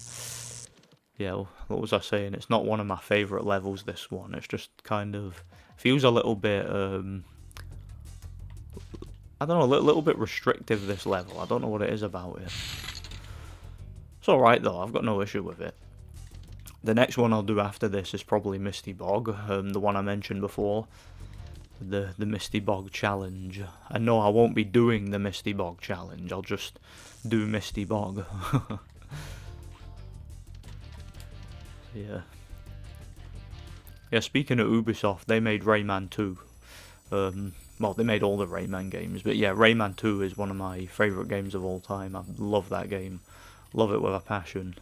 Yeah, what was I saying? It's not one of my favourite levels, this one. It's just kind of feels a little bit, I don't know, a little bit restrictive, this level. I don't know what it is about it. It's alright though, I've got no issue with it. The next one I'll do after this is probably Misty Bog, the one I mentioned before. The Misty Bog challenge. And no, I won't be doing the Misty Bog challenge, I'll just do Misty Bog. Yeah. Yeah, speaking of Ubisoft, they made Rayman 2. Well, well, they made all the Rayman games, but yeah, Rayman 2 is one of my favourite games of all time. I love that game. Love it with a passion.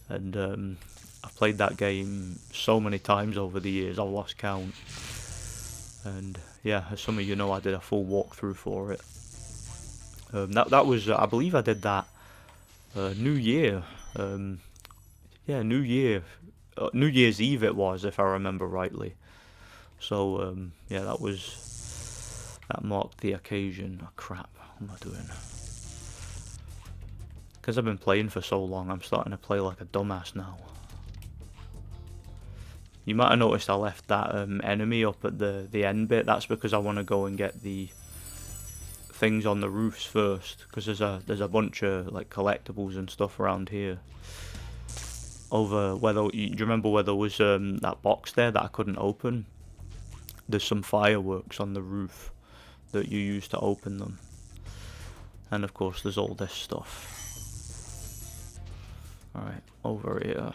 And I've played that game so many times over the years, I've lost count. And yeah, as some of you know, I did a full walkthrough for it. That was, I believe I did that New Year. Yeah, New Year's Eve it was, if I remember rightly. So yeah, that marked the occasion. Oh, crap, what am I doing? Because I've been playing for so long, I'm starting to play like a dumbass now. You might have noticed I left that enemy up at the end bit. That's because I want to go and get the things on the roofs first, because there's a bunch of like collectibles and stuff around here. Over where do you remember where there was that box there that I couldn't open? There's some fireworks on the roof that you use to open them, and of course there's all this stuff. Alright, over here.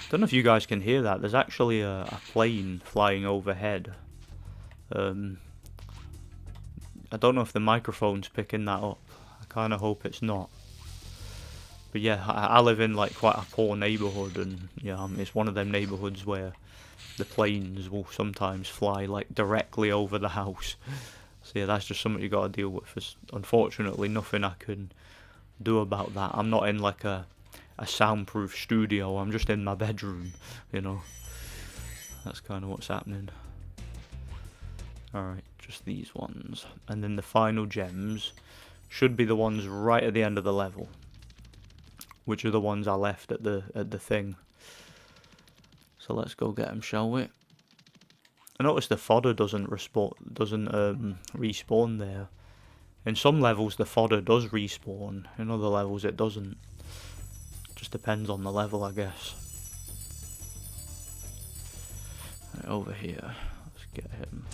Don't know if you guys can hear that. There's actually a plane flying overhead. I don't know if the microphone's picking that up. I kind of hope it's not. But yeah, I live in like quite a poor neighbourhood, and yeah, it's one of them neighbourhoods where the planes will sometimes fly like directly over the house. So yeah, that's just something you got to deal with. There's unfortunately nothing I can do about that. I'm not in like a soundproof studio. I'm just in my bedroom, you know. That's kind of what's happening. Alright, just these ones. And then the final gems should be the ones right at the end of the level, which are the ones I left at the thing. So let's go get them, shall we? I noticed the fodder doesn't respawn there. In some levels the fodder does respawn, in other levels it doesn't. Just depends on the level, I guess. Right, over here, let's get him.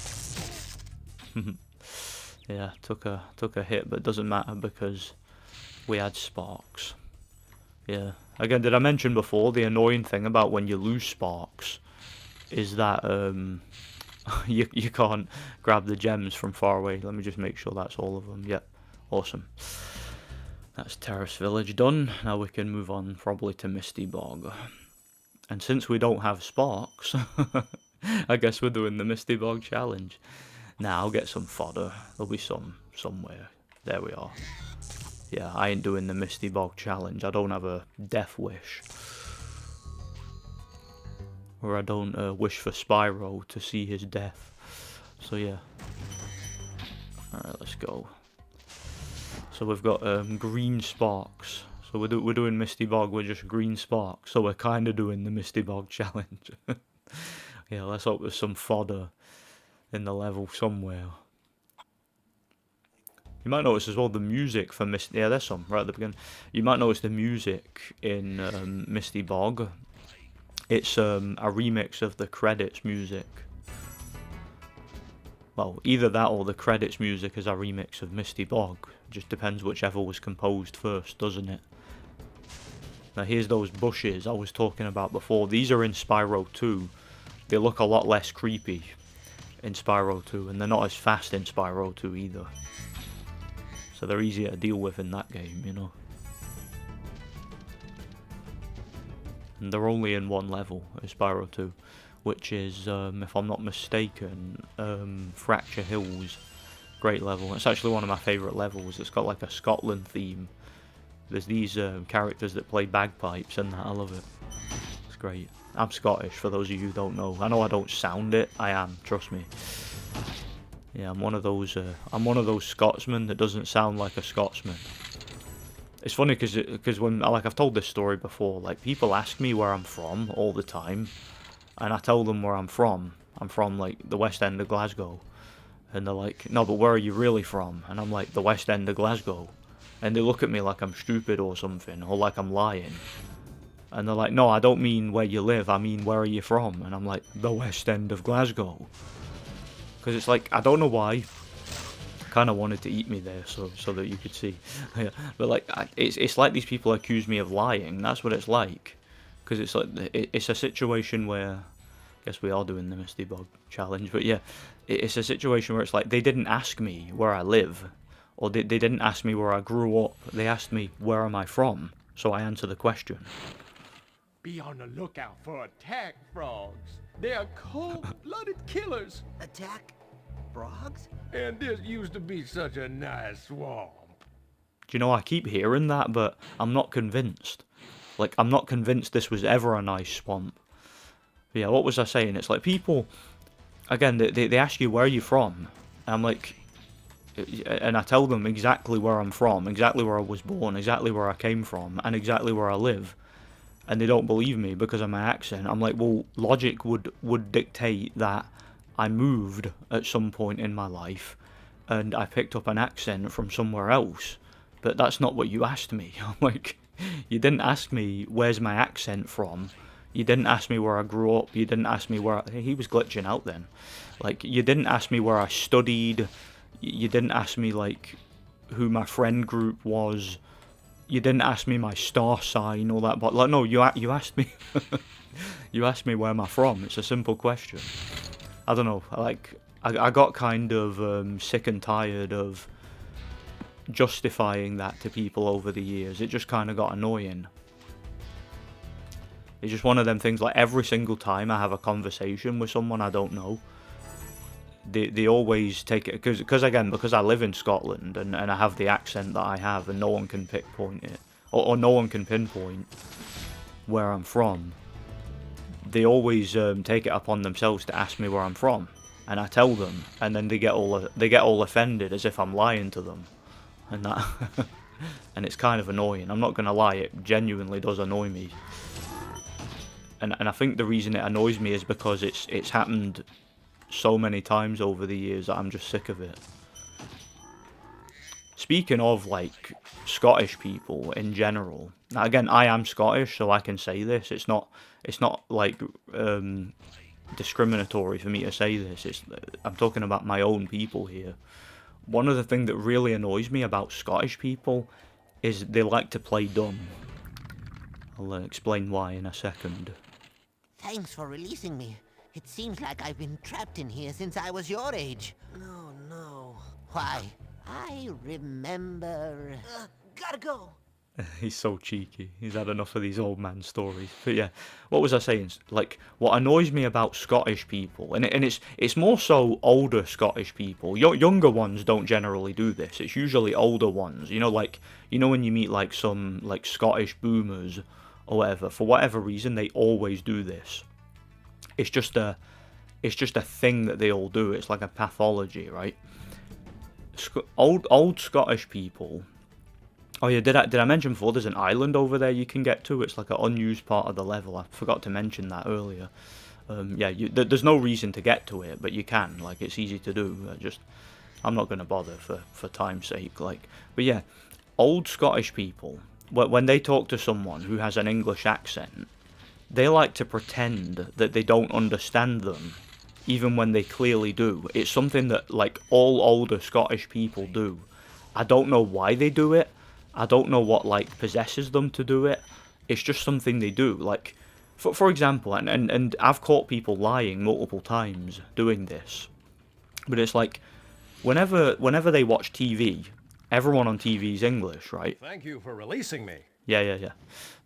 Yeah, took a hit, but doesn't matter because we had sparks. Yeah. Again, did I mention before, the annoying thing about when you lose sparks is that you can't grab the gems from far away. Let me just make sure that's all of them. Yep, awesome. That's Terrace Village done. Now we can move on probably to Misty Bog. And since we don't have sparks, I guess we're doing the Misty Bog challenge. Now I'll get some fodder. There'll be some somewhere. There we are. Yeah, I ain't doing the Misty Bog challenge. I don't have a death wish. Or I don't wish for Spyro to see his death. So yeah. Alright, let's go. So we've got green sparks. So we're doing Misty Bog, we're just green sparks. So we're kind of doing the Misty Bog challenge. Yeah, let's hope there's some fodder in the level somewhere. You might notice as well the music for Misty... Yeah, there's some right at the beginning. You might notice the music in Misty Bog. It's a remix of the credits music. Well, either that or the credits music is a remix of Misty Bog. Just depends whichever was composed first, doesn't it? Now here's those bushes I was talking about before. These are in Spyro 2. They look a lot less creepy in Spyro 2, and they're not as fast in Spyro 2 either. So they're easier to deal with in that game, you know. And they're only in one level in Spyro 2, which is, if I'm not mistaken, Fracture Hills. Great level. It's actually one of my favourite levels. It's got like a Scotland theme. There's these characters that play bagpipes and that. I love it. It's great. I'm Scottish, for those of you who don't know. I know I don't sound it. I am, trust me. Yeah, I'm one of those Scotsmen that doesn't sound like a Scotsman. It's funny because when I've told this story before, like people ask me where I'm from all the time, and I tell them where I'm from. I'm from like the West End of Glasgow, and they're like, no, but where are you really from? And I'm like, the West End of Glasgow, and they look at me like I'm stupid or something, or like I'm lying. And they're like, no, I don't mean where you live, I mean where are you from? And I'm like, the West End of Glasgow. Because it's like, I don't know why. Kind of wanted to eat me there so that you could see. Yeah. But like, it's like these people accuse me of lying. That's what it's like. Because it's like, it's a situation where Guess we are doing the Misty Bog challenge, but yeah, it's a situation where it's like they didn't ask me where I live, or they didn't ask me where I grew up. They asked me where am I from, so I answer the question. Be on the lookout for attack frogs. They are cold-blooded killers. Attack frogs? And this used to be such a nice swamp. Do you know, I keep hearing that, but I'm not convinced. Like, I'm not convinced this was ever a nice swamp. But yeah, what was I saying? It's like people, again, they ask you where are you from, and I'm like, and I tell them exactly where I'm from, exactly where I was born, exactly where I came from, and exactly where I live, and they don't believe me because of my accent. I'm like, well, logic would dictate that I moved at some point in my life, and I picked up an accent from somewhere else, but that's not what you asked me. I'm like, you didn't ask me where's my accent from. You didn't ask me where I grew up. You didn't ask me where he was glitching out then. Like, you didn't ask me where I studied. You didn't ask me, like, who my friend group was. You didn't ask me my star sign, all that. But, like, no, you asked me. You asked me where am I from. It's a simple question. I don't know. Like, I got kind of sick and tired of justifying that to people over the years. It just kind of got annoying. It's just one of them things, like every single time I have a conversation with someone I don't know, they always take it, because I live in Scotland and I have the accent that I have and no one can pinpoint it, or no one can pinpoint where I'm from. They always take it upon themselves to ask me where I'm from, and I tell them, and then they get all offended as if I'm lying to them, and that and it's kind of annoying. I'm not gonna lie, it genuinely does annoy me. And I think the reason it annoys me is because it's happened so many times over the years that I'm just sick of it. Speaking of, like, Scottish people in general, now again, I am Scottish, so I can say this. It's not like discriminatory for me to say this. I'm talking about my own people here. One of the things that really annoys me about Scottish people is they like to play dumb. I'll explain why in a second. Thanks for releasing me. It seems like I've been trapped in here since I was your age. No, no. Why, I remember... Gotta go. He's so cheeky. He's had enough of these old man stories. But yeah, what was I saying? Like, what annoys me about Scottish people, and it's more so older Scottish people. Younger ones don't generally do this. It's usually older ones. You know, like, you know when you meet like some like Scottish boomers or whatever, for whatever reason they always do this. It's just a thing that they all do. It's like a pathology, right? Old Scottish people. Oh yeah, did I mention before there's an island over there you can get to? It's like an unused part of the level. I forgot to mention that earlier. Yeah, there's no reason to get to it, but you can. Like, it's easy to do. I'm not going to bother for time's sake. Like, but yeah, old Scottish people, when they talk to someone who has an English accent, they like to pretend that they don't understand them, even when they clearly do. It's something that, like, all older Scottish people do. I don't know why they do it. I don't know what, like, possesses them to do it. It's just something they do. Like, for example, and I've caught people lying multiple times doing this. But it's like, whenever they watch TV, everyone on TV is English, right? Thank you for releasing me. Yeah.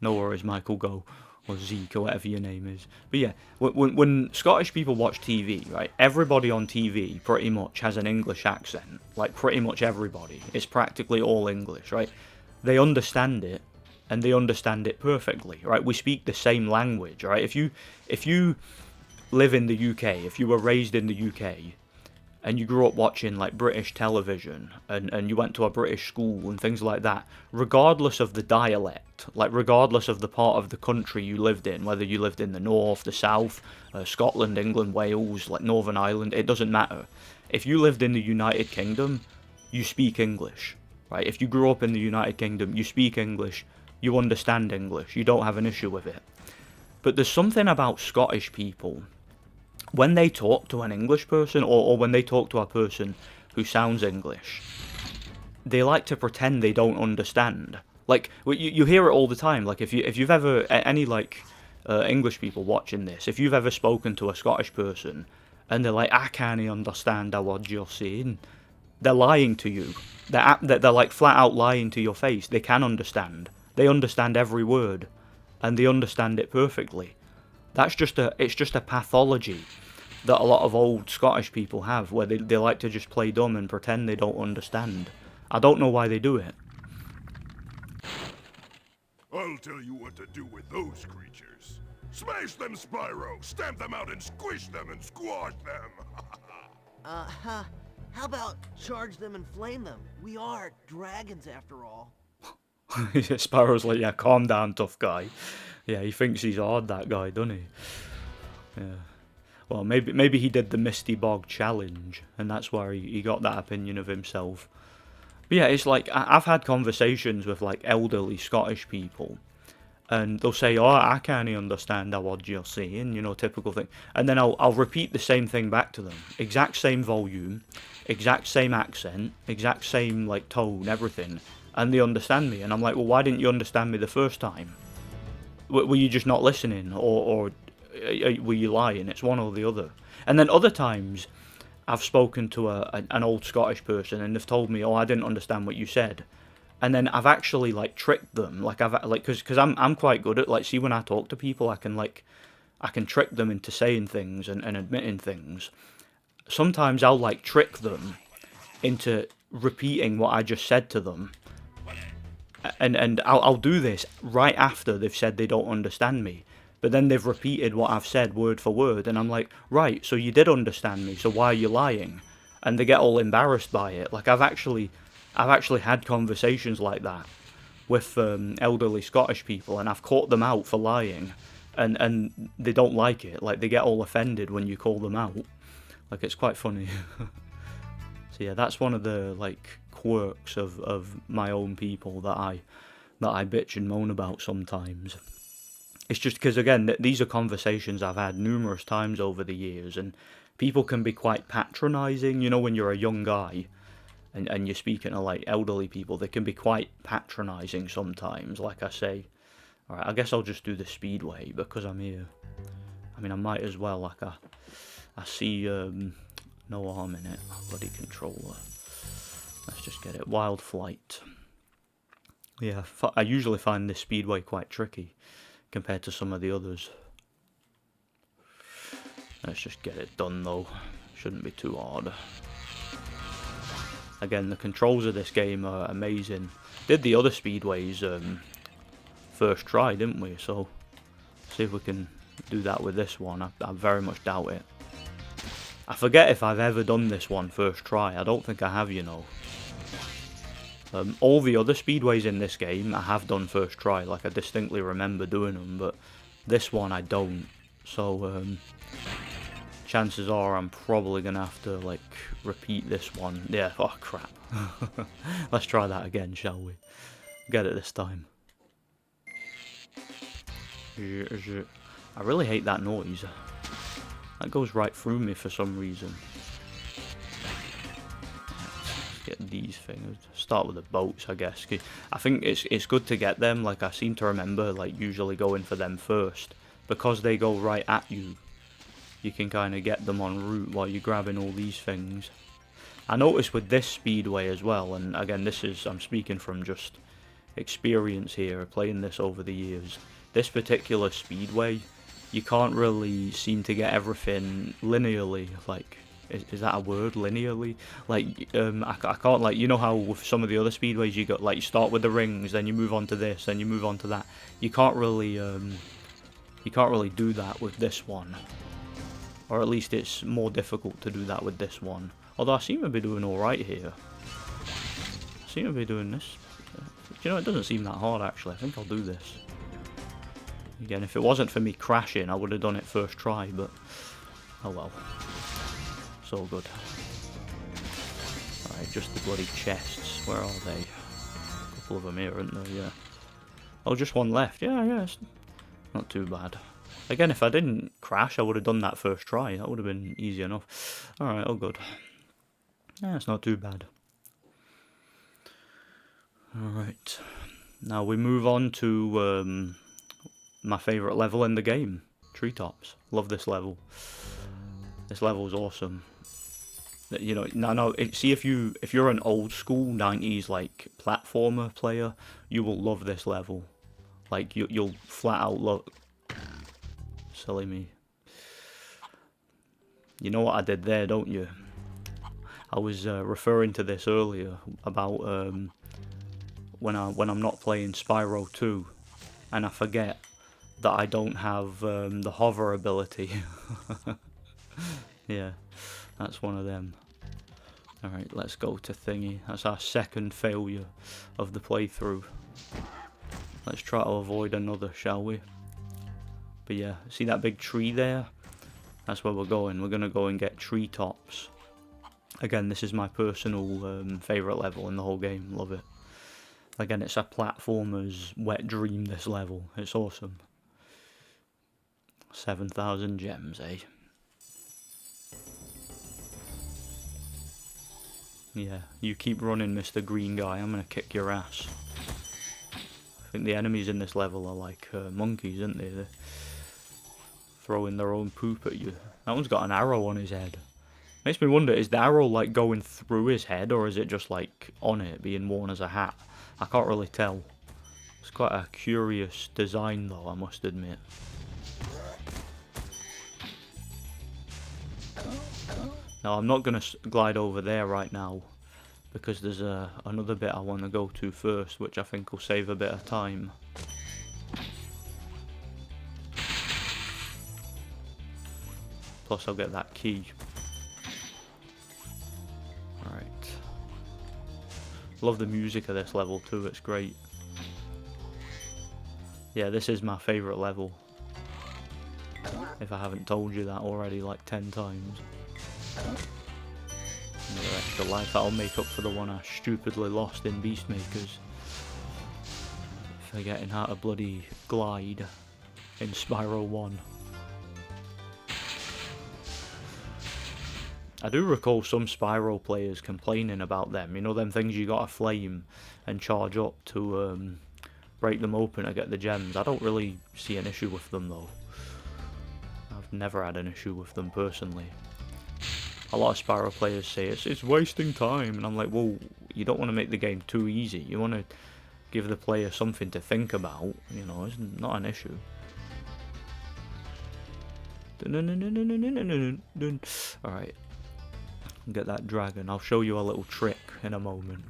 No worries, Michael, go. Or Zeke, or whatever your name is. But yeah, when Scottish people watch TV, right, everybody on TV pretty much has an English accent. Like, pretty much everybody. It's practically all English, right? They understand it, and they understand it perfectly, right? We speak the same language, right? If you live in the UK, if you were raised in the UK, and you grew up watching, like, British television, and you went to a British school and things like that, regardless of the dialect, like, regardless of the part of the country you lived in, whether you lived in the north, the south, Scotland, England, Wales, like, Northern Ireland, it doesn't matter. If you lived in the United Kingdom, you speak English, right? If you grew up in the United Kingdom, you speak English, you understand English, you don't have an issue with it. But there's something about Scottish people, when they talk to an English person, or when they talk to a person who sounds English, they like to pretend they don't understand. Like, you hear it all the time. Like, if you've ever, any, like, English people watching this, if you've ever spoken to a Scottish person and they're like, I can't understand a word you're saying, they're lying to you. They're like flat out lying to your face. They can understand. They understand every word, and they understand it perfectly. It's just a pathology that a lot of old Scottish people have, where they like to just play dumb and pretend they don't understand. I don't know why they do it. I'll tell you what to do with those creatures. Smash them, Spyro! Stamp them out and squish them and squash them! How about charge them and flame them? We are dragons after all. Spyro's like, yeah, calm down, tough guy. Yeah, he thinks he's hard, that guy, doesn't he? Yeah. Well, maybe he did the Misty Bog challenge, and that's why he got that opinion of himself. But yeah, it's like, I've had conversations with like elderly Scottish people, and they'll say, oh, I can't understand a word you're saying, you know, typical thing. And then I'll repeat the same thing back to them. Exact same volume, exact same accent, exact same like tone, everything. And they understand me. And I'm like, well, why didn't you understand me the first time? Were you just not listening? Or were you lying? It's one or the other. And then other times, I've spoken to an old Scottish person and they've told me, oh, I didn't understand what you said. And then I've actually like tricked them, because I'm quite good at, like, see, when I talk to people, I can trick them into saying things and admitting things. Sometimes I'll like trick them into repeating what I just said to them, and I'll do this right after they've said they don't understand me. But then they've repeated what I've said word for word, and I'm like, right, so you did understand me, so why are you lying? And they get all embarrassed by it. Like, I've actually had conversations like that with elderly Scottish people, and I've caught them out for lying, and they don't like it. Like, they get all offended when you call them out. Like, it's quite funny. So yeah, that's one of the like quirks of my own people that I bitch and moan about sometimes. It's just because, again, these are conversations I've had numerous times over the years, and people can be quite patronising, you know, when you're a young guy and you're speaking to like elderly people, they can be quite patronising sometimes. Like I say, alright, I guess I'll just do the speedway because I'm here. I mean, I might as well. Like, I see no harm in it. Bloody controller. Let's just get it. Wild Flight. Yeah, I usually find this speedway quite tricky compared to some of the others. Let's just get it done though. Shouldn't be too hard. Again, the controls of this game are amazing. Did the other speedways first try, didn't we? So, see if we can do that with this one. I very much doubt it. I forget if I've ever done this one first try. I don't think I have, you know. All the other speedways in this game I have done first try. Like, I distinctly remember doing them, but this one I don't. So, chances are I'm probably going to have to, like, repeat this one. Yeah, oh crap. Let's try that again, shall we? Get it this time. I really hate that noise. That goes right through me for some reason. Let's get these things. Start with the boats, I guess. I think it's good to get them. Like, I seem to remember, like, usually going for them first. Because they go right at you. You can kind of get them en route while you're grabbing all these things. I noticed with this speedway as well, and again, I'm speaking from just experience here, playing this over the years. This particular speedway, you can't really seem to get everything linearly. Like, is that a word? Linearly? Like, I can't, like, you know how with some of the other speedways you got, like, you start with the rings, then you move on to this, then you move on to that. You can't really do that with this one. Or at least it's more difficult to do that with this one. Although I seem to be doing alright here. I seem to be doing this. You know, it doesn't seem that hard actually. I think I'll do this. Again, if it wasn't for me crashing, I would have done it first try, but oh well. So good. Alright, just the bloody chests. Where are they? A couple of them here, aren't there? Yeah. Oh, just one left. Yeah, it's not too bad. Again, if I didn't crash, I would have done that first try. That would have been easy enough. Alright, all good. Yeah, it's not too bad. Alright. Now we move on to my favourite level in the game. Treetops. Love this level. This level's awesome. You know, no, see if you're an old school 90s like platformer player, you will love this level. Like you'll flat out love. Silly me. You know what I did there, don't you? I was referring to this earlier about when I'm not playing Spyro 2, and I forget that I don't have the hover ability. Yeah, that's one of them. Alright, let's go to thingy. That's our second failure of the playthrough. Let's try to avoid another, shall we? But yeah, see that big tree there? That's where we're going. We're going to go and get treetops. Again, this is my personal favourite level in the whole game. Love it. Again, it's a platformer's wet dream, this level. It's awesome. 7,000 gems, eh? Yeah, you keep running, Mr. Green Guy. I'm going to kick your ass. I think the enemies in this level are like monkeys, aren't they? They're throwing their own poop at you. That one's got an arrow on his head. Makes me wonder, is the arrow like going through his head, or is it just like on it, being worn as a hat? I can't really tell. It's quite a curious design though, I must admit. Now I'm not going to glide over there right now, because there's another bit I want to go to first, which I think will save a bit of time. Plus I'll get that key. Alright. Love the music of this level too, it's great. Yeah, this is my favourite level. If I haven't told you that already like 10 times. Another extra life, that'll make up for the one I stupidly lost in Beastmakers. Forgetting how to bloody glide in Spyro 1. I do recall some Spyro players complaining about them. You know them things you gotta flame and charge up to break them open to get the gems. I don't really see an issue with them though. I've never had an issue with them personally. A lot of Spyro players say it's wasting time, and I'm like, well, you don't want to make the game too easy. You want to give the player something to think about. You know, it's not an issue. Alright. Get that dragon. I'll show you a little trick in a moment.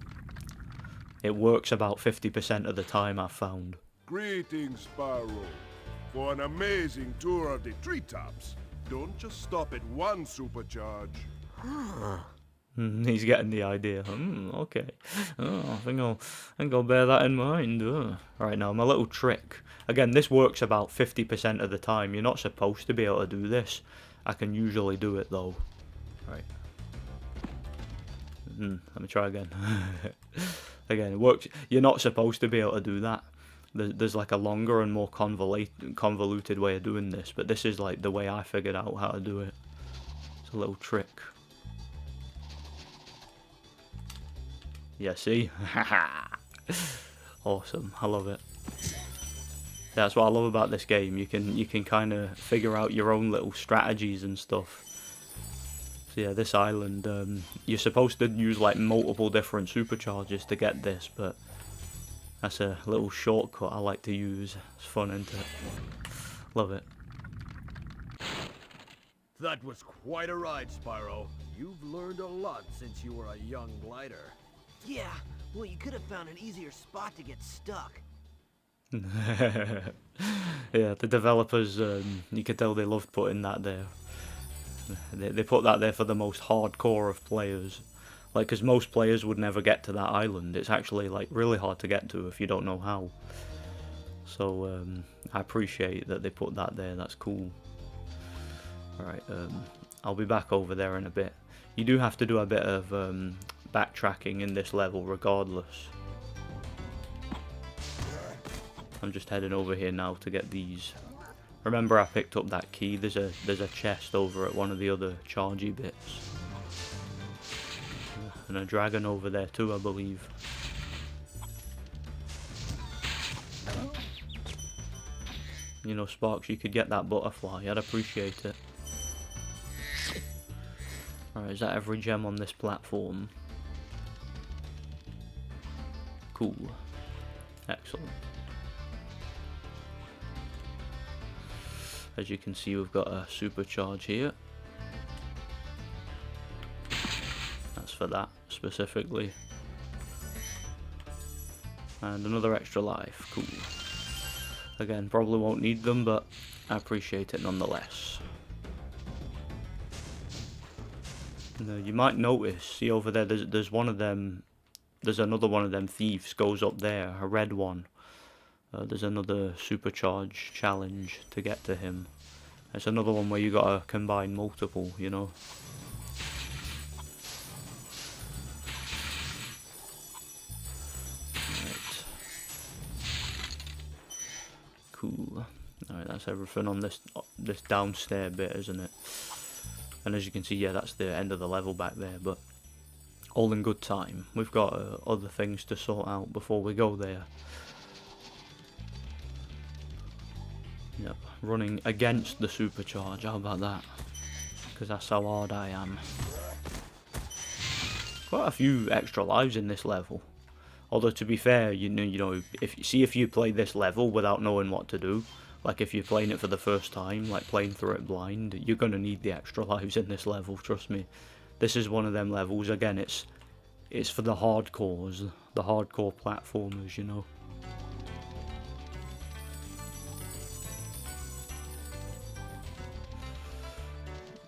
It works about 50% of the time, I've found. Greetings, Spyro. For an amazing tour of the treetops. Don't just stop at one supercharge. He's getting the idea. Okay. I think I'll bear that in mind. Right now, my little trick. Again, this works about 50% of the time. You're not supposed to be able to do this. I can usually do it though. Right. Let me try again. Again, it works. You're not supposed to be able to do that. There's like a longer and more convoluted way of doing this, but this is like the way I figured out how to do it. It's a little trick. Yeah, see? Awesome. I love it. That's what I love about this game. You can kind of figure out your own little strategies and stuff. So yeah, this island, you're supposed to use like multiple different supercharges to get this, but that's a little shortcut I like to use. It's fun, isn't it? Love it. That was quite a ride, Spyro. You've learned a lot since you were a young glider. Yeah, well, you could have found an easier spot to get stuck. Yeah, the developers, you could tell they loved putting that there. They put that there for the most hardcore of players. Like, because most players would never get to that island. It's actually, like, really hard to get to if you don't know how. So, I appreciate that they put that there. That's cool. Alright, I'll be back over there in a bit. You do have to do a bit of backtracking in this level regardless. I'm just heading over here now to get these. Remember I picked up that key. There's a chest over at one of the other chargy bits. And a dragon over there too, I believe. You know, Sparks, you could get that butterfly. I'd appreciate it. Alright, is that every gem on this platform? Cool. Excellent. As you can see, we've got a supercharge here. That's for that, specifically. And another extra life. Cool. Again, probably won't need them, but I appreciate it nonetheless. Now, you might notice, see over there, there's one of them, there's another one of them thieves goes up there, a red one. There's another supercharge challenge to get to him. It's another one where you gotta combine multiple, you know. Right. Cool. Alright, that's everything on this downstairs bit, isn't it? And as you can see, yeah, that's the end of the level back there, but all in good time. We've got other things to sort out before we go there. Yep, running against the supercharge, how about that? Because that's how hard I am. Quite a few extra lives in this level. Although to be fair, you know, if you play this level without knowing what to do, like if you're playing it for the first time, like playing through it blind, you're gonna need the extra lives in this level, trust me. This is one of them levels, again, it's for the hardcores, the hardcore platformers, you know.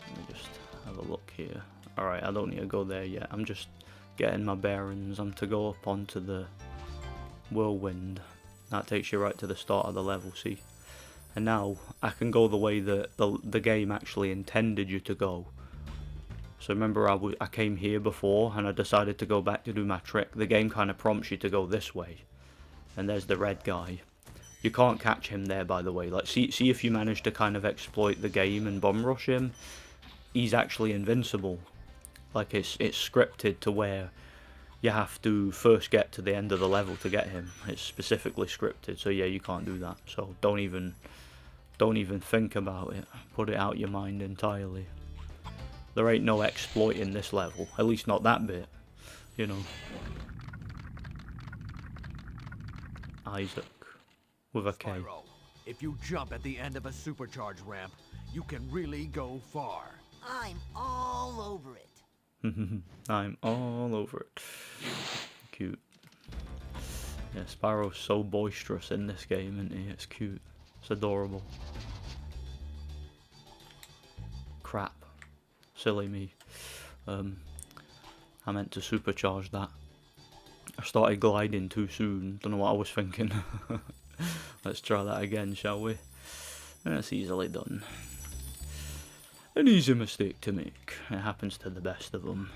Let me just have a look here. Alright, I don't need to go there yet, I'm just getting my bearings. I'm to go up onto the whirlwind. That takes you right to the start of the level, see? And now I can go the way that the game actually intended you to go. So remember I came here before and I decided to go back to do my trick. The game kind of prompts you to go this way. And there's the red guy. You can't catch him there, by the way. Like, see if you manage to kind of exploit the game and bum rush him. He's actually invincible. Like, it's scripted to where you have to first get to the end of the level to get him. It's specifically scripted, so yeah, you can't do that. So don't even think about it. Put it out your mind entirely. There ain't no exploit in this level, at least not that bit, you know. Isaac with a K. Spyro, if you jump at the end of a supercharge ramp, you can really go far. I'm all over it. I'm all over it. Cute. Yeah, Spyro's so boisterous in this game, isn't he? It's cute. It's adorable. Crap. Silly me. I meant to supercharge that. I started gliding too soon. Don't know what I was thinking. Let's try that again, shall we? That's easily done. An easy mistake to make. It happens to the best of them.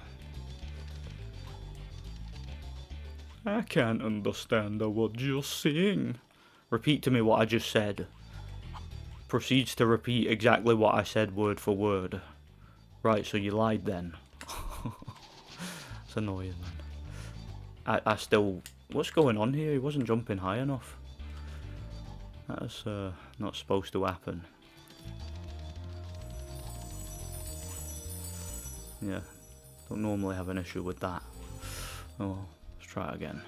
I can't understand a word you're saying. Repeat to me what I just said. Proceeds to repeat exactly what I said word for word. Right, so you lied then. It's annoying, man. I still... What's going on here? He wasn't jumping high enough. That's not supposed to happen. Yeah, don't normally have an issue with that. Oh well, let's try it again.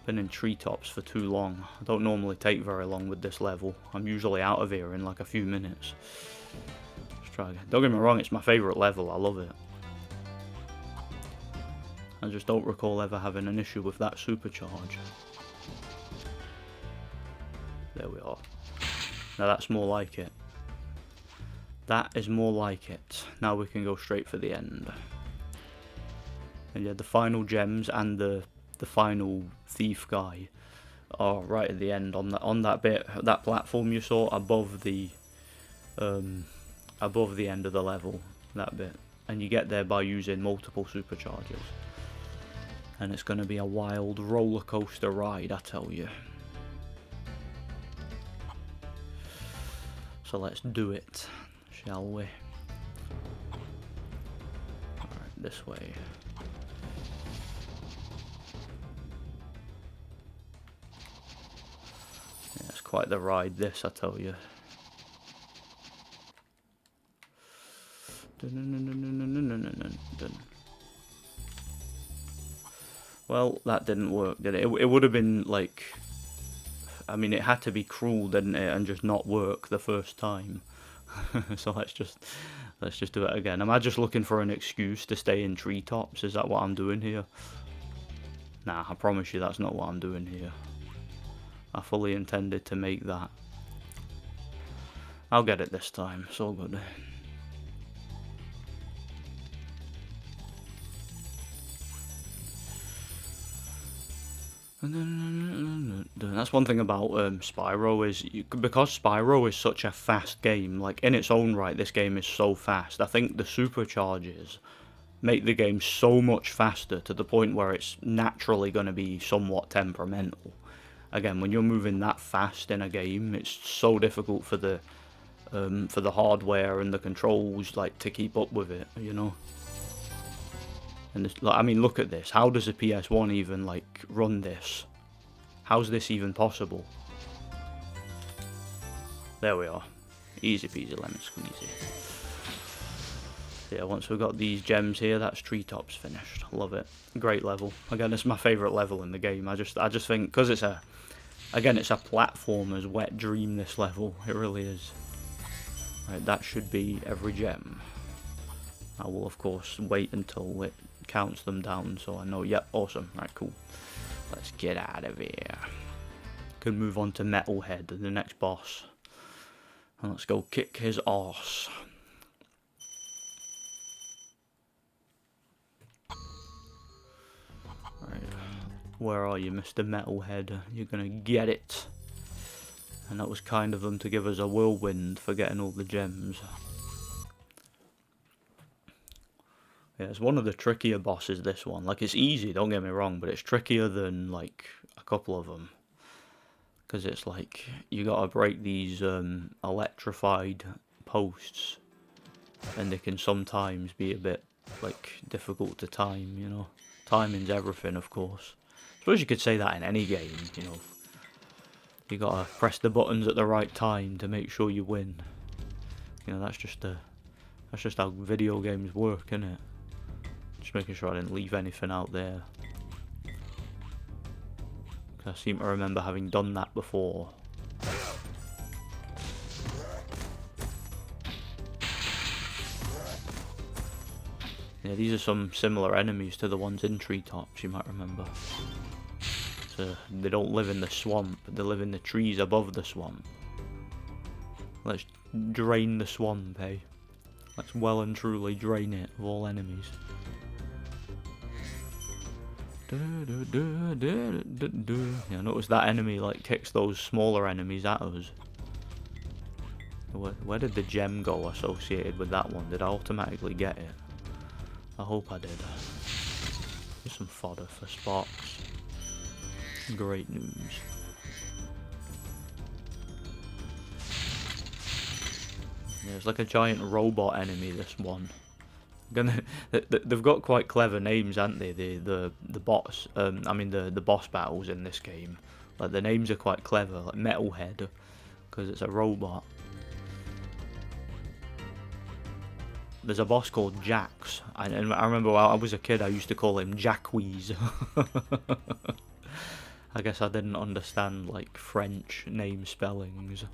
Been in treetops for too long. I don't normally take very long with this level. I'm usually out of here in like a few minutes. Let's try again. Don't get me wrong, it's my favourite level. I love it. I just don't recall ever having an issue with that supercharge. There we are. Now that's more like it. That is more like it. Now we can go straight for the end. And yeah, the final gems and the final thief guy are right at the end on that bit, that platform you saw above the end of the level, that bit. And you get there by using multiple superchargers. And it's going to be a wild roller coaster ride, I tell you. So let's do it, shall we? Alright, this way. quite the ride, this, I tell you. Well, that didn't work, did it? It would have been like, I mean, it had to be cruel, didn't it, and just not work the first time. So let's just do it again. Am I just looking for an excuse to stay in treetops? Is that what I'm doing here? Nah, I promise you that's not what I'm doing here. I fully intended to make that. I'll get it this time, it's all good. That's one thing about Spyro is, because Spyro is such a fast game, like in its own right, this game is so fast. I think the supercharges make the game so much faster to the point where it's naturally going to be somewhat temperamental. Again, when you're moving that fast in a game, it's so difficult for the hardware and the controls like to keep up with it, you know. And this, like, I mean, look at this. How does a PS1 even like run this? How's this even possible? There we are. Easy peasy lemon squeezy. So yeah, once we've got these gems here, that's treetops finished. Love it. Great level. Again, it's my favourite level in the game. I just think, because it's a platformer's wet dream, this level. It really is. Right, that should be every gem. I will of course wait until it counts them down so I know. Yep, awesome. Right, cool. Let's get out of here. Can move on to Metalhead, the next boss. And let's go kick his arse. Right, where are you, Mr. Metalhead? You're gonna get it. And that was kind of them to give us a whirlwind for getting all the gems. Yeah, it's one of the trickier bosses, this one. Like, it's easy, don't get me wrong, but it's trickier than, like, a couple of them. Because it's like, you gotta break these electrified posts. And they can sometimes be a bit, like, difficult to time, you know. Timing's everything, of course. I suppose you could say that in any game, you know. You gotta press the buttons at the right time to make sure you win. You know, that's just how video games work, innit? Just making sure I didn't leave anything out there. I seem to remember having done that before. Yeah, these are some similar enemies to the ones in treetops, you might remember. So they don't live in the swamp, they live in the trees above the swamp. Let's drain the swamp, eh? Let's well and truly drain it of all enemies. Yeah, notice that enemy like kicks those smaller enemies at us. Where did the gem go associated with that one? Did I automatically get it? I hope I did. Here's some fodder for Sparks. Great news. Yeah, it's like a giant robot enemy, this one. They've got quite clever names, haven't they? The bots. I mean the boss battles in this game. Like the names are quite clever, like Metalhead, because it's a robot. There's a boss called Jax, and I remember when I was a kid, I used to call him Jacquees. I guess I didn't understand like French name spellings,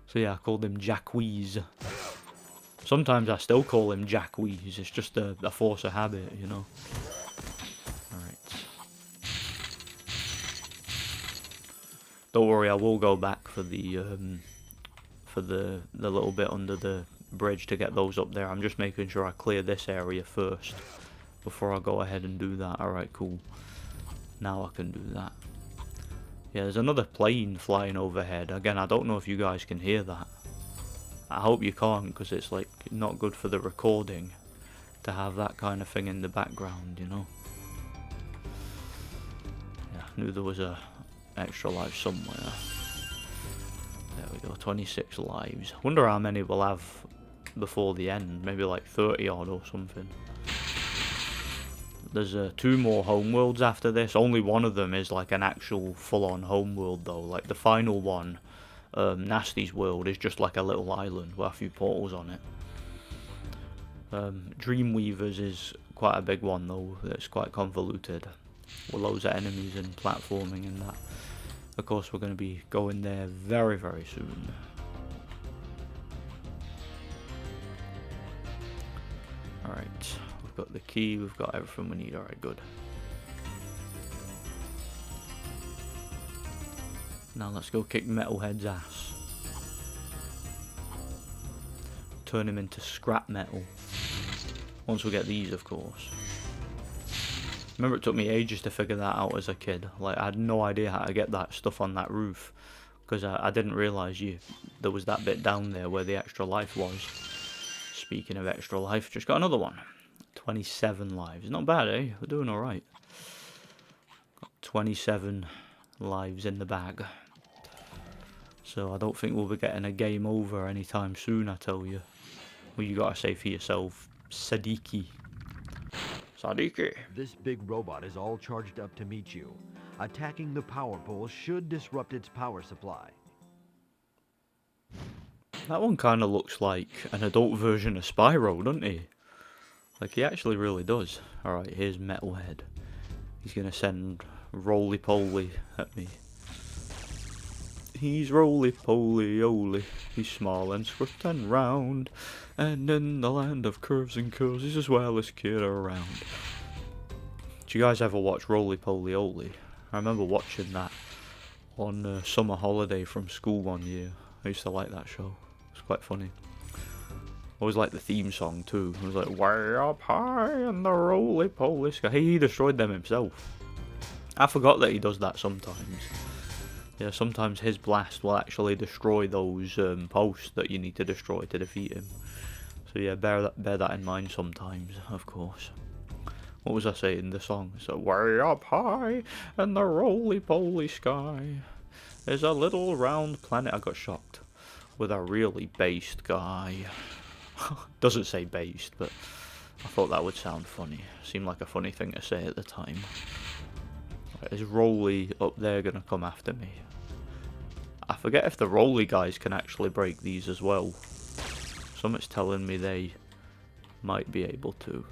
so yeah, I called him Jacquees. Sometimes I still call him Jacquees. It's just a force of habit, you know. Alright. Don't worry, I will go back for the little bit under the bridge to get those up there. I'm just making sure I clear this area first before I go ahead and do that. Alright, cool. Now I can do that. Yeah, there's another plane flying overhead. Again, I don't know if you guys can hear that. I hope you can't, because it's like not good for the recording to have that kind of thing in the background, you know. Yeah, I knew there was a extra life somewhere. There we go, 26 lives. Wonder how many we'll have before the end. Maybe like 30 odd or something. There's 2 more homeworlds after this. Only one of them is like an actual full-on homeworld though. Like the final one, Nasty's world is just like a little island with a few portals on it. Dreamweavers is quite a big one though, it's quite convoluted, with loads of enemies and platforming and that. Of course we're going to be going there very, very soon. Alright, we've got the key, we've got everything we need, alright, good. Now let's go kick Metalhead's ass. Turn him into scrap metal. Once we get these, of course. Remember, it took me ages to figure that out as a kid. Like, I had no idea how to get that stuff on that roof. Because I didn't realise there was that bit down there where the extra life was. Speaking of extra life, just got another one. 27 lives. Not bad, eh? We're doing alright. Got 27 lives in the bag. So I don't think we'll be getting a game over anytime soon, I tell you. Well, you gotta say for yourself, Sadiki. Sadiki. This big robot is all charged up to meet you. Attacking the power pole should disrupt its power supply. That one kind of looks like an adult version of Spyro, doesn't he? Like, he actually really does. Alright, here's Metalhead. He's gonna send roly-poly at me. He's roly-poly-oly. He's small and swift and round. And in the land of curves and curves, he's as well as kid around. Did you guys ever watch Roly-Poly-Oly? I remember watching that on summer holiday from school one year. I used to like that show. It's quite funny. Always liked the theme song too. It was like, way up high in the roly-poly sky. He destroyed them himself. I forgot that he does that sometimes. Yeah, sometimes his blast will actually destroy those posts that you need to destroy to defeat him. So yeah, bear that in mind sometimes, of course. What was I saying? The song. So, way up high in the roly-poly sky, there's a little round planet. I got shocked with a really based guy. Doesn't say based, but I thought that would sound funny. Seemed like a funny thing to say at the time. Right, is Roly up there gonna come after me? I forget if the Roly guys can actually break these as well. Something's telling me they might be able to.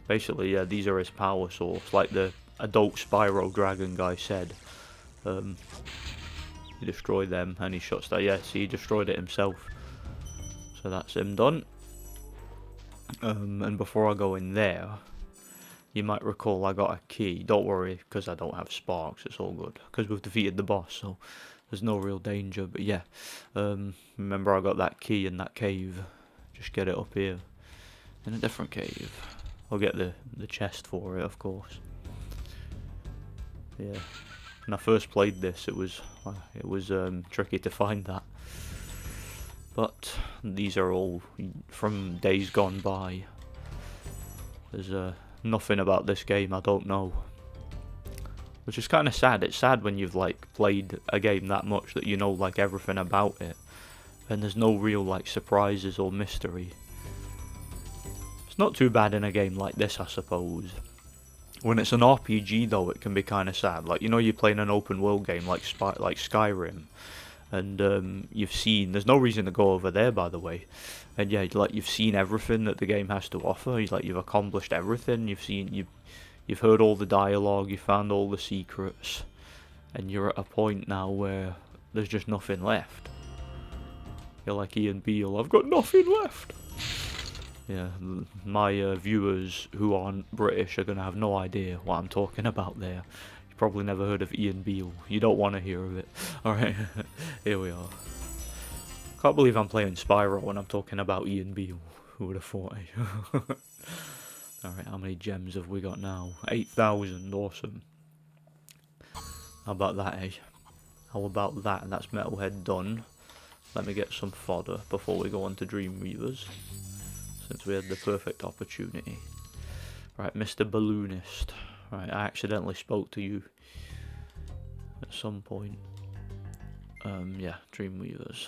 Basically, yeah, these are his power source, like the adult Spyro Dragon guy said. He destroyed them and he shuts that. Yeah, see, he destroyed it himself. So that's him done. And before I go in there, you might recall I got a key. Don't worry, because I don't have sparks, it's all good. Because we've defeated the boss, so there's no real danger. But yeah, remember I got that key in that cave. Just get it up here. In a different cave. I'll get the chest for it, of course. Yeah. When I first played this, it was tricky to find that. But these are all from days gone by. There's nothing about this game I don't know. Which is kind of sad. It's sad when you've like played a game that much that you know like everything about it. And there's no real like surprises or mystery. It's not too bad in a game like this, I suppose. When it's an RPG though, it can be kind of sad. Like, you know, you're playing an open world game like Skyrim, and you've seen. There's no reason to go over there, by the way. And yeah, like you've seen everything that the game has to offer. You've accomplished everything. You've heard all the dialogue. You found all the secrets, and you're at a point now where there's just nothing left. You're like Ian Beale. I've got nothing left. Yeah, my viewers who aren't British are going to have no idea what I'm talking about there. You probably never heard of Ian Beale. You don't want to hear of it. Alright, here we are. Can't believe I'm playing Spyro when I'm talking about Ian Beale. Who would have thought, eh? Alright, how many gems have we got now? 8,000, awesome. How about that, eh? How about that? That's Metalhead done. Let me get some fodder before we go on to Dreamweavers. Since we had the perfect opportunity. Right, Mr. Balloonist. Right, I accidentally spoke to you at some point. Yeah, Dreamweavers.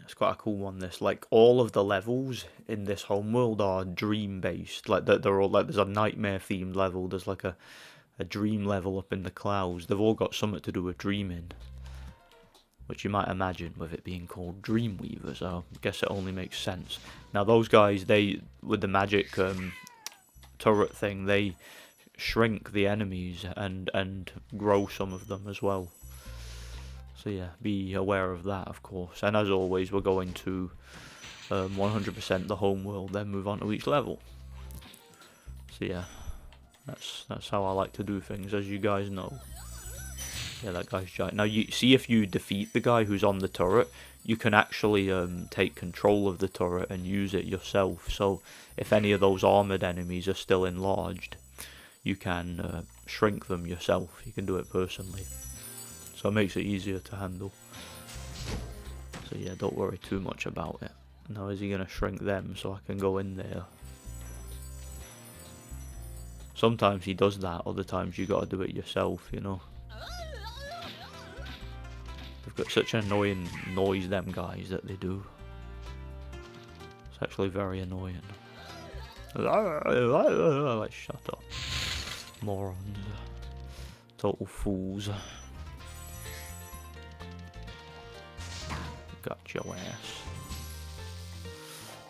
It's quite a cool one, this. Like, all of the levels in this homeworld are dream-based. Like, they're all, like, there's a nightmare-themed level, there's, like, a dream level up in the clouds. They've all got something to do with dreaming. Which you might imagine with it being called Dreamweaver, so I guess it only makes sense. Now, those guys, they, with the magic turret thing, they shrink the enemies and grow some of them as well. So yeah, be aware of that, of course. And as always, we're going to 100% the home world, then move on to each level. So yeah, that's how I like to do things, as you guys know. Yeah, that guy's giant. Now, you see, if you defeat the guy who's on the turret, you can actually take control of the turret and use it yourself. So if any of those armored enemies are still enlarged, you can shrink them yourself. You can do it personally. So it makes it easier to handle. So yeah, don't worry too much about it. Now, is he going to shrink them so I can go in there? Sometimes he does that, other times you got to do it yourself, you know. They've got such an annoying noise, them guys, that they do. It's actually very annoying. Like, shut up. Morons. Total fools. Got your ass.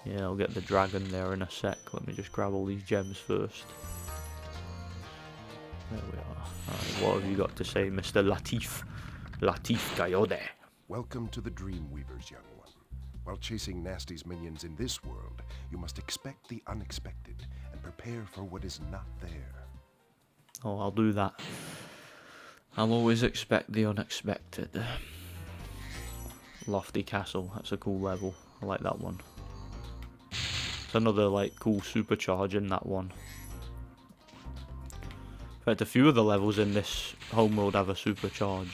Yeah, I'll get the dragon there in a sec. Let me just grab all these gems first. There we are. Alright, what have you got to say, Mr. Latif? Latif Coyote. Welcome to the Dreamweavers, young one. While chasing Nasty's minions in this world, you must expect the unexpected and prepare for what is not there. Oh, I'll do that. I'll always expect the unexpected. Lofty Castle, that's a cool level. I like that one. It's another, like, cool supercharge in that one. In fact, a few of the levels in this homeworld have a supercharge.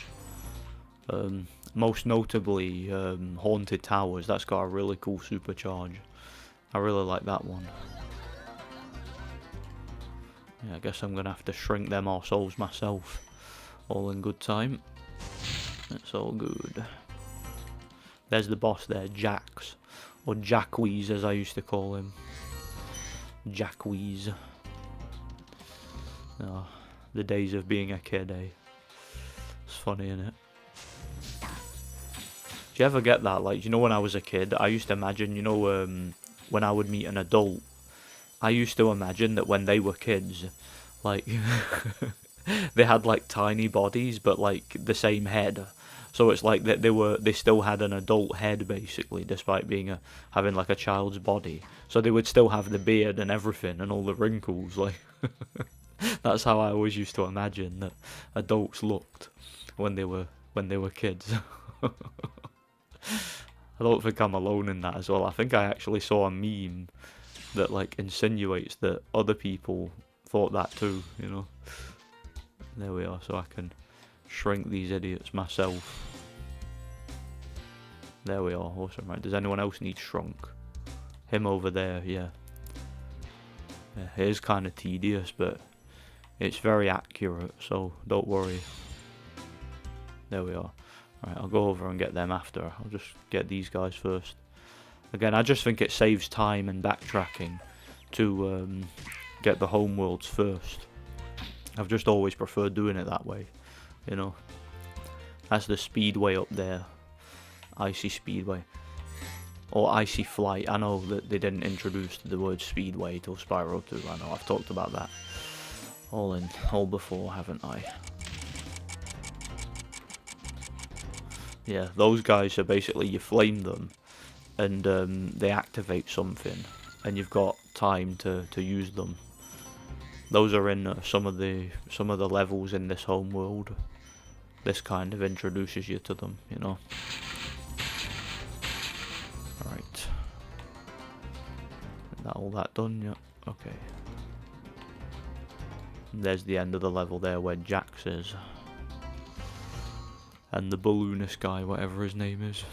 Most notably, Haunted Towers. That's got a really cool supercharge. I really like that one. Yeah, I guess I'm going to have to shrink them arseholes myself. All in good time. It's all good. There's the boss there, Jax. Or Jackwheeze, as I used to call him. Jackwheeze. Oh, the days of being a kid, eh? It's funny, innit? Do you ever get that? Like, you know, when I was a kid, I used to imagine, you know, when I would meet an adult, I used to imagine that when they were kids, like, they had, like, tiny bodies, but, like, the same head. So it's like that they still had an adult head, basically, despite being having, like, a child's body. So they would still have the beard and everything and all the wrinkles, like. That's how I always used to imagine that adults looked when they were kids. I don't think I'm alone in that as well. I think I actually saw a meme that, like, insinuates that other people thought that too, you know. There we are, so I can shrink these idiots myself. There we are, awesome. Right, does anyone else need shrunk? Him over there, yeah. It is kind of tedious, but it's very accurate, so don't worry. There we are. Right, I'll go over and get them after. I'll just get these guys first. Again, I just think it saves time and backtracking to get the homeworlds first. I've just always preferred doing it that way, you know. That's the speedway up there. Icy Speedway. Or Icy Flight. I know that they didn't introduce the word speedway till Spyro 2. I know, I've talked about that all before, haven't I? Yeah, those guys are basically, you flame them and they activate something and you've got time to use them. Those are in some of the levels in this home world. This kind of introduces you to them, you know. Alright. All that done, yeah. Okay. And there's the end of the level there where Jax is. And the balloonist guy, whatever his name is.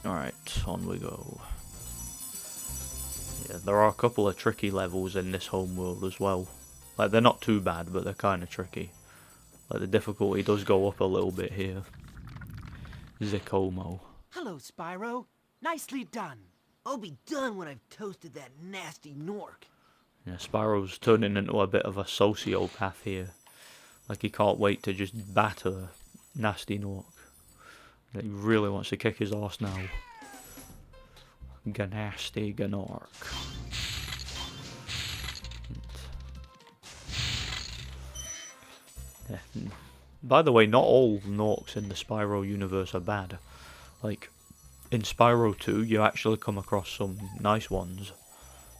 Alright, on we go. Yeah, there are a couple of tricky levels in this home world as well. Like, they're not too bad, but they're kind of tricky. Like, the difficulty does go up a little bit here. Zikomo. Hello, Spyro. Nicely done. I'll be done when I've toasted that nasty Nork. Yeah, Spyro's turning into a bit of a sociopath here. Like he can't wait to just batter Nasty Nork. He really wants to kick his arse now. Ganasty Ganork. Yeah. By the way, not all Norks in the Spyro universe are bad. Like, in Spyro 2, you actually come across some nice ones.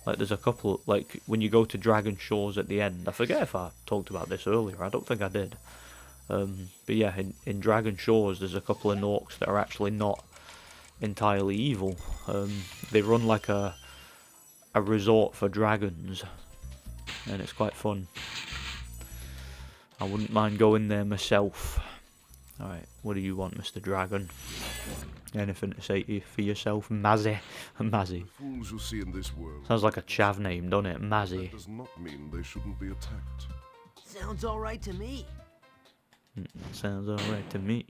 Like, there's a couple, like, when you go to Dragon Shores at the end, I forget if I talked about this earlier, I don't think I did. But yeah, in Dragon Shores, there's a couple of Norks that are actually not entirely evil. They run like a resort for dragons, and it's quite fun. I wouldn't mind going there myself. Alright, what do you want, Mr. Dragon? Anything to say for yourself, Mazzy? Mazzy. The fools you see in this world. Sounds like a chav name, doesn't it? Mazzy. That does not mean they shouldn't be attacked. Sounds alright to me. Sounds alright to me.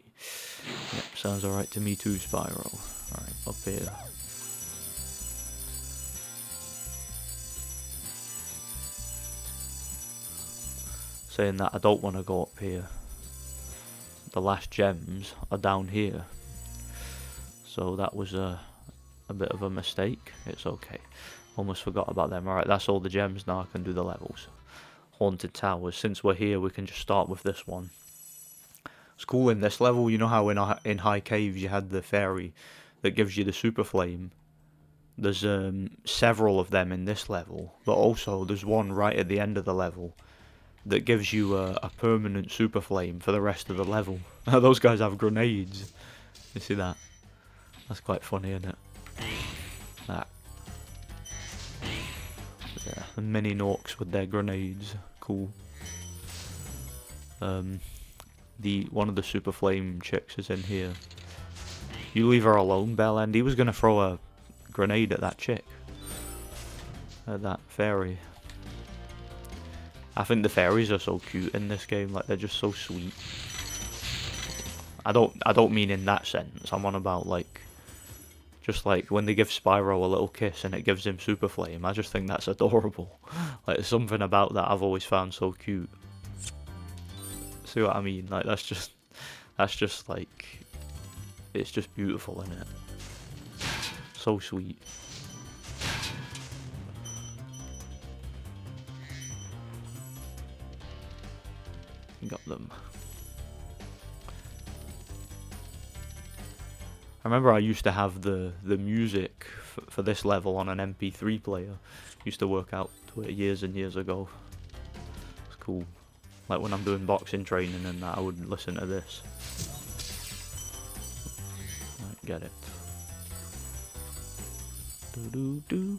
Yep, sounds alright to me too, Spyro. Alright, up here. Saying that, I don't want to go up here. The last gems are down here. So that was a bit of a mistake. It's okay. Almost forgot about them. Alright, that's all the gems. Now I can do the levels. Haunted Towers. Since we're here, we can just start with this one. It's cool in this level. You know how in High Caves you had the fairy that gives you the super flame? There's several of them in this level. But also there's one right at the end of the level that gives you a permanent super flame for the rest of the level. Those guys have grenades. You see that? That's quite funny, isn't it? That. Yeah, the mini Norks with their grenades. Cool. One of the super flame chicks is in here. You leave her alone, Bell End. He was gonna throw a grenade at that chick. At that fairy. I think the fairies are so cute in this game, like they're just so sweet. I don't mean in that sense. I'm on about like, just like when they give Spyro a little kiss and it gives him super flame. I just think that's adorable. Like there's something about that I've always found so cute. See what I mean? Like that's just like, it's just beautiful, isn't it? So sweet. Got them. I remember I used to have the music for this level on an MP3 player. Used to work out to it years and years ago. It's cool. Like when I'm doing boxing training and that, I would listen to this. Right, get it. Do do do.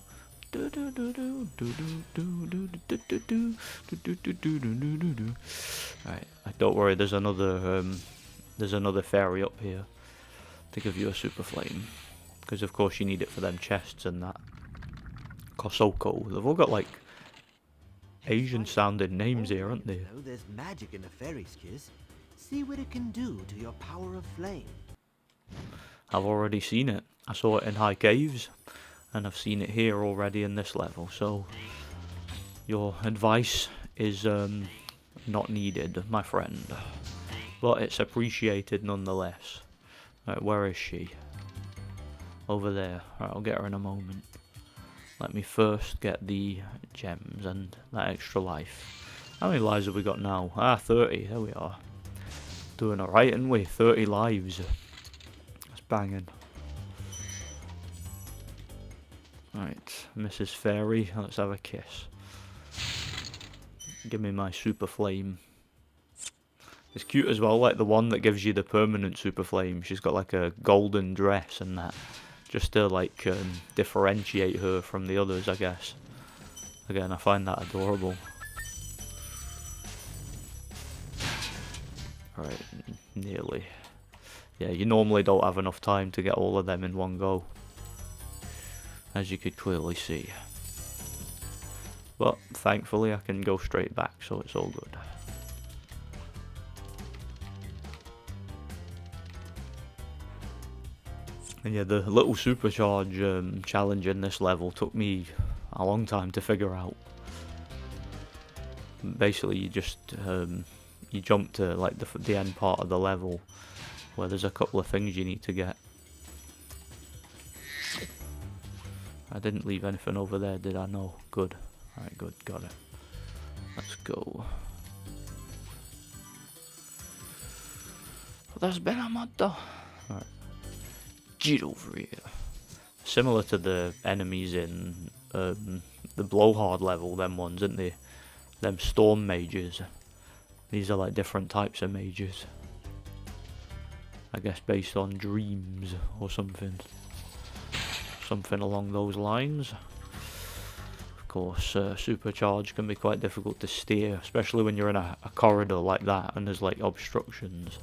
Right, don't worry. There's another fairy up here to give you a super flame, because of course you need it for them chests and that. Kosoko. They've all got like Asian-sounding names here, aren't they? There's magic in the fairy's kiss. See what it can do to your power of flame. I've already seen it. I saw it in High Caves, and I've seen it here already in this level. So your advice is not needed, my friend, but it's appreciated nonetheless. Right, where is she? Over there. Right, I'll get her in a moment. Let me first get the gems and that extra life. How many lives have we got now? 30. There we are. Doing alright, aren't we? 30 lives. That's banging. Right, Mrs. Fairy, let's have a kiss. Give me my super flame. It's cute as well, like the one that gives you the permanent super flame. She's got like a golden dress and that, just to like differentiate her from the others, I guess. Again, I find that adorable. Right, nearly. Yeah, you normally don't have enough time to get all of them in one go, as you could clearly see. But thankfully I can go straight back, so it's all good. And yeah, the little supercharge challenge in this level took me a long time to figure out. Basically, you just you jump to like the end part of the level where there's a couple of things you need to get. I didn't leave anything over there, did I? No. Good. Alright, good. Got it. Let's go. There's been a mod though. Alright. Get over here. Similar to the enemies in the Blowhard level, them ones, aren't they? Them storm mages. These are like different types of mages. I guess based on dreams or something. Something along those lines. Of course, supercharge can be quite difficult to steer, especially when you're in a corridor like that and there's like obstructions.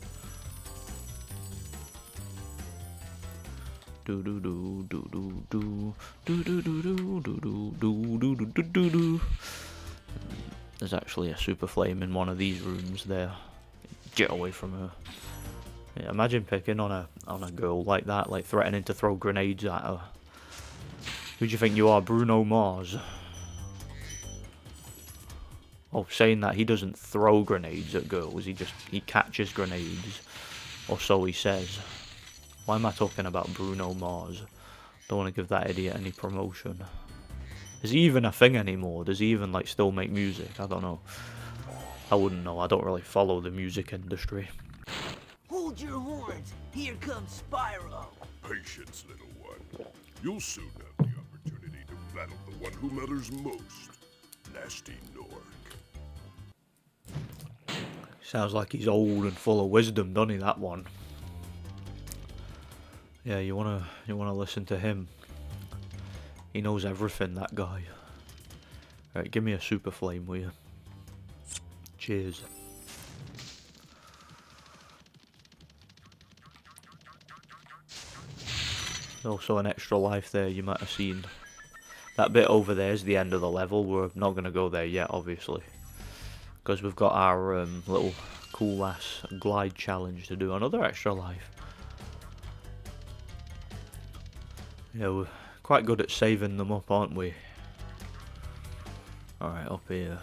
Do do do do do do do do do do do do do do do do. There's actually a super flame in one of these rooms there. Get away from her. Yeah, imagine picking on a girl like that, like threatening to throw grenades at her. Who do you think you are, Bruno Mars? Oh, saying that he doesn't throw grenades at girls, he catches grenades, or so he says. Why am I talking about Bruno Mars? Don't want to give that idiot any promotion. Is he even a thing anymore? Does he even like still make music? I don't know. I wouldn't know. I don't really follow the music industry. Hold your horns. Here comes Spyro. Patience, little one. You'll soon have the opportunity to battle the one who matters most. Nasty Nork. Sounds like he's old and full of wisdom, doesn't he, that one? Yeah, you wanna listen to him. He knows everything, that guy. Right, give me a super flame, will you? Cheers. Also an extra life there you might have seen. That bit over there is the end of the level. We're not going to go there yet, obviously. Because we've got our little cool ass glide challenge to do. Another extra life. Yeah, we're quite good at saving them up, aren't we? Alright, up here.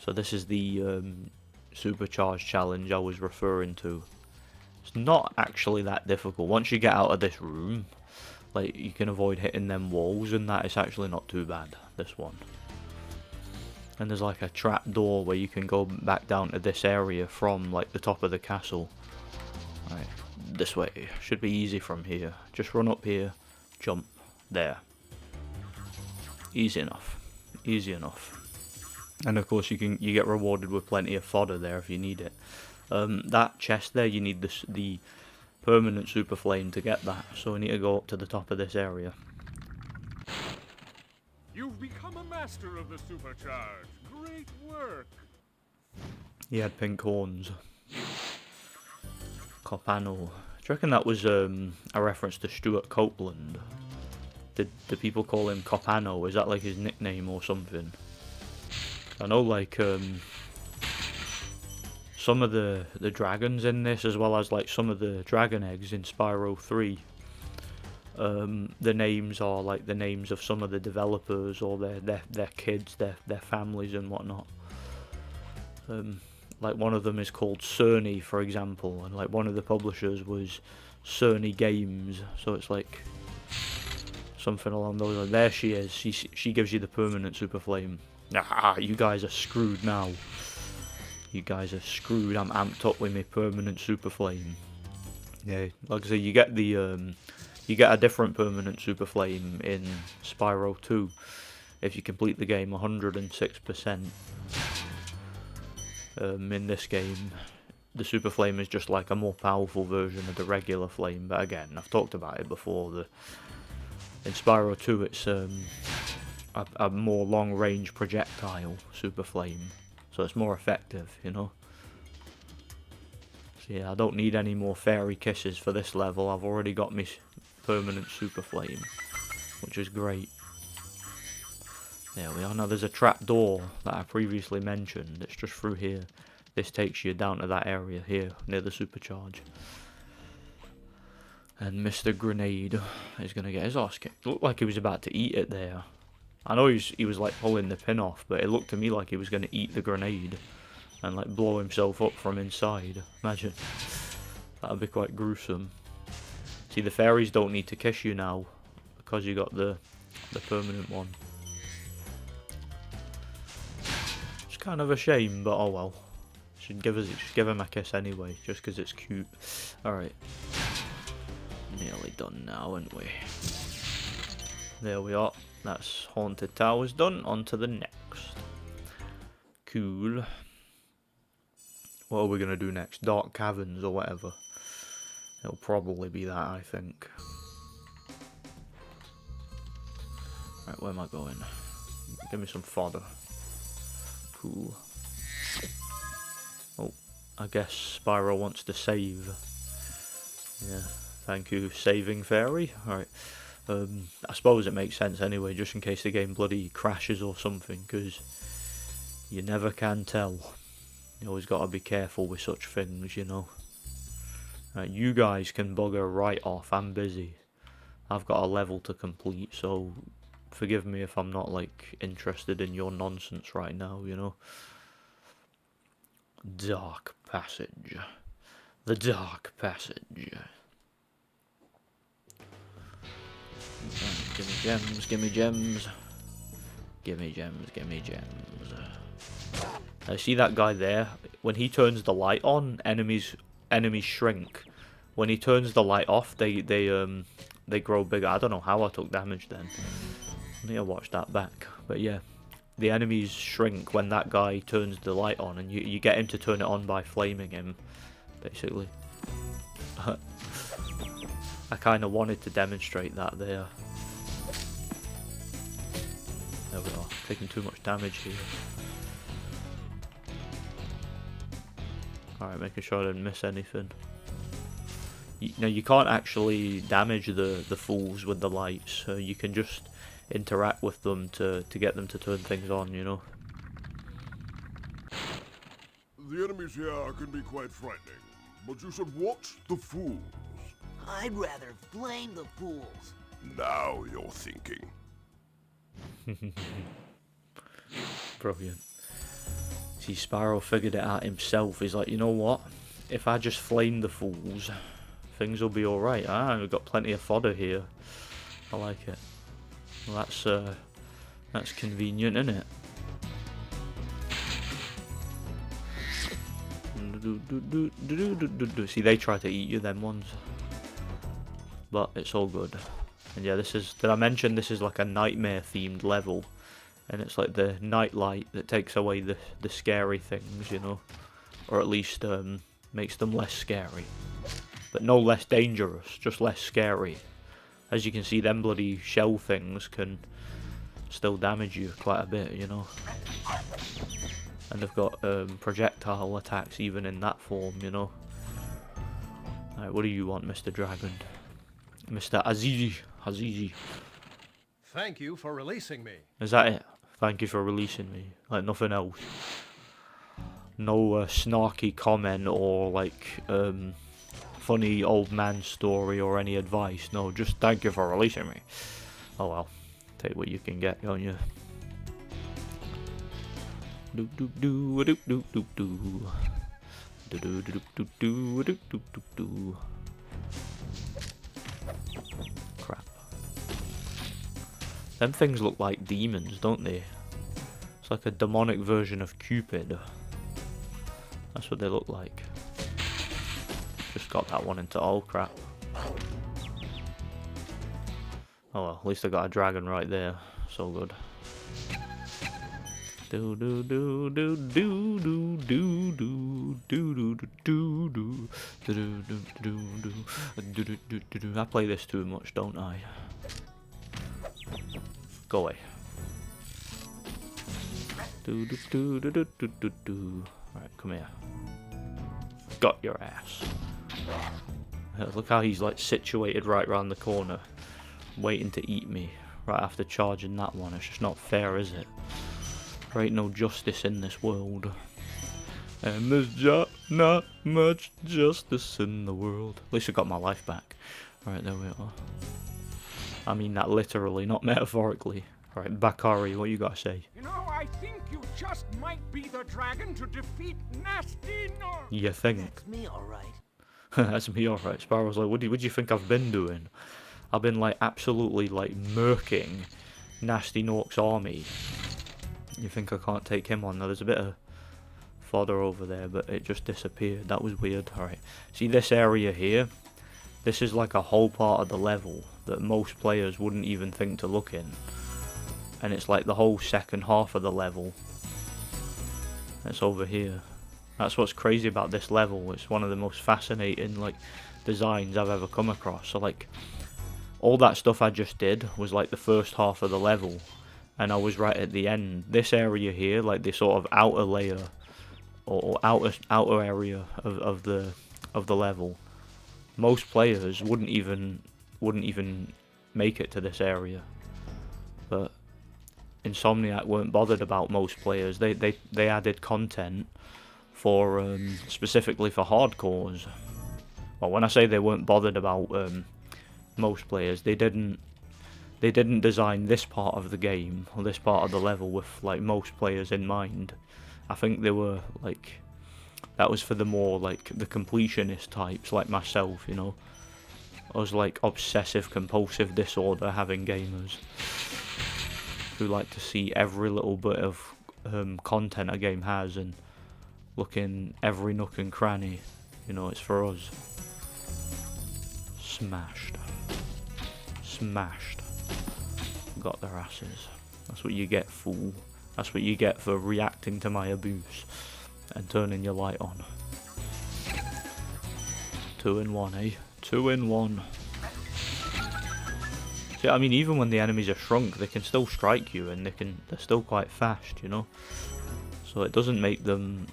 So this is the supercharged challenge I was referring to. It's not actually that difficult. Once you get out of this room, like, you can avoid hitting them walls and that. It's actually not too bad, this one. And there's like a trap door where you can go back down to this area from like the top of the castle. Right, this way. Should be easy from here. Just run up here, jump, there. Easy enough. Easy enough. And of course you get rewarded with plenty of fodder there if you need it. That chest there, you need the permanent super flame to get that. So we need to go up to the top of this area. You've become a master of the supercharge. Great work. He had pink horns. Copano. Do you reckon that was a reference to Stuart Copeland? Did people call him Copano? Is that like his nickname or something? I know like some of the dragons in this, as well as like some of the dragon eggs in Spyro 3. The names are like the names of some of the developers or their kids, their families and whatnot. Like one of them is called Cerny, for example, and like one of the publishers was Cerny Games, so it's like something along those lines. There she is. She gives you the permanent super flame. Ah, you guys are screwed now. You guys are screwed. I'm amped up with my permanent super flame. Yeah, like I say, you get the you get a different permanent super flame in Spyro 2 if you complete the game 106%. In this game, the super flame is just like a more powerful version of the regular flame. But again, I've talked about it before. In Spyro 2, it's a more long-range projectile super flame, so it's more effective, you know. So yeah, I don't need any more fairy kisses for this level. I've already got my permanent super flame, which is great. There we are. Now there's a trap door that I previously mentioned. It's just through here. This takes you down to that area here near the supercharge. And Mr. Grenade is going to get his ass kicked. Looked like he was about to eat it there. I know he was like pulling the pin off, but it looked to me like he was going to eat the grenade and like blow himself up from inside. Imagine. That'd be quite gruesome. See, the fairies don't need to kiss you now because you got the permanent one. It's kind of a shame, but oh well. Should give him a kiss anyway, just because it's cute. All right. Nearly done now, aren't we? There we are. That's Haunted Towers done. On to the next. Cool. What are we going to do next? Dark Caverns or whatever. It'll probably be that, I think. Right, where am I going? Give me some fodder. Cool. Oh, I guess Spyro wants to save. Yeah. Thank you, saving fairy. Alright. I suppose it makes sense anyway, just in case the game bloody crashes or something, because you never can tell. You always got to be careful with such things, you know. Right, you guys can bugger right off. I'm busy. I've got a level to complete, so forgive me if I'm not, like, interested in your nonsense right now, you know. Dark Passage. The Dark Passage. Gimme gems, gimme gems. Gimme gems, gimme gems. I see that guy there. When he turns the light on, enemies shrink. When he turns the light off, they grow bigger. I don't know how I took damage then. I need to watch that back. But yeah, the enemies shrink when that guy turns the light on, and you get him to turn it on by flaming him, basically. I kind of wanted to demonstrate that there. There we are, taking too much damage here. Alright, making sure I didn't miss anything. Now, you can't actually damage the fools with the lights. You can just interact with them to get them to turn things on, you know. The enemies here can be quite frightening, but you should watch the fools. I'd rather flame the fools. Now you're thinking. Brilliant. See, Spyro figured it out himself. He's like, you know what? If I just flame the fools, things will be alright. Ah, we've got plenty of fodder here. I like it. Well, that's convenient, isn't it? See, they try to eat you, them ones. But it's all good. And yeah, this is, did I mention this is like a nightmare themed level? And it's like the night light that takes away the scary things, you know? Or at least makes them less scary. But no less dangerous, just less scary. As you can see, them bloody shell things can still damage you quite a bit, you know? And they've got projectile attacks even in that form, you know? Alright, what do you want, Mr. Dragon? Mr. Azizi. Thank you for releasing me. Is that it? Thank you for releasing me. Like, nothing else. No snarky comment or, like, funny old man story or any advice. No, just thank you for releasing me. Oh well. Take what you can get, don't you? Do do do do do do do. Do do do do do do do do do. Crap. Them things look like demons, don't they? It's like a demonic version of Cupid. That's what they look like. Just got that one into all crap. Oh well, at least I got a dragon right there. So good. Do do do do do do do do do do do do do do do do. I play this too much, don't I? Go away. Do do do do do do do do. Right, come here. Got your ass. Look how he's like situated right round the corner, waiting to eat me right after charging that one. It's just not fair, is it? There ain't no justice in this world. And there's not much justice in the world. At least I got my life back. Right, there we are. I mean that literally, not metaphorically. Right, Bakari, what you gotta say? You know, I think you just might be the dragon to defeat Nasty Nork. You think? That's me, all right. That's me, alright. Spyro's like, what do you think I've been doing? I've been like absolutely like murking Nasty Nork's army. You think I can't take him on? Now there's a bit of fodder over there, but it just disappeared. That was weird. Alright. See this area here? This is like a whole part of the level that most players wouldn't even think to look in. And it's like the whole second half of the level. It's over here. That's what's crazy about this level. It's one of the most fascinating like designs I've ever come across. So like all that stuff I just did was like the first half of the level, and I was right at the end. This area here, like this sort of outer layer or outer area of the level, most players wouldn't even make it to this area. But Insomniac weren't bothered about most players. They added content for specifically for hardcores. Well, when I say they weren't bothered about most players, they didn't design this part of the game or this part of the level with like most players in mind. I think they were like, that was for the more like the completionist types like myself, you know. Us like obsessive compulsive disorder having gamers who like to see every little bit of content a game has and look in every nook and cranny. You know, it's for us. Smashed. Smashed. Got their asses. That's what you get, fool. That's what you get for reacting to my abuse and turning your light on. 2 in 1, eh? 2 in 1. See, I mean, even when the enemies are shrunk, they can still strike you, and they're still quite fast, you know. So it doesn't make them,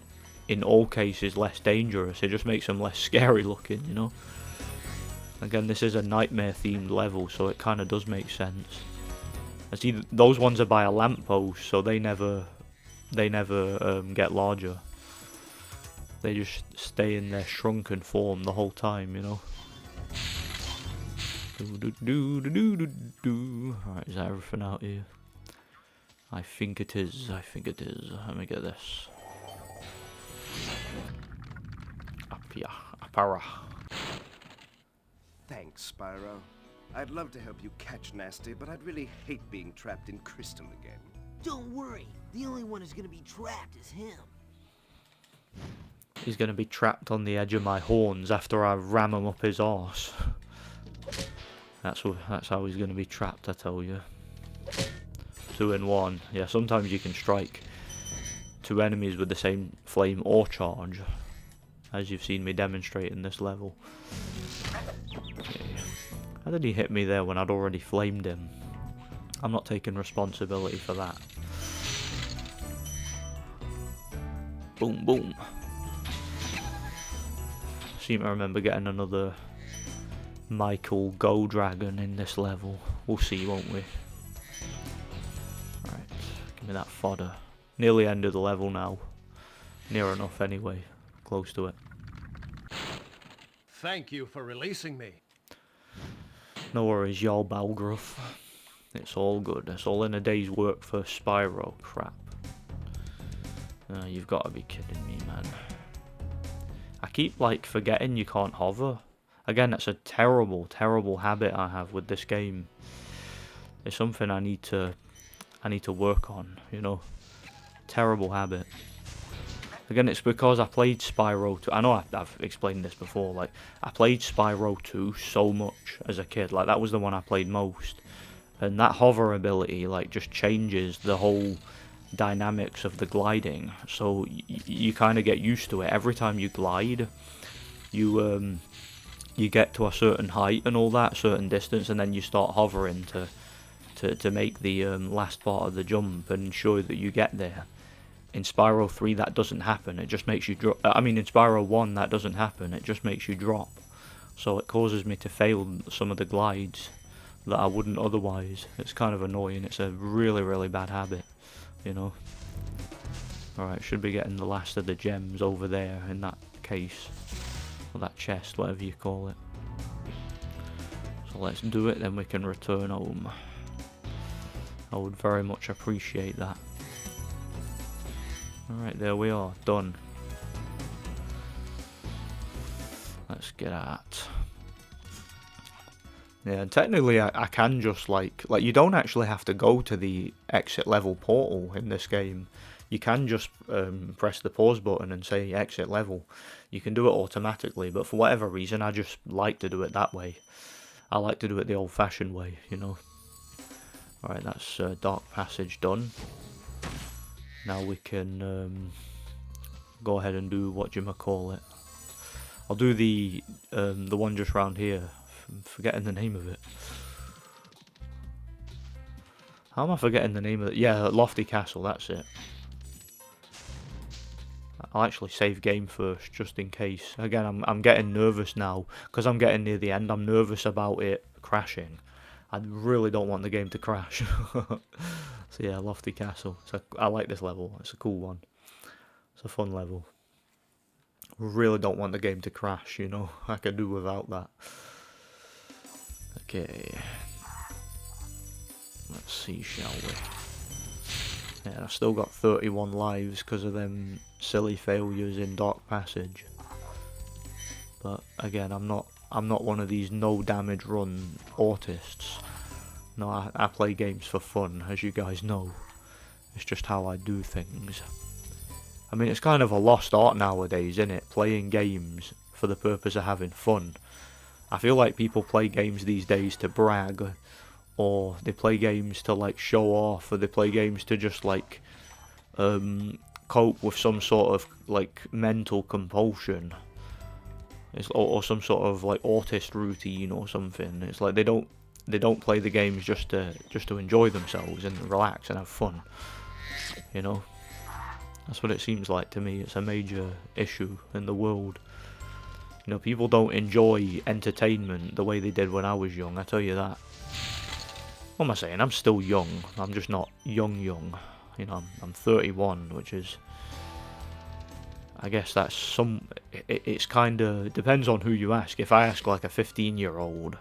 in all cases, less dangerous. It just makes them less scary looking, you know. Again, this is a nightmare-themed level, so it kind of does make sense. I see those ones are by a lamppost, so they never get larger. They just stay in their shrunken form the whole time, you know. Alright, is that everything out here? I think it is. I think it is. Let me get this. Up here. Apara. Thanks, Spyro. I'd love to help you catch Nasty, but I'd really hate being trapped in Crystal again. Don't worry. The only one who's gonna be trapped is him. He's gonna be trapped on the edge of my horns after I ram him up his arse. That's how he's gonna be trapped, I tell you. 2 in 1. Yeah, sometimes you can strike 2 enemies with the same flame or charge, as you've seen me demonstrate in this level. Okay. How did he hit me there when I'd already flamed him? I'm not taking responsibility for that. Boom, boom. Seem to remember getting another Michael Go Dragon in this level. We'll see, won't we? Alright, give me that fodder. Nearly end of the level now. Near enough anyway. Close to it. Thank you for releasing me. No worries, y'all Balgruff. It's all good. It's all in a day's work for Spyro. Crap. You've got to be kidding me, man. I keep, like, forgetting you can't hover. Again, that's a terrible, terrible habit I have with this game. It's something I need to work on, you know. Terrible habit. Again, it's because I played Spyro 2. I know I've explained this before. Like, I played Spyro 2 so much as a kid. Like, that was the one I played most. And that hover ability, like, just changes the whole dynamics of the gliding. So you kind of get used to it. Every time you glide, you get to a certain height and all that, certain distance, and then you start hovering to make the last part of the jump and ensure that you get there. In Spyro 3 that doesn't happen, it just makes you drop. I mean, in Spyro 1 that doesn't happen, it just makes you drop. So it causes me to fail some of the glides that I wouldn't otherwise. It's kind of annoying. It's a really, really bad habit, you know. Alright, should be getting the last of the gems over there in that case. Or that chest, whatever you call it. So let's do it, then we can return home. I would very much appreciate that. Alright, there we are, done. Let's get at. Yeah, and technically I can just like you don't actually have to go to the exit level portal in this game. You can just press the pause button and say exit level. You can do it automatically, but for whatever reason I just like to do it that way. I like to do it the old-fashioned way, you know. Alright, that's Dark Passage done. Now we can go ahead and do whatchamacallit. I'll do the one just round here. I'm forgetting the name of it. How am I forgetting the name of it? Yeah, Lofty Castle, that's it. I'll actually save game first, just in case. Again, I'm getting nervous now, because I'm getting near the end. I'm nervous about it crashing. I really don't want the game to crash. So yeah, Lofty Castle. So I like this level. It's a cool one. It's a fun level. Really don't want the game to crash, you know. I could do without that. Okay. Let's see, shall we? Yeah, I've still got 31 lives because of them silly failures in Dark Passage. But again, I'm not one of these no damage run autists. No, I play games for fun, as you guys know. It's just how I do things. I mean, it's kind of a lost art nowadays, isn't it? Playing games for the purpose of having fun. I feel like people play games these days to brag, or they play games to like show off, or they play games to just like cope with some sort of like mental compulsion. Or some sort of like autist routine or something. It's like they don't play the games just to enjoy themselves and relax and have fun. You know, that's what it seems like to me. It's a major issue in the world. You know, people don't enjoy entertainment the way they did when I was young. I tell you that. What am I saying? I'm still young. I'm just not young. You know, I'm 31, which is. I guess that's it's kind of depends on who you ask. If I ask like a 15-year-old,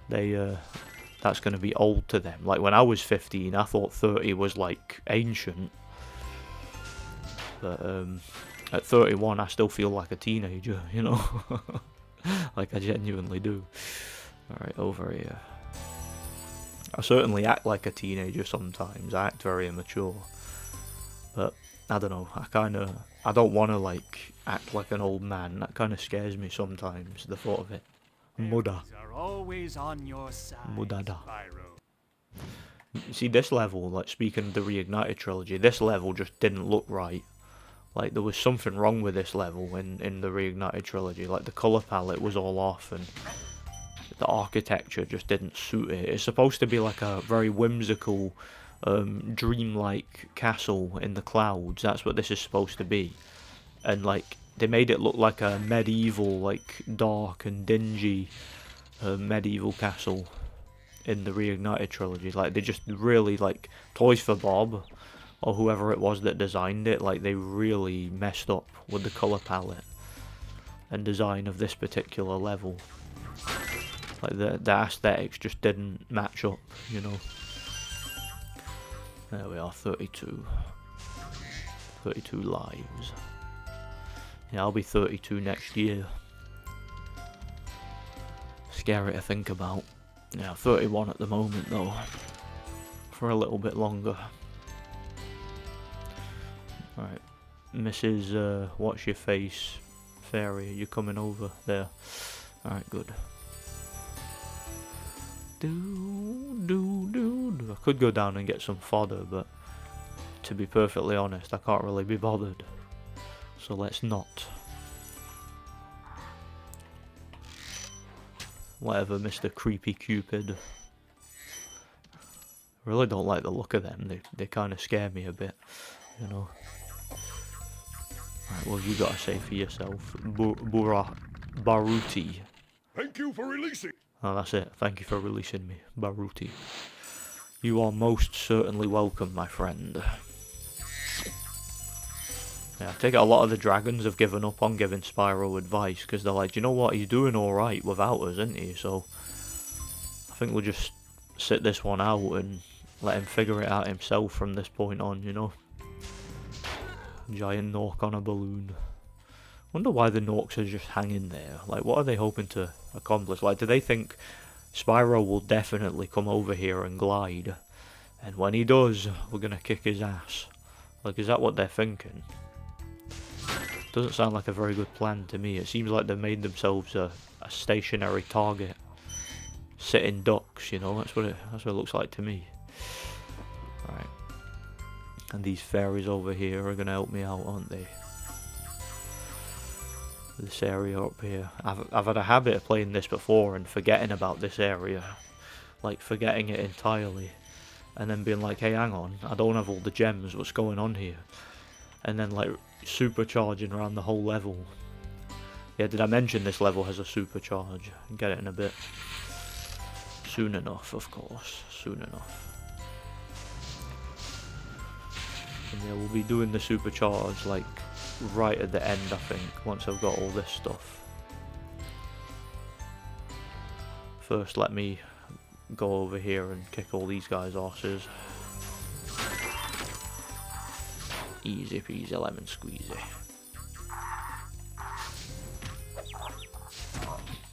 that's going to be old to them. Like when I was 15, I thought 30 was like ancient. But at 31, I still feel like a teenager, you know. Like I genuinely do. Alright, over here. I certainly act like a teenager sometimes. I act very immature. But I don't know, I don't want to like act like an old man. That kind of scares me sometimes, the thought of it. Mudda. Are always on your side, Muddada. Spyro. See, this level, like speaking of the Reignited trilogy, this level just didn't look right. Like there was something wrong with this level in the Reignited trilogy. Like the colour palette was all off and the architecture just didn't suit it. It's supposed to be like a very whimsical dreamlike castle in the clouds. That's what this is supposed to be, and like they made it look like a medieval, like dark and dingy medieval castle in the Reignited trilogy. Like they just really, like Toys for Bob or whoever it was that designed it, like they really messed up with the colour palette and design of this particular level. Like the aesthetics just didn't match up, you know. There we are, 32. 32 lives. Yeah, I'll be 32 next year. Scary to think about. Yeah, 31 at the moment though. For a little bit longer. Alright. Mrs. What's your face? Fairy, are you coming over? There. Alright, good. I could go down and get some fodder, but to be perfectly honest, I can't really be bothered. So let's not. Whatever, Mr. Creepy Cupid. I really don't like the look of them. They kind of scare me a bit, you know. Right, well, you gotta say for yourself, Baruti. Thank you for releasing. Oh, that's it. Thank you for releasing me, Baruti. You are most certainly welcome, my friend. Yeah, I take it a lot of the dragons have given up on giving Spyro advice because they're like, you know what, he's doing alright without us, isn't he? So I think we'll just sit this one out and let him figure it out himself from this point on, you know? Giant Nork on a balloon. Wonder why the Norks are just hanging there. Like, what are they hoping to accomplish? Like, do they think Spyro will definitely come over here and glide? And when he does, we're gonna kick his ass. Like, is that what they're thinking? Doesn't sound like a very good plan to me. It seems like they've made themselves a stationary target. Sitting ducks, you know, that's what it looks like to me. Right. And these fairies over here are gonna help me out, aren't they? This area up here. I've had a habit of playing this before and forgetting about this area. Like, forgetting it entirely. And then being like, hey, hang on, I don't have all the gems, what's going on here? And then, like, supercharging around the whole level. Yeah, did I mention this level has a supercharge? Get it in a bit. Soon enough, of course. Soon enough. And yeah, we'll be doing the supercharge, like, right at the end, I think, once I've got all this stuff. First, let me go over here and kick all these guys' asses. Easy peasy lemon squeezy.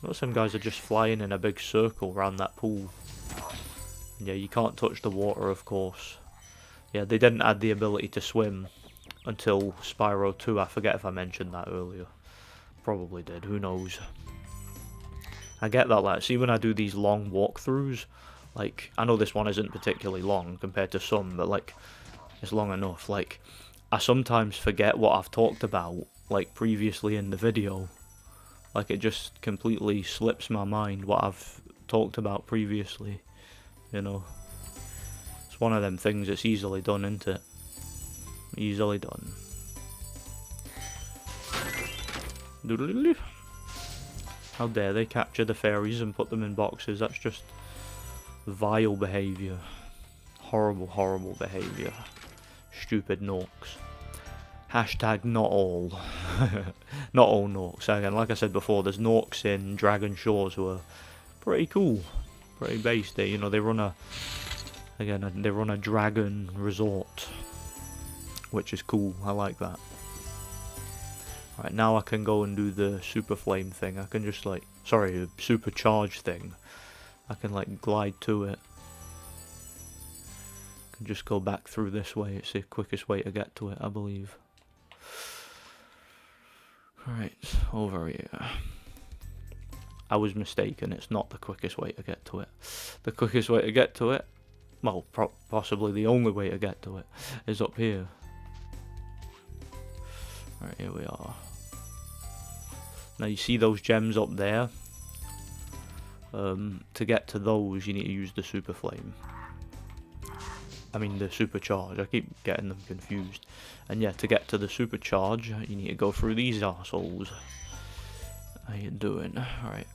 Notice some guys are just flying in a big circle around that pool. Yeah, you can't touch the water, of course. Yeah, they didn't add the ability to swim until Spyro 2. I forget if I mentioned that earlier. Probably did, who knows. I get that, like, see when I do these long walkthroughs, like, I know this one isn't particularly long compared to some, but, like, it's long enough. Like, I sometimes forget what I've talked about, like, previously in the video. Like, it just completely slips my mind what I've talked about previously, you know. It's one of them things that's easily done, isn't it? Easily done. Doodle-doodle. How dare they capture the fairies and put them in boxes? That's just vile behaviour. Horrible, horrible behaviour. Stupid Norks. Hashtag not all. Not all Norks. Again, like I said before, there's Norks in Dragon Shores who are pretty cool. Pretty based. They, you know, they run a... Again, they run a dragon resort. Which is cool. I like that. Right, now I can go and do the super flame thing. I can just like... Sorry, the super charge thing. I can like glide to it. I can just go back through this way. It's the quickest way to get to it, I believe. Right, over here. I was mistaken. It's not the quickest way to get to it. The quickest way to get to it, well, possibly the only way to get to it, is up here. Right, here we are. Now you see those gems up there? To get to those, you need to use the super flame. I mean the supercharge. I keep getting them confused. And yeah, to get to the supercharge, you need to go through these arseholes. How you doing? Alright.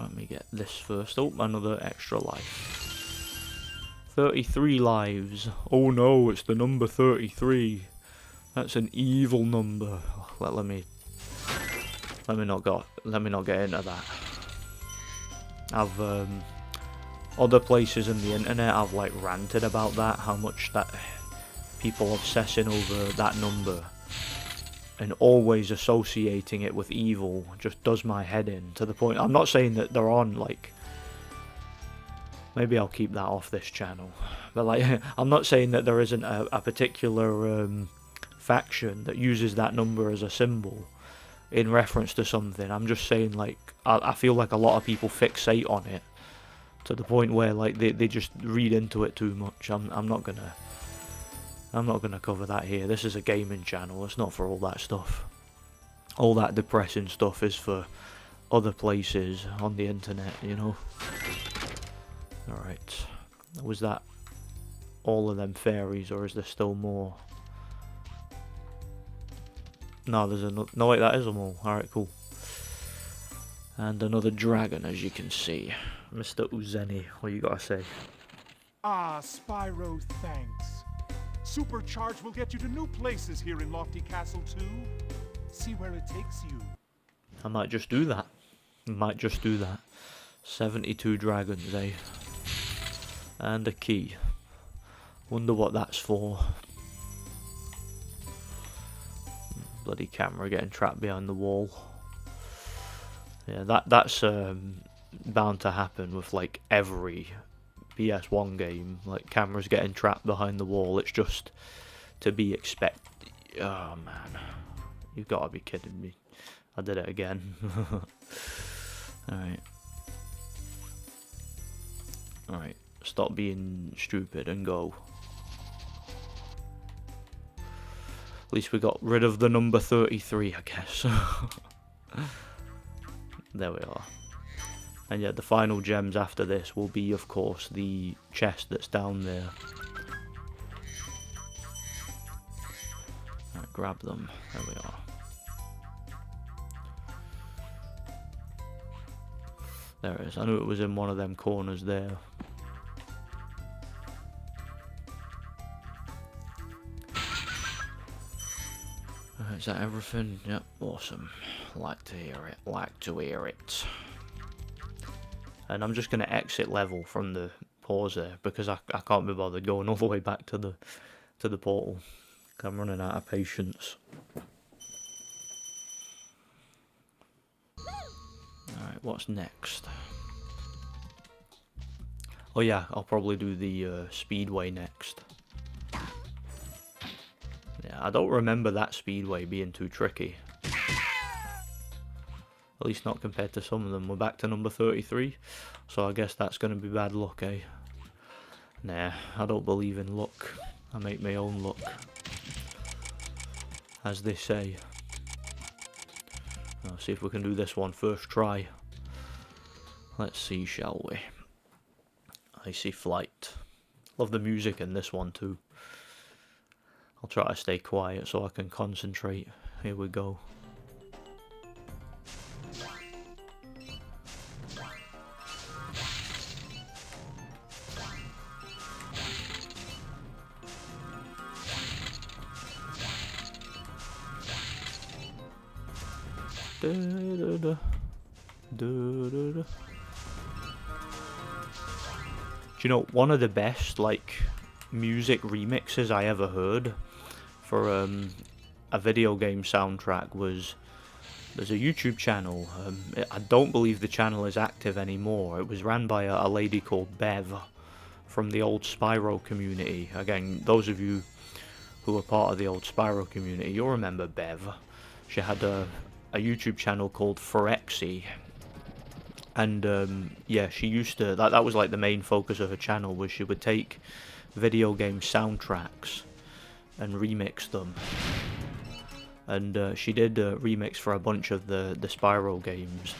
Let me get this first. Oh, another extra life. 33 lives. Oh no, it's the number 33. That's an evil number. Let me not get into that. I've other places in the internet I've like ranted about that, how much that people obsessing over that number and always associating it with evil just does my head in, to the point. I'm not saying that they're on like, maybe I'll keep that off this channel, but like I'm not saying that there isn't a particular faction that uses that number as a symbol in reference to something. I'm just saying, like, I feel like a lot of people fixate on it to the point where like they just read into it too much. I'm not gonna cover that here. This is a gaming channel. It's not for all that stuff. All that depressing stuff is for other places on the internet, you know. Alright. Was that all of them fairies, or is there still more? No, there's another. No, wait, that is them all. Alright, cool. And another dragon, as you can see. Mr. Uzeni, what you gotta say? Ah, Spyro, thanks. Supercharge will get you to new places here in Lofty Castle, too. See where it takes you. I might just do that. I might just do that. 72 dragons, eh? And a key. Wonder what that's for. Bloody camera getting trapped behind the wall. Yeah, that's bound to happen with like every PS1 game. Like cameras getting trapped behind the wall. It's just to be expected. Oh man, you've got to be kidding me. I did it again. Alright. Alright. Stop being stupid and go. At least we got rid of the number 33, I guess. There we are. And yeah, the final gems after this will be, of course, the chest that's down there. Alright, grab them. There we are. There it is. I knew it was in one of them corners there. Is that everything? Yep, awesome. Like to hear it. Like to hear it. And I'm just going to exit level from the pause there because I can't be bothered going all the way back to the portal. I'm running out of patience. Alright, what's next? Oh yeah, I'll probably do the speedway next. Yeah, I don't remember that speedway being too tricky. At least not compared to some of them. We're back to number 33, so I guess that's going to be bad luck, eh? Nah, I don't believe in luck. I make my own luck, as they say. Let's see if we can do this one first try. Let's see, shall we? Icy Flight. Love the music in this one too. I'll try to stay quiet so I can concentrate. Here we go. Da, da, da. Da, da, da. Do you know, one of the best like music remixes I ever heard for a video game soundtrack was, there's a YouTube channel, I don't believe the channel is active anymore. It was ran by a lady called Bev from the old Spyro community. Again, those of you who are part of the old Spyro community, you'll remember Bev. She had a YouTube channel called Phyrexy. And yeah, she used to, that was like the main focus of her channel, was she would take video game soundtracks and remix them. And she did a remix for a bunch of the Spyro games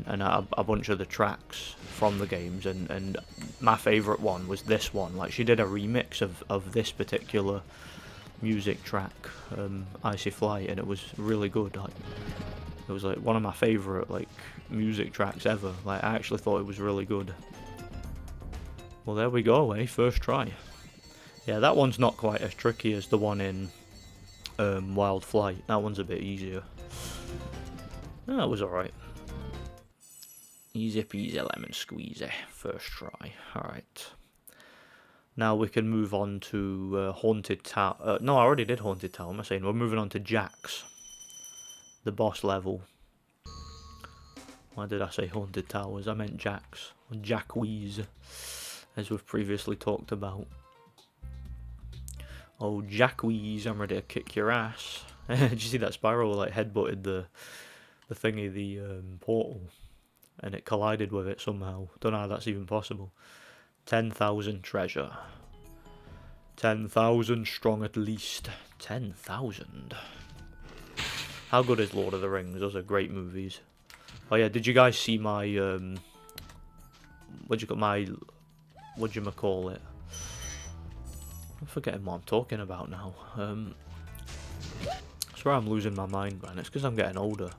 and a bunch of the tracks from the games, and my favourite one was this one. Like, she did a remix of this particular music track, Icy Flight, and it was really good. Like, it was like one of my favourite like music tracks ever. Like, I actually thought it was really good. Well, there we go, eh? First try. Yeah, that one's not quite as tricky as the one in Wild Flight. That one's a bit easier. That was alright. Easy peasy lemon squeezy. First try. Alright. Now we can move on to Haunted Tower. No, I already did Haunted Tower. Am I saying? We're moving on to Jack's. The boss level. Why did I say Haunted Towers? I meant Jack's. Or Jackweeze, as we've previously talked about. Oh, Jackweeze, I'm ready to kick your ass. Did you see that Spyro like headbutted the thingy, the portal, and it collided with it somehow? Don't know how that's even possible. 10,000 treasure. 10,000 strong at least. 10,000. How good is Lord of the Rings? Those are great movies. Oh yeah, did you guys see my whatchamacall it? I'm forgetting what I'm talking about now. I swear I'm losing my mind, man. It's because I'm getting older.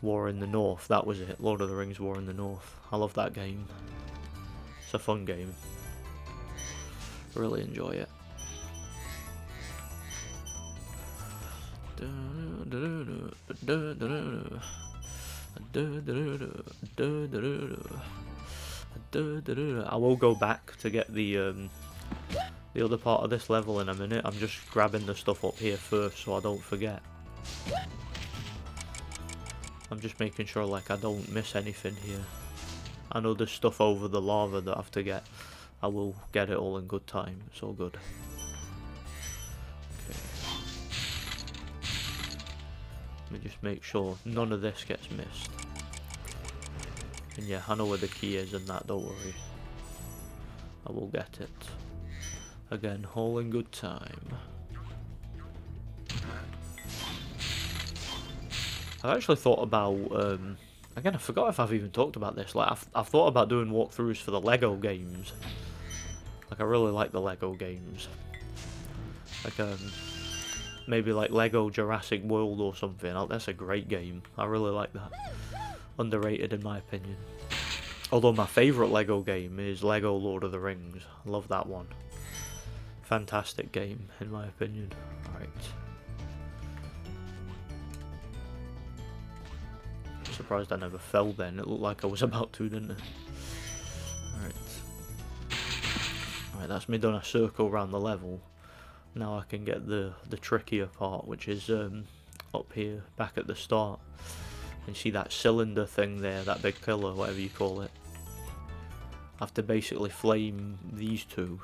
War in the North, that was it. Lord of the Rings War in the North. I love that game. It's a fun game. Really enjoy it. I will go back to get the other part of this level in a minute. I'm just grabbing the stuff up here first so I don't forget. I'm just making sure like I don't miss anything here. I know there's stuff over the lava that I have to get. I will get it all in good time. It's all good. Okay. Let me just make sure none of this gets missed. And yeah, I know where the key is and that, don't worry. I will get it. Again, all in good time. I've actually thought about, again, I forgot if I've even talked about this. Like, I've thought about doing walkthroughs for the Lego games. Like, I really like the Lego games. Like, maybe like Lego Jurassic World or something. That's a great game. I really like that. Underrated in my opinion. Although my favourite Lego game is Lego Lord of the Rings. I love that one. Fantastic game in my opinion. Alright. Surprised I never fell then. It looked like I was about to, didn't it? Alright. Alright, that's me done a circle around the level. Now I can get the trickier part, which is up here, back at the start. And see that cylinder thing there, that big pillar, whatever you call it. I have to basically flame these two.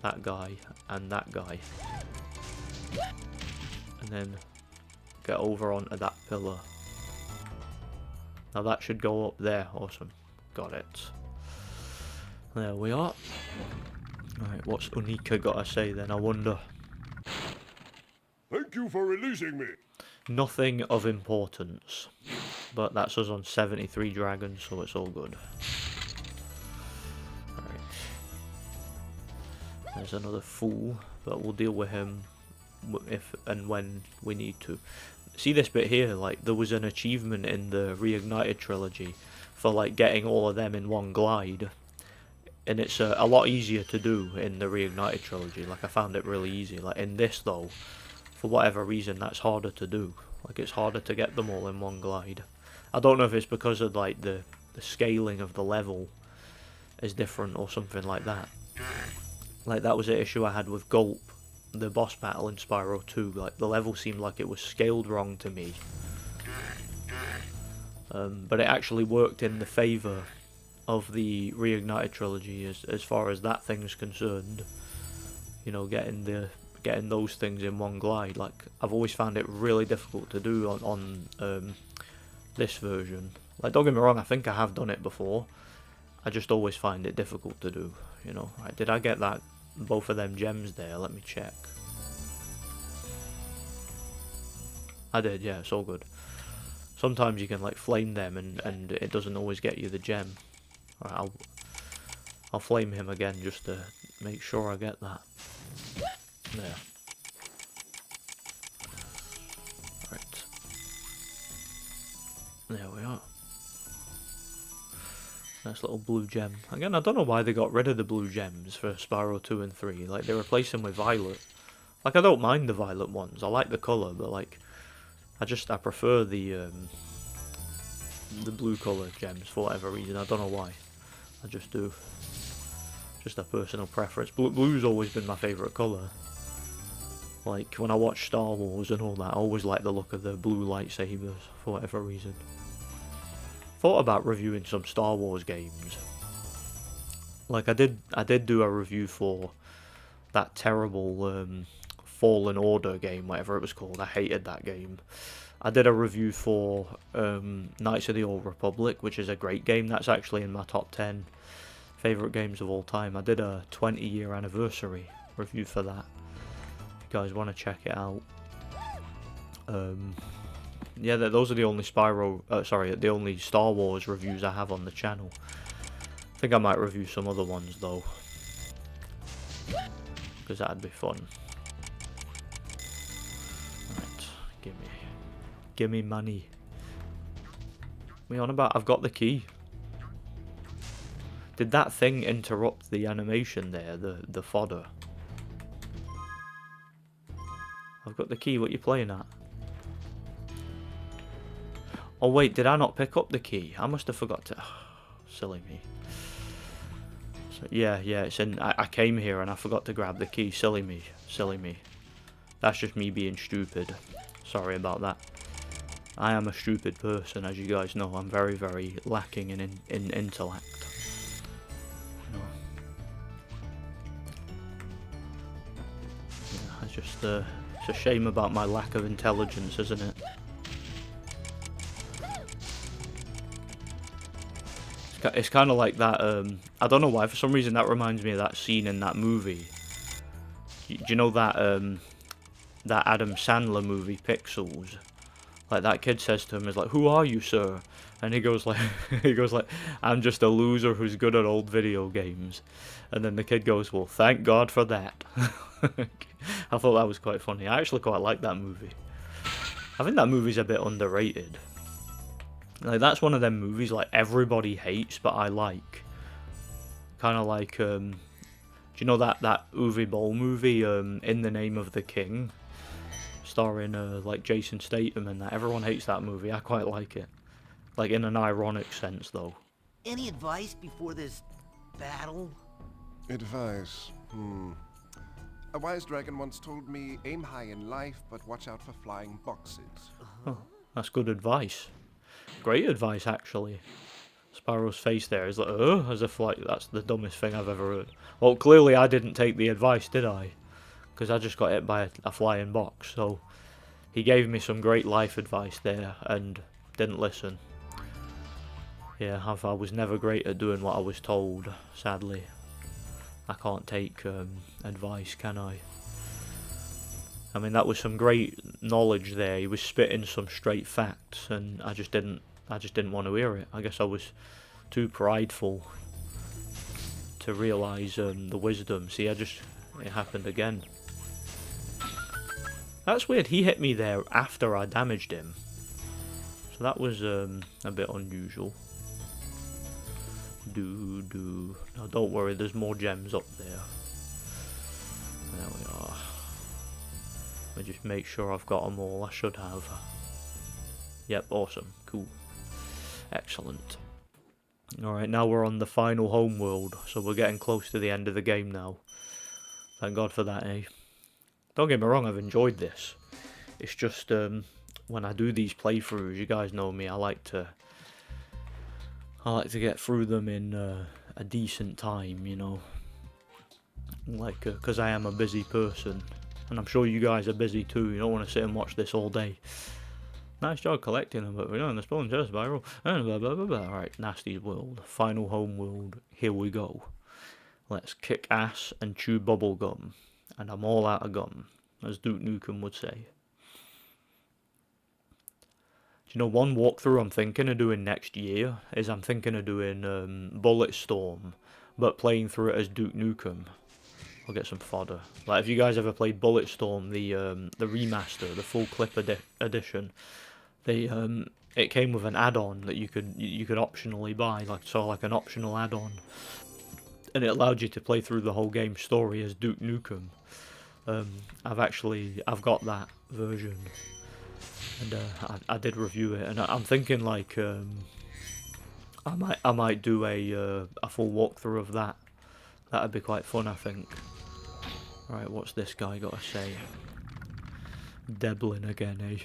That guy and that guy. And then get over onto that pillar. Now that should go up there. Awesome. Got it. There we are. Alright, what's Unika got to say then, I wonder? Thank you for releasing me. Nothing of importance. But that's us on 73 dragons, so it's all good. Alright. There's another fool, but we'll deal with him if and when we need to. See this bit here, like there was an achievement in the Reignited trilogy for like getting all of them in one glide. And it's a lot easier to do in the Reignited trilogy. Like I found it really easy. Like in this though, for whatever reason that's harder to do. Like it's harder to get them all in one glide. I don't know if it's because of like the scaling of the level is different or something like that. Like that was an issue I had with Gulp, the boss battle in Spyro 2. Like the level seemed like it was scaled wrong to me. But it actually worked in the favour of the Reignited trilogy as far as that thing's concerned. You know, getting those things in one glide. Like I've always found it really difficult to do on this version. Like don't get me wrong, I think I have done it before. I just always find it difficult to do. You know, right, did I get that both of them gems there? Let me check. I did, yeah, it's all good. Sometimes you can like flame them and it doesn't always get you the gem. Alright, I'll flame him again just to make sure I get that. There. Right. There we are. Nice little blue gem. Again, I don't know why they got rid of the blue gems for Spyro 2 and 3. Like, they replaced them with violet. Like, I don't mind the violet ones. I like the colour, but like, I prefer the blue colour gems for whatever reason. I don't know why. I just do. Just a personal preference. Blue's always been my favourite colour. Like, when I watch Star Wars and all that, I always like the look of the blue lightsabers, for whatever reason. Thought about reviewing some Star Wars games. Like, I did do a review for that terrible Fallen Order game, whatever it was called. I hated that game. I did a review for Knights of the Old Republic, which is a great game. That's actually in my top 10 favourite games of all time. I did a 20-year anniversary review for that. If you guys want to check it out. Yeah, those are the only the only Star Wars reviews I have on the channel. I think I might review some other ones though, because that'd be fun. Right, Gimme money. What are you on about? I've got the key. Did that thing interrupt the animation there? The fodder? I've got the key. What you playing at? Oh wait, did I not pick up the key? I must have forgot to... Silly me. So, yeah, it's in... I came here and I forgot to grab the key. Silly me. Silly me. That's just me being stupid. Sorry about that. I am a stupid person, as you guys know. I'm very, very lacking in intellect. You know. Yeah, it's just... it's a shame about my lack of intelligence, isn't it? It's kind of like that, I don't know why, for some reason that reminds me of that scene in that movie. Do you know that, that Adam Sandler movie, Pixels? Like, that kid says to him, is like, "Who are you, sir?" And he goes like, "I'm just a loser who's good at old video games." And then the kid goes, "Well, thank God for that." I thought that was quite funny. I actually quite like that movie. I think that movie's a bit underrated. Like, that's one of them movies like everybody hates, but I like. Kind of like, do you know that Uwe Boll movie, In the Name of the King? Starring, like, Jason Statham and that. Everyone hates that movie. I quite like it. Like, in an ironic sense, though. Any advice before this battle? Advice? A wise dragon once told me, aim high in life, but watch out for flying boxes. Oh, that's good advice. Great advice, actually. Spyro's face there is like, as if like that's the dumbest thing I've ever heard. Well, clearly I didn't take the advice, did I? Because I just got hit by a flying box. So he gave me some great life advice there and didn't listen. Yeah, I was never great at doing what I was told, sadly. I can't take advice, can I? I mean, that was some great knowledge there. He was spitting some straight facts, and I just didn't want to hear it. I guess I was too prideful to realise the wisdom. See, it happened again. That's weird. He hit me there after I damaged him, so that was a bit unusual. Now, don't worry. There's more gems up there. There we are. Let me just make sure I've got them all. I should have. Yep, awesome. Cool. Excellent. Alright, now we're on the final homeworld, so we're getting close to the end of the game now. Thank God for that, eh? Don't get me wrong, I've enjoyed this. It's just, when I do these playthroughs, you guys know me, I like to get through them in a decent time, you know. Like, because I am a busy person. And I'm sure you guys are busy too. You don't want to sit and watch this all day. Nice job collecting them, but we're doing the spawn chest spiral. And blah blah blah blah. Alright, Nasty's world. Final home world. Here we go. Let's kick ass and chew bubble gum. And I'm all out of gum, as Duke Nukem would say. Do you know, one walkthrough I'm thinking of doing next year is I'm thinking of doing Bulletstorm, but playing through it as Duke Nukem. I'll get some fodder. Like, if you guys ever played Bulletstorm, the remaster, the full clip edition, it came with an add-on that you could optionally buy, like an optional add-on, and it allowed you to play through the whole game story as Duke Nukem. I've got that version, and I did review it, and I'm thinking like I might do a full walkthrough of that. That'd be quite fun, I think. Right, what's this guy got to say? Deblin again, eh?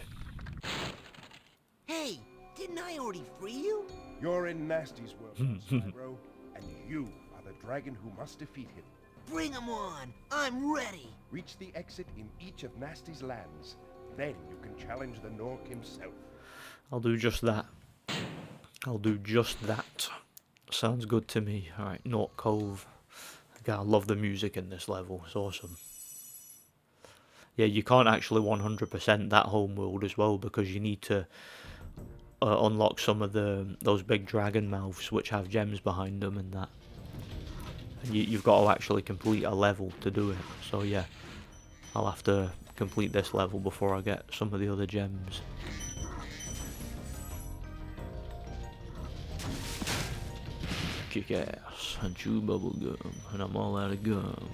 Hey, didn't I already free you? You're in Nasty's world, Spyro, and you are the dragon who must defeat him. Bring him on! I'm ready! Reach the exit in each of Nasty's lands. Then you can challenge the Nork himself. I'll do just that. I'll do just that. Sounds good to me. Alright, Nork Cove. I love the music in this level, it's awesome. Yeah, you can't actually 100% that home world as well, because you need to unlock some of those big dragon mouths which have gems behind them and that. And you've got to actually complete a level to do it, so yeah, I'll have to complete this level before I get some of the other gems. kick ass and chew bubble gum, and I'm all out of gum.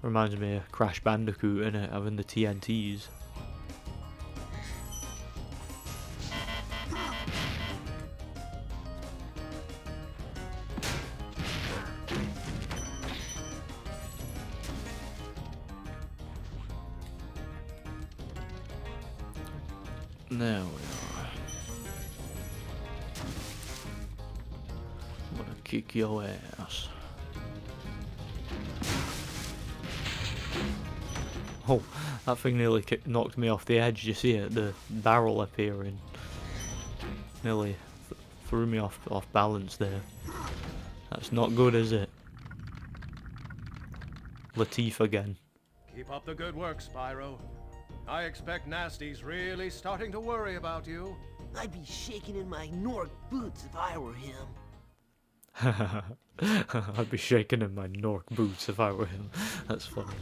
Reminds me of Crash Bandicoot, innit, having the TNTs. There we are. I'm gonna kick your ass. Oh, that thing nearly knocked me off the edge. You see it? The barrel appearing. Nearly threw me off balance there. That's not good, is it? Latif again. Keep up the good work, Spyro. I expect Nasty's really starting to worry about you. I'd be shaking in my Nork boots if I were him. I'd be shaking in my Nork boots if I were him. That's funny.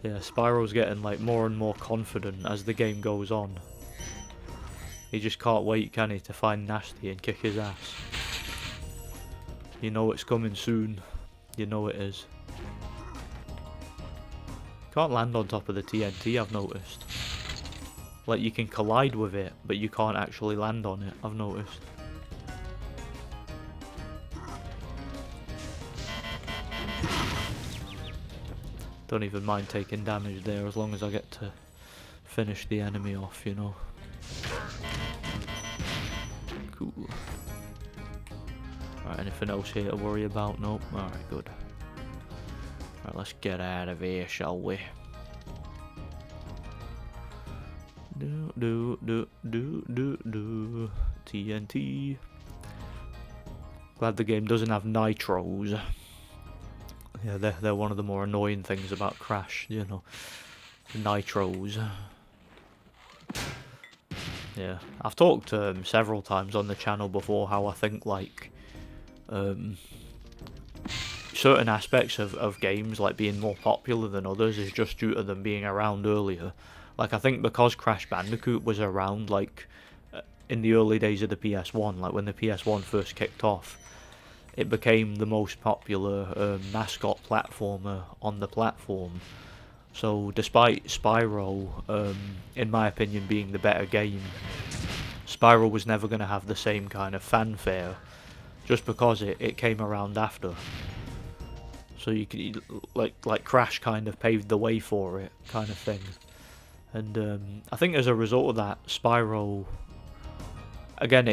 Yeah, Spyro's getting like more and more confident as the game goes on. He just can't wait, can he, to find Nasty and kick his ass. You know it's coming soon. You know it is. Can't land on top of the TNT, I've noticed. Like, you can collide with it, but you can't actually land on it, I've noticed. Don't even mind taking damage there, as long as I get to finish the enemy off, you know. Cool. Alright, anything else here to worry about? Nope. Alright, good. Alright, let's get out of here, shall we? Do. TNT. Glad the game doesn't have nitros. Yeah, they're one of the more annoying things about Crash, you know. Nitros. Yeah, I've talked several times on the channel before how I think, like, certain aspects of games, like, being more popular than others is just due to them being around earlier. Like, I think because Crash Bandicoot was around, like, in the early days of the PS1, like, when the PS1 first kicked off, it became the most popular mascot platformer on the platform. So despite Spyro, in my opinion, being the better game, Spyro was never going to have the same kind of fanfare, just because it came around after. So you could, like Crash kind of paved the way for it, kind of thing. And I think as a result of that, Spyro, again,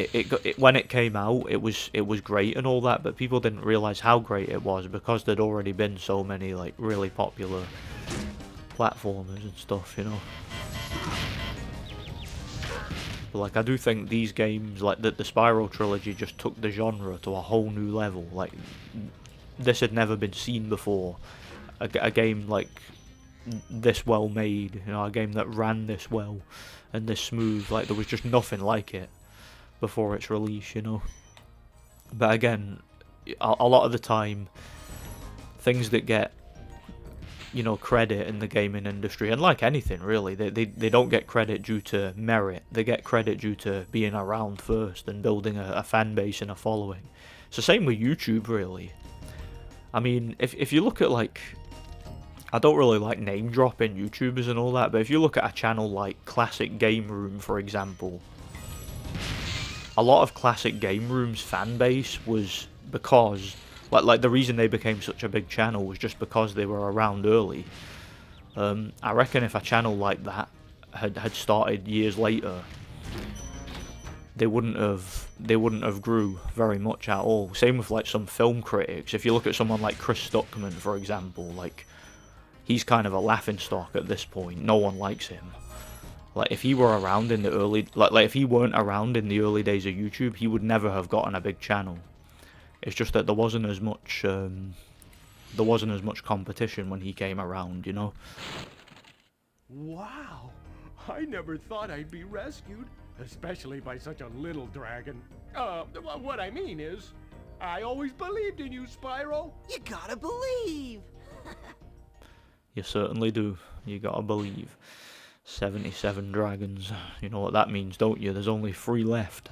when it came out, it was great and all that, but people didn't realize how great it was because there'd already been so many, like, really popular platformers and stuff, you know. But, like, I do think these games, like the Spyro trilogy, just took the genre to a whole new level. Like, this had never been seen before. A game like this well made, you know, a game that ran this well and this smooth. Like, there was just nothing like it before its release, you know. But again, a lot of the time, things that get, you know, credit in the gaming industry, and like anything really, they don't get credit due to merit. They get credit due to being around first and building a fan base and a following. It's the same with YouTube, really. I mean, if you look at, like, I don't really like name dropping YouTubers and all that, but if you look at a channel like Classic Game Room, for example, a lot of Classic Game Room's fan base was because, like the reason they became such a big channel was just because they were around early. I reckon if a channel like that had started years later, they wouldn't have grew very much at all. Same with, like, some film critics. If you look at someone like Chris Stuckman, for example, like, he's kind of a laughingstock at this point. No one likes him. Like, if he were around in the early, like if he weren't around in the early days of YouTube, he would never have gotten a big channel. It's just that there wasn't as much competition when he came around, you know. Wow, I never thought I'd be rescued. Especially by such a little dragon. What I mean is, I always believed in you, Spyro. You gotta believe. You certainly do. You gotta believe. 77 dragons. You know what that means, don't you? There's only 3 left.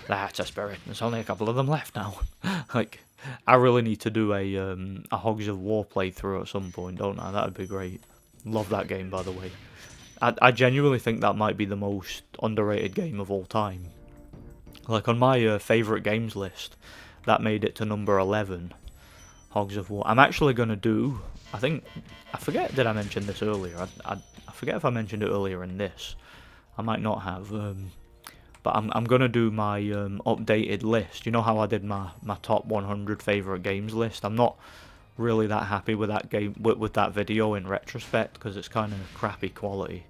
That's a spirit. There's only a couple of them left now. Like, I really need to do a Hogs of War playthrough at some point, don't I? That'd be great. Love that game, by the way. I genuinely think that might be the most underrated game of all time. Like, on my favourite games list, that made it to number 11. Hogs of War. I'm actually going to do... I forget, did I mention this earlier? I forget if I mentioned it earlier in this. I might not have. But I'm going to do my updated list. You know how I did my top 100 favourite games list? I'm not really that happy with that game with that video in retrospect, because it's kind of crappy quality,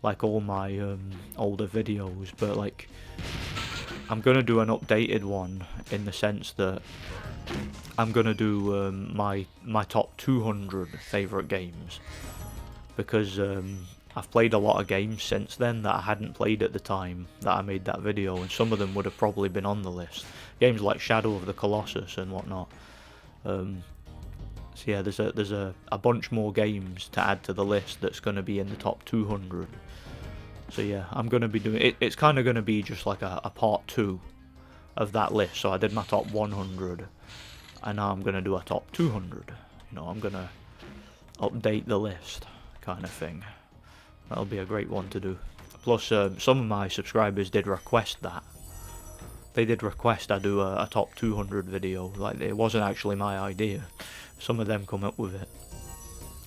like all my older videos. But like, I'm going to do an updated one in the sense that I'm going to do my top 200 favourite games, because I've played a lot of games since then that I hadn't played at the time that I made that video, and some of them would have probably been on the list. Games like Shadow of the Colossus and whatnot. So yeah, there's a bunch more games to add to the list that's going to be in the top 200. So yeah, I'm going to be doing it. It's kind of going to be just like a part 2 of that list. So I did my top 100, and now I'm going to do a top 200. You know, I'm going to update the list kind of thing. That'll be a great one to do. Plus, some of my subscribers did request that. They did request I do a top 200 video. Like, it wasn't actually my idea. Some of them come up with it.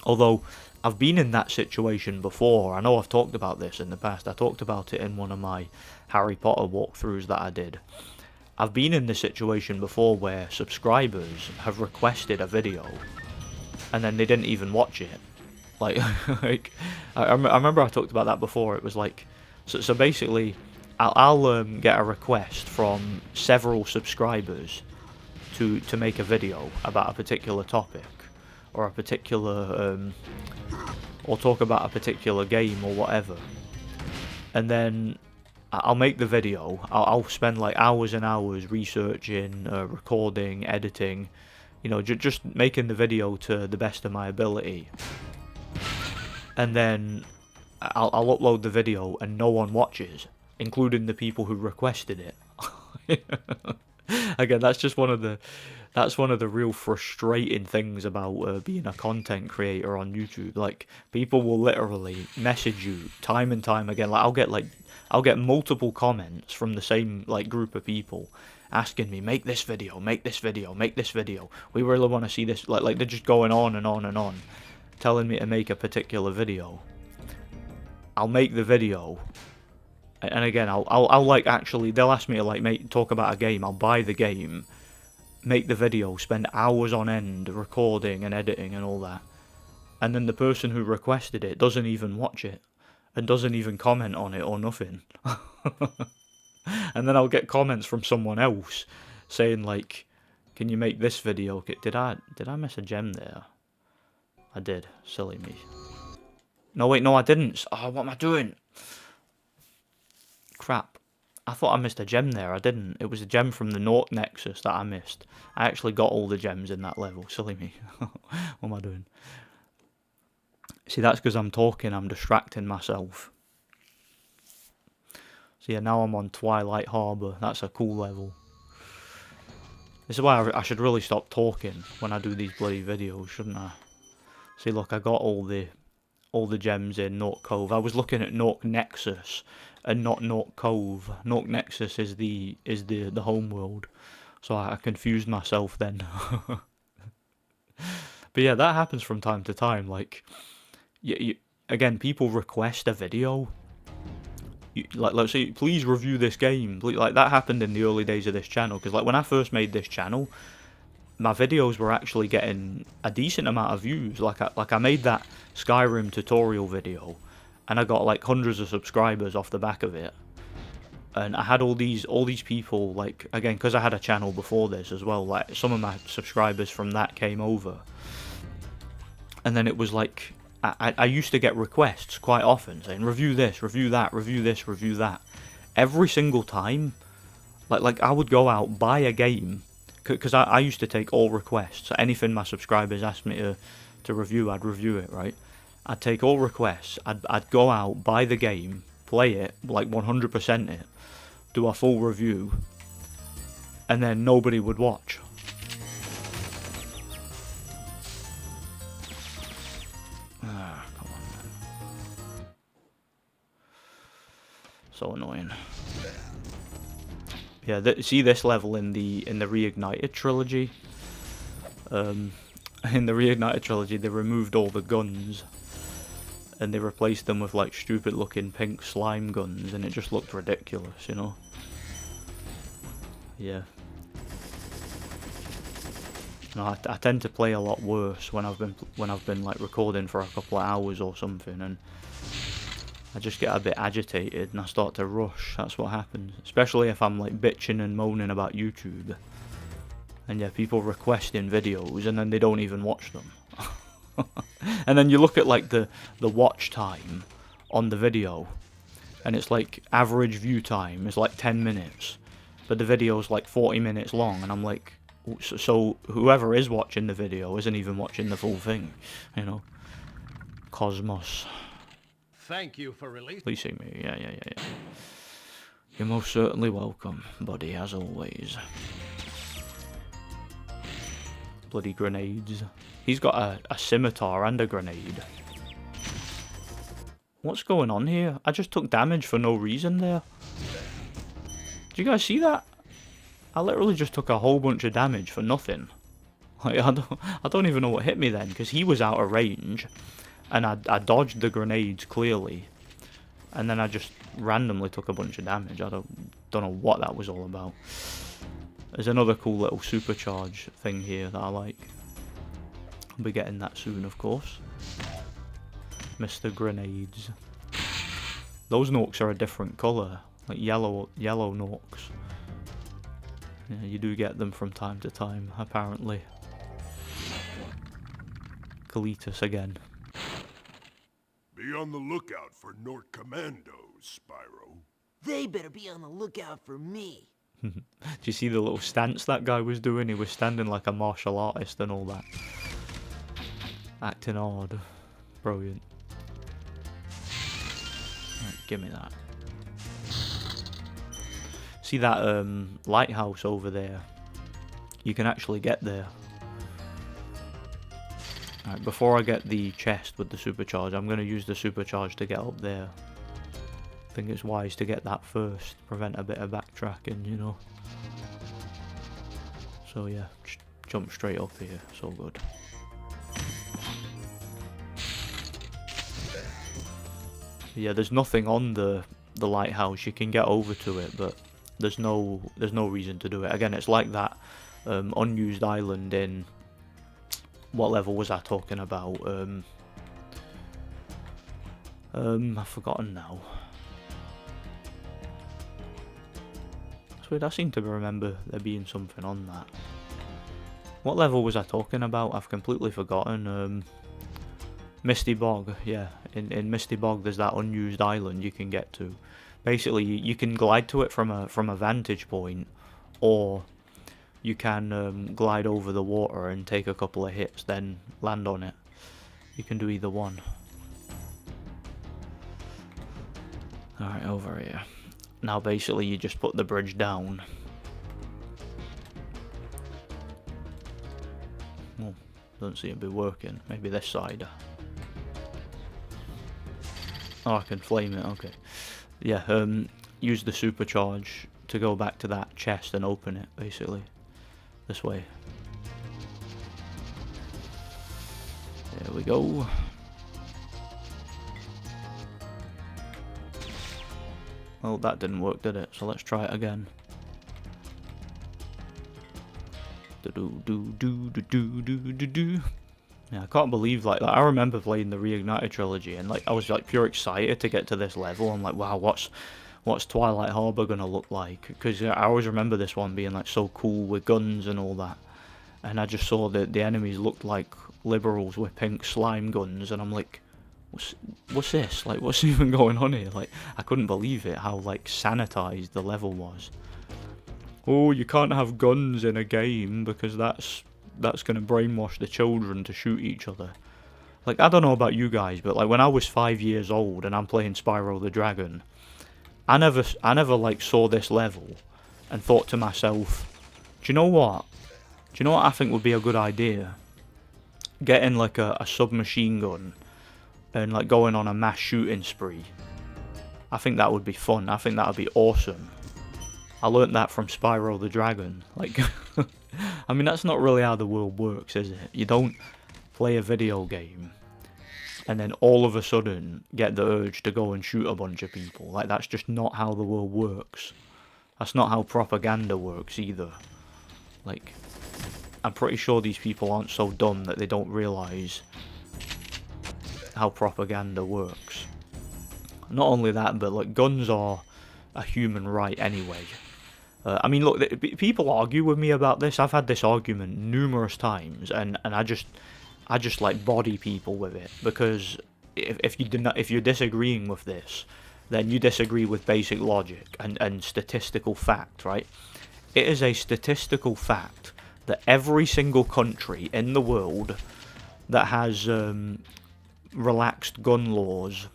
Although, I've been in that situation before. I know I've talked about this in the past. I talked about it in one of my Harry Potter walkthroughs that I did. I've been in this situation before where subscribers have requested a video and then they didn't even watch it. Like, I remember I talked about that before. It was like, so basically, I'll get a request from several subscribers to make a video about a particular topic, or a particular, or talk about a particular game or whatever, and then I'll make the video. I'll spend like hours and hours researching, recording, editing, you know, just making the video to the best of my ability. And then I'll upload the video and no one watches, including the people who requested it. Again, that's one of the real frustrating things about being a content creator on YouTube. Like, people will literally message you time and time again. Like, I'll get multiple comments from the same like group of people asking me, make this video, make this video, make this video. We really want to see this. Like they're just going on and on and on, telling me to make a particular video. I'll make the video, and again, I'll like, actually, they'll ask me to like talk about a game. I'll buy the game, make the video, spend hours on end recording and editing and all that, and then the person who requested it doesn't even watch it and doesn't even comment on it or nothing. And then I'll get comments from someone else saying like, can you make this video? Did I miss a gem there? I did. Silly me. No, wait, no, I didn't. Oh, what am I doing? Crap. I thought I missed a gem there. I didn't. It was a gem from the Nork Nexus that I missed. I actually got all the gems in that level. Silly me. What am I doing? See, that's because I'm talking. I'm distracting myself. So yeah, now I'm on Twilight Harbour. That's a cool level. This is why I should really stop talking when I do these bloody videos, shouldn't I? See, look, I got all the gems in Nork Cove. I was looking at Nork Nexus and not Nork Cove. Nork Nexus is the home world, so I confused myself then. But yeah, that happens from time to time. Like, again, people request a video. Like, let's say, please review this game. Like, that happened in the early days of this channel, because like when I first made this channel, my videos were actually getting a decent amount of views. Like I made that Skyrim tutorial video, and I got like hundreds of subscribers off the back of it. And I had all these people, like, again, because I had a channel before this as well, like some of my subscribers from that came over. And then it was like, I used to get requests quite often saying, review this, review that, review this, review that. Every single time, like I would go out, buy a game, because I used to take all requests. So anything my subscribers asked me to review, I'd review it, right? I'd take all requests, I'd go out, buy the game, play it, like 100% it, do a full review, and then nobody would watch. Ah, come on, man. So annoying. Yeah, see this level in the Reignited trilogy. In the Reignited trilogy, they removed all the guns, and they replaced them with like stupid looking pink slime guns, and it just looked ridiculous, you know. Yeah. No, I tend to play a lot worse when I've been like recording for a couple of hours or something, and I just get a bit agitated and I start to rush. That's what happens, especially if I'm like bitching and moaning about YouTube, and yeah, people requesting videos and then they don't even watch them. And then you look at like the watch time on the video, and it's like average view time is like 10 minutes, but the video's like 40 minutes long, and I'm like, so whoever is watching the video isn't even watching the full thing, you know. Cosmos. Thank you for releasing me. Yeah. You're most certainly welcome, buddy, as always. Bloody grenades. He's got a scimitar and a grenade. What's going on here? I just took damage for no reason there. Did you guys see that? I literally just took a whole bunch of damage for nothing. Like, I don't even know what hit me then, because he was out of range, and I dodged the grenades clearly, and then I just randomly took a bunch of damage. I don't know what that was all about. There's another cool little supercharge thing here that I like. I'll be getting that soon, of course. Mr. Grenades. Those Norks are a different colour, like yellow Norks. Yeah, you do get them from time to time, apparently. Kalitas again. Be on the lookout for Nork commandos, Spyro. They better be on the lookout for me. Do you see the little stance that guy was doing? He was standing like a martial artist and all that. Acting odd. Brilliant. Right, give me that. See that lighthouse over there? You can actually get there. Alright, before I get the chest with the supercharge, I'm going to use the supercharge to get up there. I think it's wise to get that first, prevent a bit of backtracking, you know. So yeah, just jump straight up here, so good. Yeah, there's nothing on the lighthouse. You can get over to it, but there's no reason to do it. Again, it's like that unused island in, what level was I talking about? I've forgotten now. That's weird. I seem to remember there being something on that. What level was I talking about? I've completely forgotten. Misty Bog, yeah. In Misty Bog, there's that unused island you can get to. Basically, you can glide to it from a vantage point, or you can glide over the water and take a couple of hits, then land on it. You can do either one. Alright, over here. Now basically you just put the bridge down. Oh, doesn't seem to be working. Maybe this side. Oh, I can flame it, okay. Yeah, use the supercharge to go back to that chest and open it, basically. This way. There we go. Well, that didn't work, did it? So let's try it again. Yeah, I can't believe like I remember playing the Reignited trilogy, and like I was like pure excited to get to this level. I'm like, wow, what's Twilight Harbor gonna look like? Because I always remember this one being like so cool with guns and all that, and I just saw that the enemies looked like liberals with pink slime guns, and I'm like, What's this? Like, what's even going on here? Like, I couldn't believe it, how, like, sanitized the level was. Oh, you can't have guns in a game because that's going to brainwash the children to shoot each other. Like, I don't know about you guys, but, like, when I was 5 years old and I'm playing Spyro the Dragon, I never, like, saw this level and thought to myself, do you know what? Do you know what I think would be a good idea? Getting, like, a submachine gun and, like, going on a mass shooting spree. I think that would be fun. I think that would be awesome. I learnt that from Spyro the Dragon. Like, I mean, that's not really how the world works, is it? You don't play a video game and then all of a sudden get the urge to go and shoot a bunch of people. Like, that's just not how the world works. That's not how propaganda works either. Like, I'm pretty sure these people aren't so dumb that they don't realise how propaganda works. Not only that, but, like, guns are a human right anyway. I mean, look, people argue with me about this. I've had this argument numerous times, and I just like body people with it, because if you're disagreeing with this, then you disagree with basic logic and statistical fact, right? It is a statistical fact that every single country in the world that has relaxed gun laws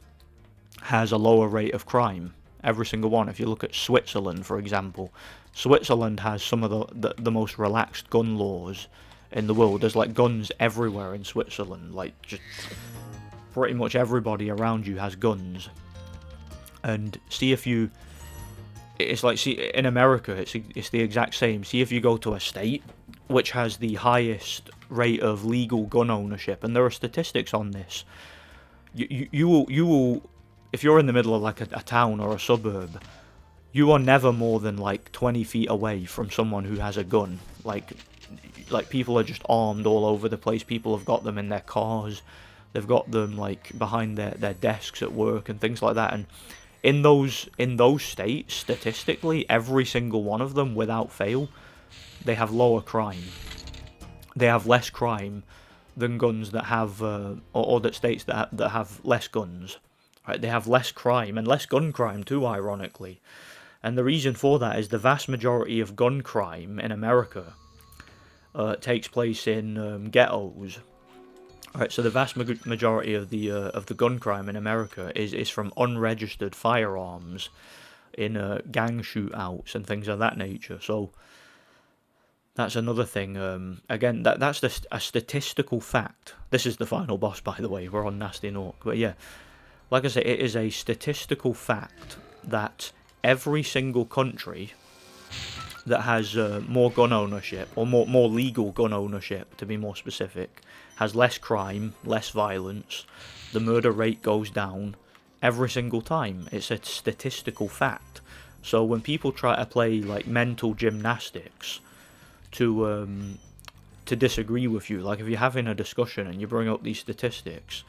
has a lower rate of crime. Every single one. If you look at Switzerland, for example, Switzerland has some of the most relaxed gun laws in the world. There's like guns everywhere in Switzerland. Like, just pretty much everybody around you has guns. And see if you... It's like, see, in America, it's the exact same. See if you go to a state which has the highest rate of legal gun ownership, and there are statistics on this. You will, if you're in the middle of like a town or a suburb, you are never more than like 20 feet away from someone who has a gun. Like people are just armed all over the place. People have got them in their cars. They've got them like behind their desks at work and things like that. And in those states, statistically, every single one of them, without fail, they have lower crime. They have less crime than guns that have, or that states that have less guns. Right? They have less crime, and less gun crime too, ironically. And the reason for that is the vast majority of gun crime in America takes place in ghettos. Right, so the vast majority of the gun crime in America is from unregistered firearms in gang shootouts and things of that nature. So that's another thing. Again, that's a statistical fact. This is the final boss, by the way. We're on Nasty Nork, but yeah, like I say, it is a statistical fact that every single country that has more gun ownership, or more legal gun ownership, to be more specific, has less crime, less violence, the murder rate goes down every single time. It's a statistical fact. So when people try to play like mental gymnastics to disagree with you, like if you're having a discussion and you bring up these statistics,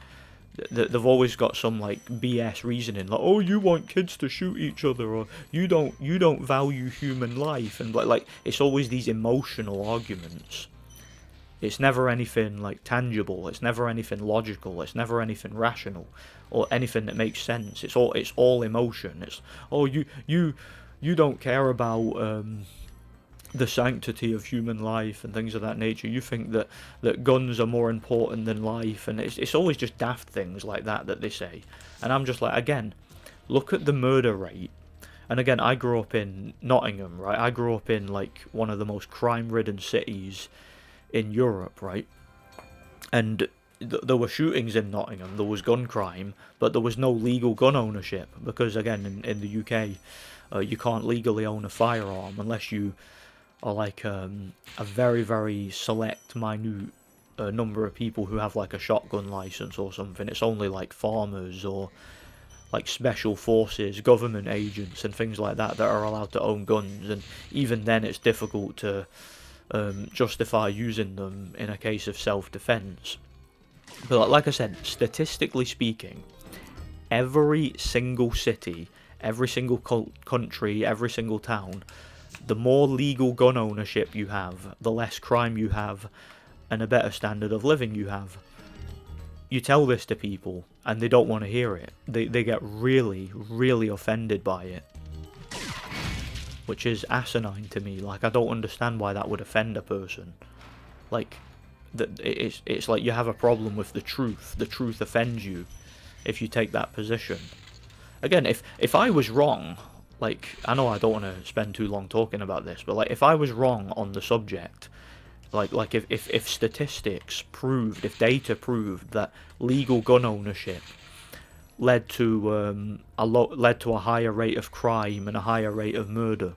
they've always got some like BS reasoning, like, oh, you want kids to shoot each other, or you don't value human life, and like it's always these emotional arguments. It's never anything like tangible. It's never anything logical. It's never anything rational, or anything that makes sense. It's all emotion. It's, oh, you don't care about the sanctity of human life and things of that nature. You think that guns are more important than life, and it's always just daft things like that they say. And I'm just like, again, look at the murder rate. And again, I grew up in Nottingham, right? I grew up in like one of the most crime-ridden cities in Europe, right? And there were shootings in Nottingham, there was gun crime, but there was no legal gun ownership, because again, in the UK, you can't legally own a firearm unless you are like a very, very select, minute number of people who have like a shotgun license or something. It's only like farmers or like special forces, government agents and things like that are allowed to own guns, and even then it's difficult to justify using them in a case of self-defense. But like I said, statistically speaking, every single city, every single country, every single town, the more legal gun ownership you have, the less crime you have, and a better standard of living you have. you tell this to people and they don't want to hear it. They get really, really offended by it. Which is asinine to me. Like, I don't understand why that would offend a person. Like, it's like you have a problem with the truth. The truth offends you if you take that position. Again, if I was wrong, like, I know I don't want to spend too long talking about this, but like, if I was wrong on the subject, like if statistics proved, if data proved that legal gun ownership led to a higher rate of crime and a higher rate of murder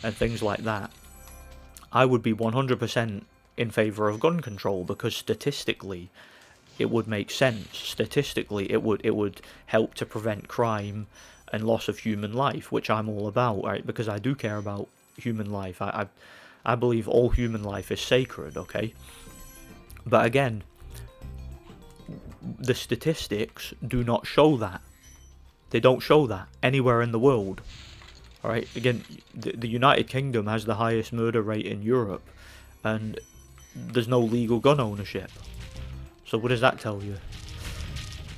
and things like that, I would be 100% in favour of gun control, because statistically it would make sense. Statistically it would help to prevent crime and loss of human life, which I'm all about, right? Because I do care about human life. I believe all human life is sacred, okay? But again, the statistics do not show that. They don't show that anywhere in the world. Alright, again, the United Kingdom has the highest murder rate in Europe, and there's no legal gun ownership. So what does that tell you?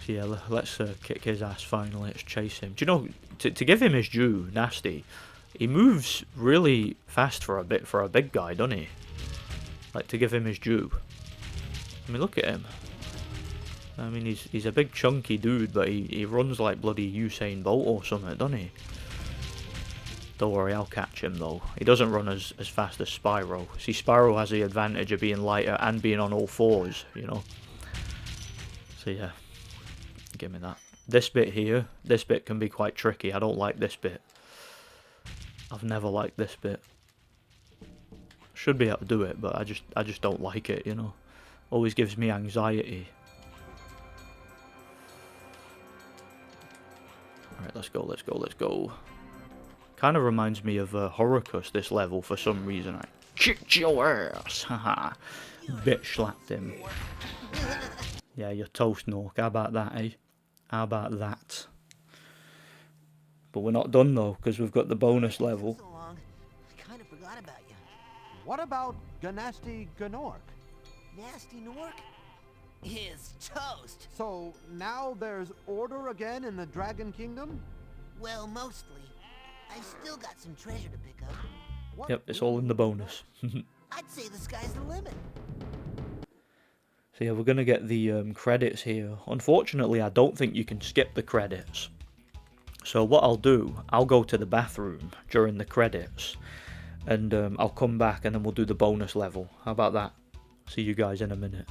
So yeah, let's kick his ass finally, let's chase him. Do you know, to give him his due, Nasty, he moves really fast for a big guy, doesn't he? Like, to give him his due. I mean, look at him. I mean, he's a big chunky dude, but he runs like bloody Usain Bolt or something, doesn't he? Don't worry, I'll catch him though. He doesn't run as fast as Spyro. See, Spyro has the advantage of being lighter and being on all fours, you know. So yeah, give me that. This bit here, this bit can be quite tricky. I don't like this bit. I've never liked this bit. Should be able to do it, but I just don't like it, you know. Always gives me anxiety. Alright, let's go, let's go, let's go. Kind of reminds me of Horicus, this level, for some reason. I kicked your ass, haha. Bitch slapped him. Yeah, you're toast, Nork. How about that, eh? How about that? But we're not done though, because we've got the bonus level. So long, I kind of forgot about you. What about Ganasty Gnork? Nasty Nork is toast. So now there's order again in the Dragon Kingdom? Well, mostly. I've still got some treasure to pick up. Yep, it's all in the bonus. I'd say the sky's the limit. So yeah, we're going to get the credits here. Unfortunately, I don't think you can skip the credits. So what I'll do, I'll go to the bathroom during the credits, and I'll come back and then we'll do the bonus level. How about that? See you guys in a minute.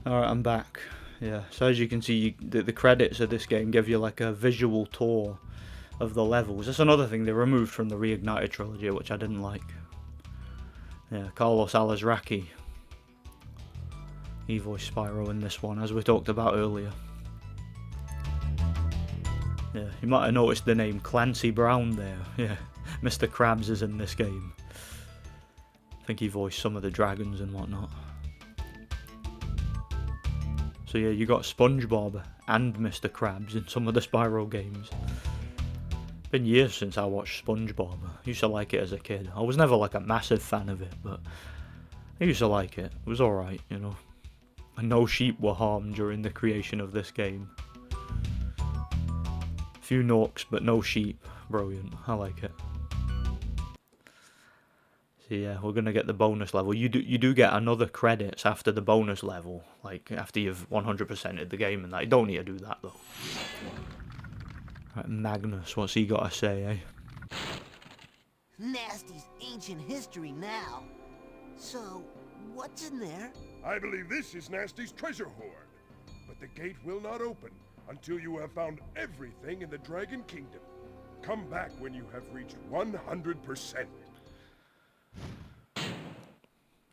Alright, I'm back. Yeah, so as you can see, the credits of this game give you like a visual tour of the levels. That's another thing they removed from the Reignited trilogy, which I didn't like. Yeah, Carlos Alazraqui. He voiced Spyro in this one, as we talked about earlier. Yeah, you might have noticed the name Clancy Brown there. Yeah, Mr. Krabs is in this game. I think he voiced some of the dragons and whatnot. So yeah, you got SpongeBob and Mr. Krabs in some of the Spyro games. But been years since I watched SpongeBob. I used to like it as a kid. I was never like a massive fan of it, but I used to like it. It was alright, you know. And no sheep were harmed during the creation of this game. Few Norks, but no sheep. Brilliant. I like it. So yeah, we're gonna get the bonus level. You do get another credits after the bonus level, like after you've 100%ed the game and that. You don't need to do that though. Right, Magnus, what's he got to say, eh? Nasty's ancient history now. So, what's in there? I believe this is Nasty's treasure hoard. But the gate will not open until you have found everything in the Dragon Kingdom. Come back when you have reached 100%.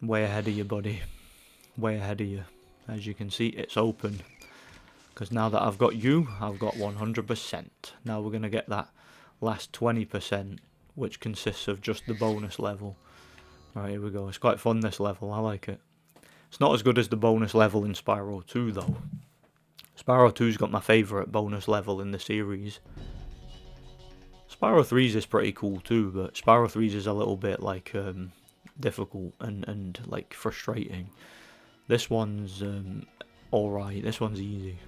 Way ahead of you, buddy. Way ahead of you. As you can see, it's open. Because now that I've got you, I've got 100%. Now we're going to get that last 20%, which consists of just the bonus level. Right, here we go. It's quite fun, this level. I like it. It's not as good as the bonus level in Spyro 2, though. Spyro 2's got my favourite bonus level in the series. Spyro 3's is pretty cool too, but Spyro 3's is a little bit like difficult and like frustrating. This one's alright. This one's easy.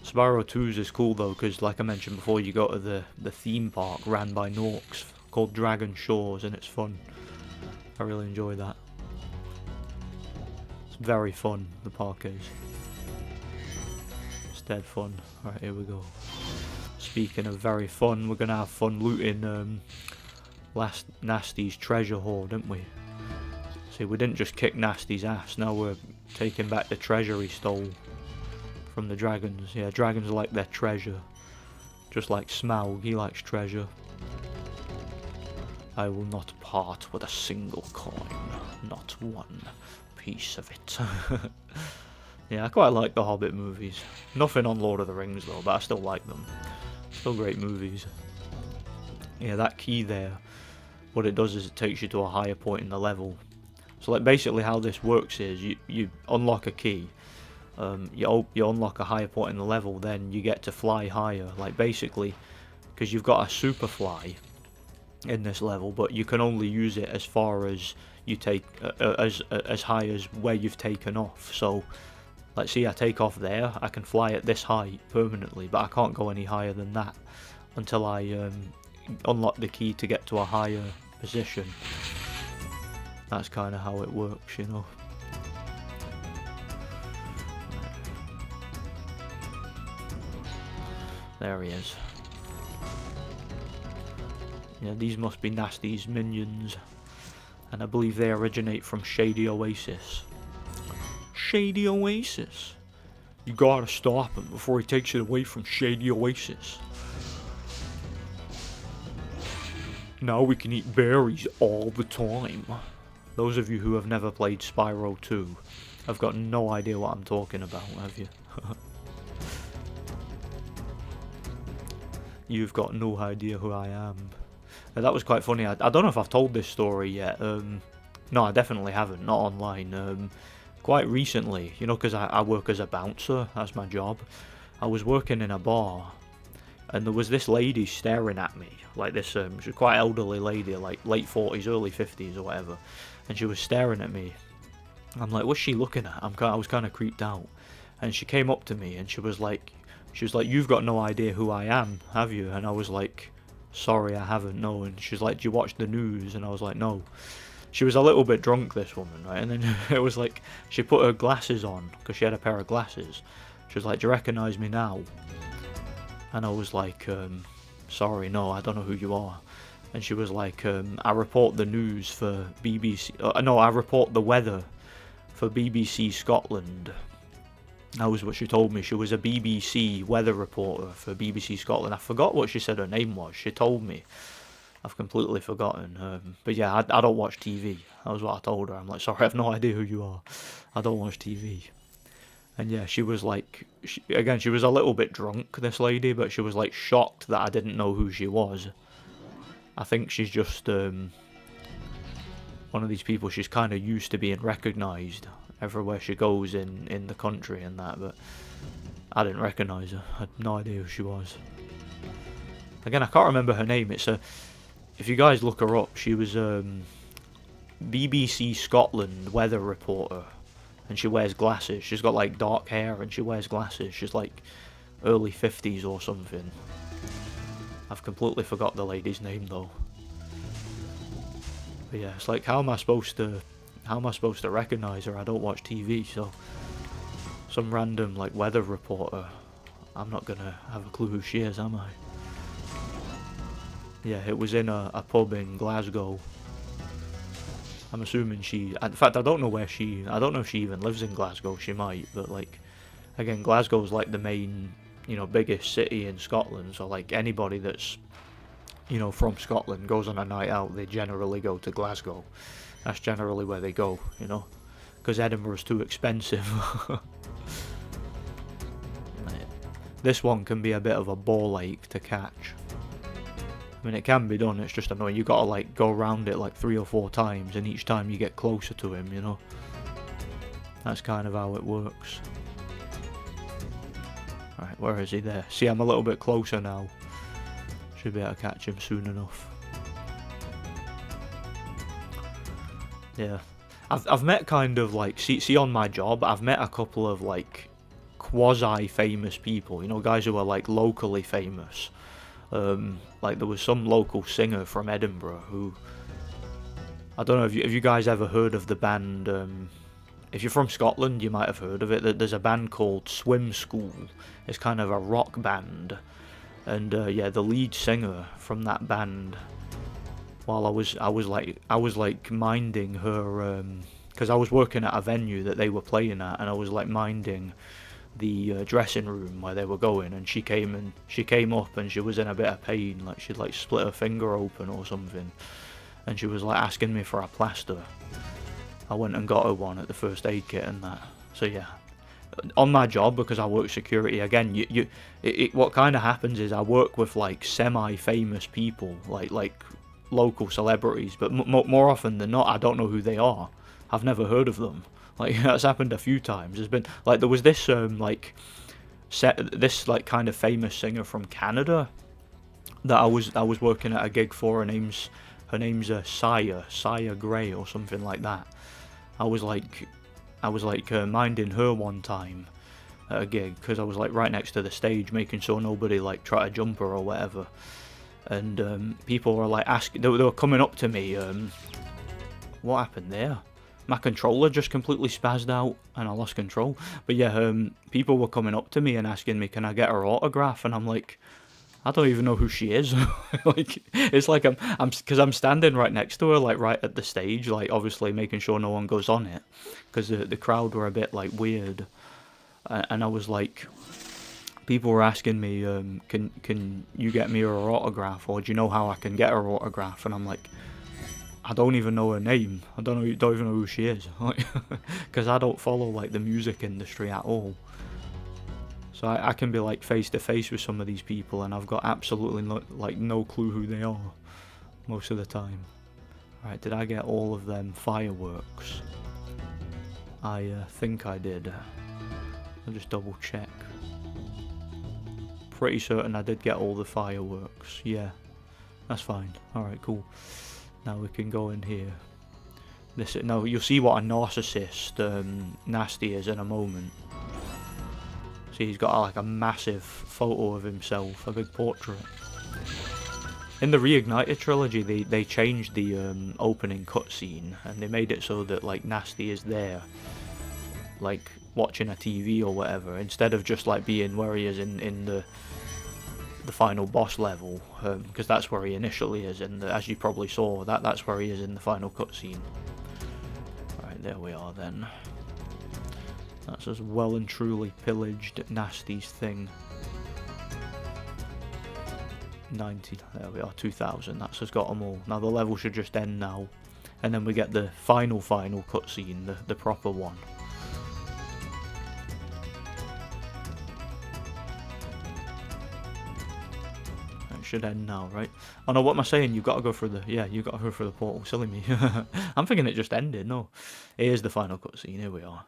Spyro 2's is cool though, because like I mentioned before, you go to the theme park ran by Norks called Dragon Shores, and it's fun. I really enjoy that. It's very fun, the park is. It's dead fun. Alright, here we go. Speaking of very fun, we're going to have fun looting last Nasty's treasure hoard, didn't we? See, we didn't just kick Nasty's ass, now we're taking back the treasure he stole from the dragons. Yeah, dragons like their treasure. Just like Smaug, he likes treasure. I will not part with a single coin. Not one piece of it. Yeah, I quite like the Hobbit movies. Nothing on Lord of the Rings though, but I still like them. Still great movies. Yeah, that key there, what it does is it takes you to a higher point in the level. So like basically how this works is you unlock a key. You unlock a higher point in the level, then you get to fly higher. Like basically, because you've got a super fly in this level, but you can only use it as far as you take, as high as where you've taken off. So, let's see, I take off there, I can fly at this height permanently, but I can't go any higher than that until I unlock the key to get to a higher position. That's kind of how it works, you know. There he is. Yeah, these must be Nasty's minions. And I believe they originate from Shady Oasis. Shady Oasis. You gotta stop him before he takes it away from Shady Oasis. Now we can eat berries all the time. Those of you who have never played Spyro 2 have got no idea what I'm talking about, have you? You've got no idea who I am. That was quite funny. I don't know if I've told this story yet. No, I definitely haven't. Not online. Quite recently, you know, because I work as a bouncer. That's my job. I was working in a bar, and there was this lady staring at me. Like this, she was quite elderly lady, like late 40s, early 50s or whatever. And she was staring at me. I'm like, what's she looking at? I was kind of creeped out. And she came up to me and she was like, you've got no idea who I am, have you? And I was like, sorry, I haven't, no. And she's like, do you watch the news? And I was like, no. She was a little bit drunk, this woman, right? And then it was like, she put her glasses on, because she had a pair of glasses. She was like, do you recognise me now? And I was like, sorry, no, I don't know who you are. And she was like, I report the news for BBC, no, I report the weather for BBC Scotland. That was what she told me. She was a BBC weather reporter for BBC Scotland. I forgot what she said her name was. She told me. I've completely forgotten. But yeah, I don't watch TV. That was what I told her. I'm like, sorry, I have no idea who you are. I don't watch TV. And yeah, she was like, again, she was a little bit drunk, this lady, but she was like shocked that I didn't know who she was. I think she's just one of these people, she's kind of used to being recognised everywhere she goes in the country and that, but I didn't recognise her. I had no idea who she was. Again, I can't remember her name. If you guys look her up, she was BBC Scotland weather reporter, and she wears glasses. She's got like dark hair and she wears glasses. She's like early 50s or something. I've completely forgot the lady's name though. But yeah, it's like how am I supposed to recognize her? I don't watch TV, so some random like weather reporter, I'm not gonna have a clue who she is, am I? Yeah, it was in a pub in Glasgow. I'm assuming in fact, I don't know if she even lives in Glasgow. She might, but like, again, Glasgow's like the main, biggest city in Scotland. So like anybody that's, from Scotland goes on a night out, they generally go to Glasgow. That's generally where they go, because Edinburgh's too expensive. This one can be a bit of a ball ache to catch. I mean, it can be done, it's just annoying. You gotta like go around it like 3 or 4 times, and each time you get closer to him, That's kind of how it works. Alright, where is he? There. See, I'm a little bit closer now. Should be able to catch him soon enough. Yeah. I've met kind of like, see on my job, I've met a couple of like quasi-famous people, guys who are like locally famous. Like there was some local singer from Edinburgh who, I don't know if you guys ever heard of the band, if you're from Scotland you might have heard of it. There's a band called Swim School. It's kind of a rock band, and yeah, the lead singer from that band, while I was like minding her, because I was working at a venue that they were playing at, and I was like minding the dressing room where they were going, and she came up and she was in a bit of pain, like she'd like split her finger open or something, and she was like asking me for a plaster. I went and got her one at the first aid kit and that. So yeah, on my job, because I work security, again, what kind of happens is I work with like semi-famous people, like local celebrities, but more often than not I don't know who they are. I've never heard of them. Like, that's happened a few times. There's been like, there was this this like kind of famous singer from Canada that I was working at a gig for. Her name's Saya Gray or something like that. I was like minding her one time at a gig, because I was like right next to the stage, making sure nobody like tried to jump her or whatever. And people were like asking, they were coming up to me. What happened there? My controller just completely spazzed out and I lost control. But yeah, people were coming up to me and asking me, can I get her autograph? And I'm like, I don't even know who she is. Like, it's like because I'm standing right next to her, like right at the stage, like obviously making sure no one goes on it, because the crowd were a bit like weird. And I was like, people were asking me, can you get me her autograph, or do you know how I can get her autograph? And I'm like, I don't even know her name. I don't even know who she is, because I don't follow like the music industry at all. So I can be like face to face with some of these people, and I've got absolutely no clue who they are most of the time. Right, did I get all of them fireworks? I think I did. I'll just double check. Pretty certain I did get all the fireworks. Yeah, that's fine. Alright, cool. Now we can go in here. Now you'll see what a narcissist Nasty is in a moment. See, he's got like a massive photo of himself, a big portrait. In the Reignited trilogy, they changed the opening cutscene, and they made it so that like Nasty is there, like watching a TV or whatever, instead of just like being where he is in the final boss level, because that's where he initially is, and as you probably saw, that's where he is in the final cutscene. Right, there we are then. That's as well and truly pillaged Nasty's thing. 90, there we are, 2000, that's just got them all. Now the level should just end now, and then we get the final cutscene, the proper one. Should end now, right? Oh no, what am I saying? You've got to go through the, yeah, you got to go through the portal. Silly me. I'm thinking it just ended. No, here's the final cutscene. Here we are.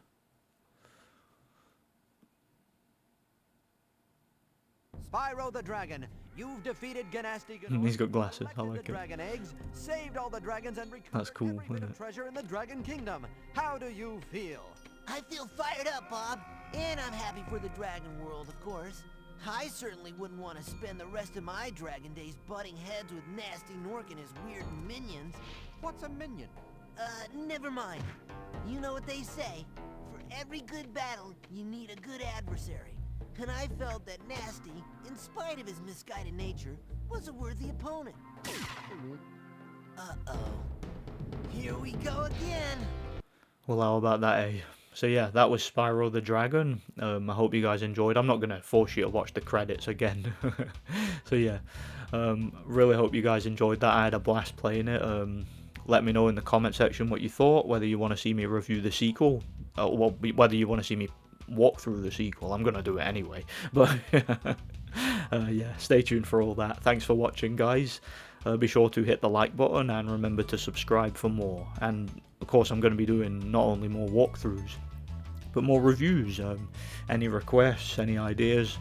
Spyro the Dragon, you've defeated Ganasty. He's got glasses. I like the it. dragon eggs, saved all the dragons, and recovered That's cool, every bit isn't of it? treasure in the Dragon Kingdom. How do you feel? I feel fired up, Bob. And I'm happy for the dragon world, of course. I certainly wouldn't want to spend the rest of my dragon days butting heads with Nasty Nork and his weird minions. What's a minion? Never mind. You know what they say. For every good battle, you need a good adversary. And I felt that Nasty, in spite of his misguided nature, was a worthy opponent. Uh-oh. Here we go again. Well, how about that, eh? So yeah, that was Spyro the Dragon. I hope you guys enjoyed. I'm not going to force you to watch the credits again. So yeah, really hope you guys enjoyed that. I had a blast playing it. Let me know in the comment section what you thought, whether you want to see me review the sequel, well, whether you want to see me walk through the sequel. I'm going to do it anyway. But yeah, stay tuned for all that. Thanks for watching, guys. Be sure to hit the like button and remember to subscribe for more. And of course, I'm going to be doing not only more walkthroughs, but more reviews. Any requests, any ideas,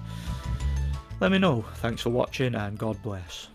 let me know. Thanks for watching and God bless.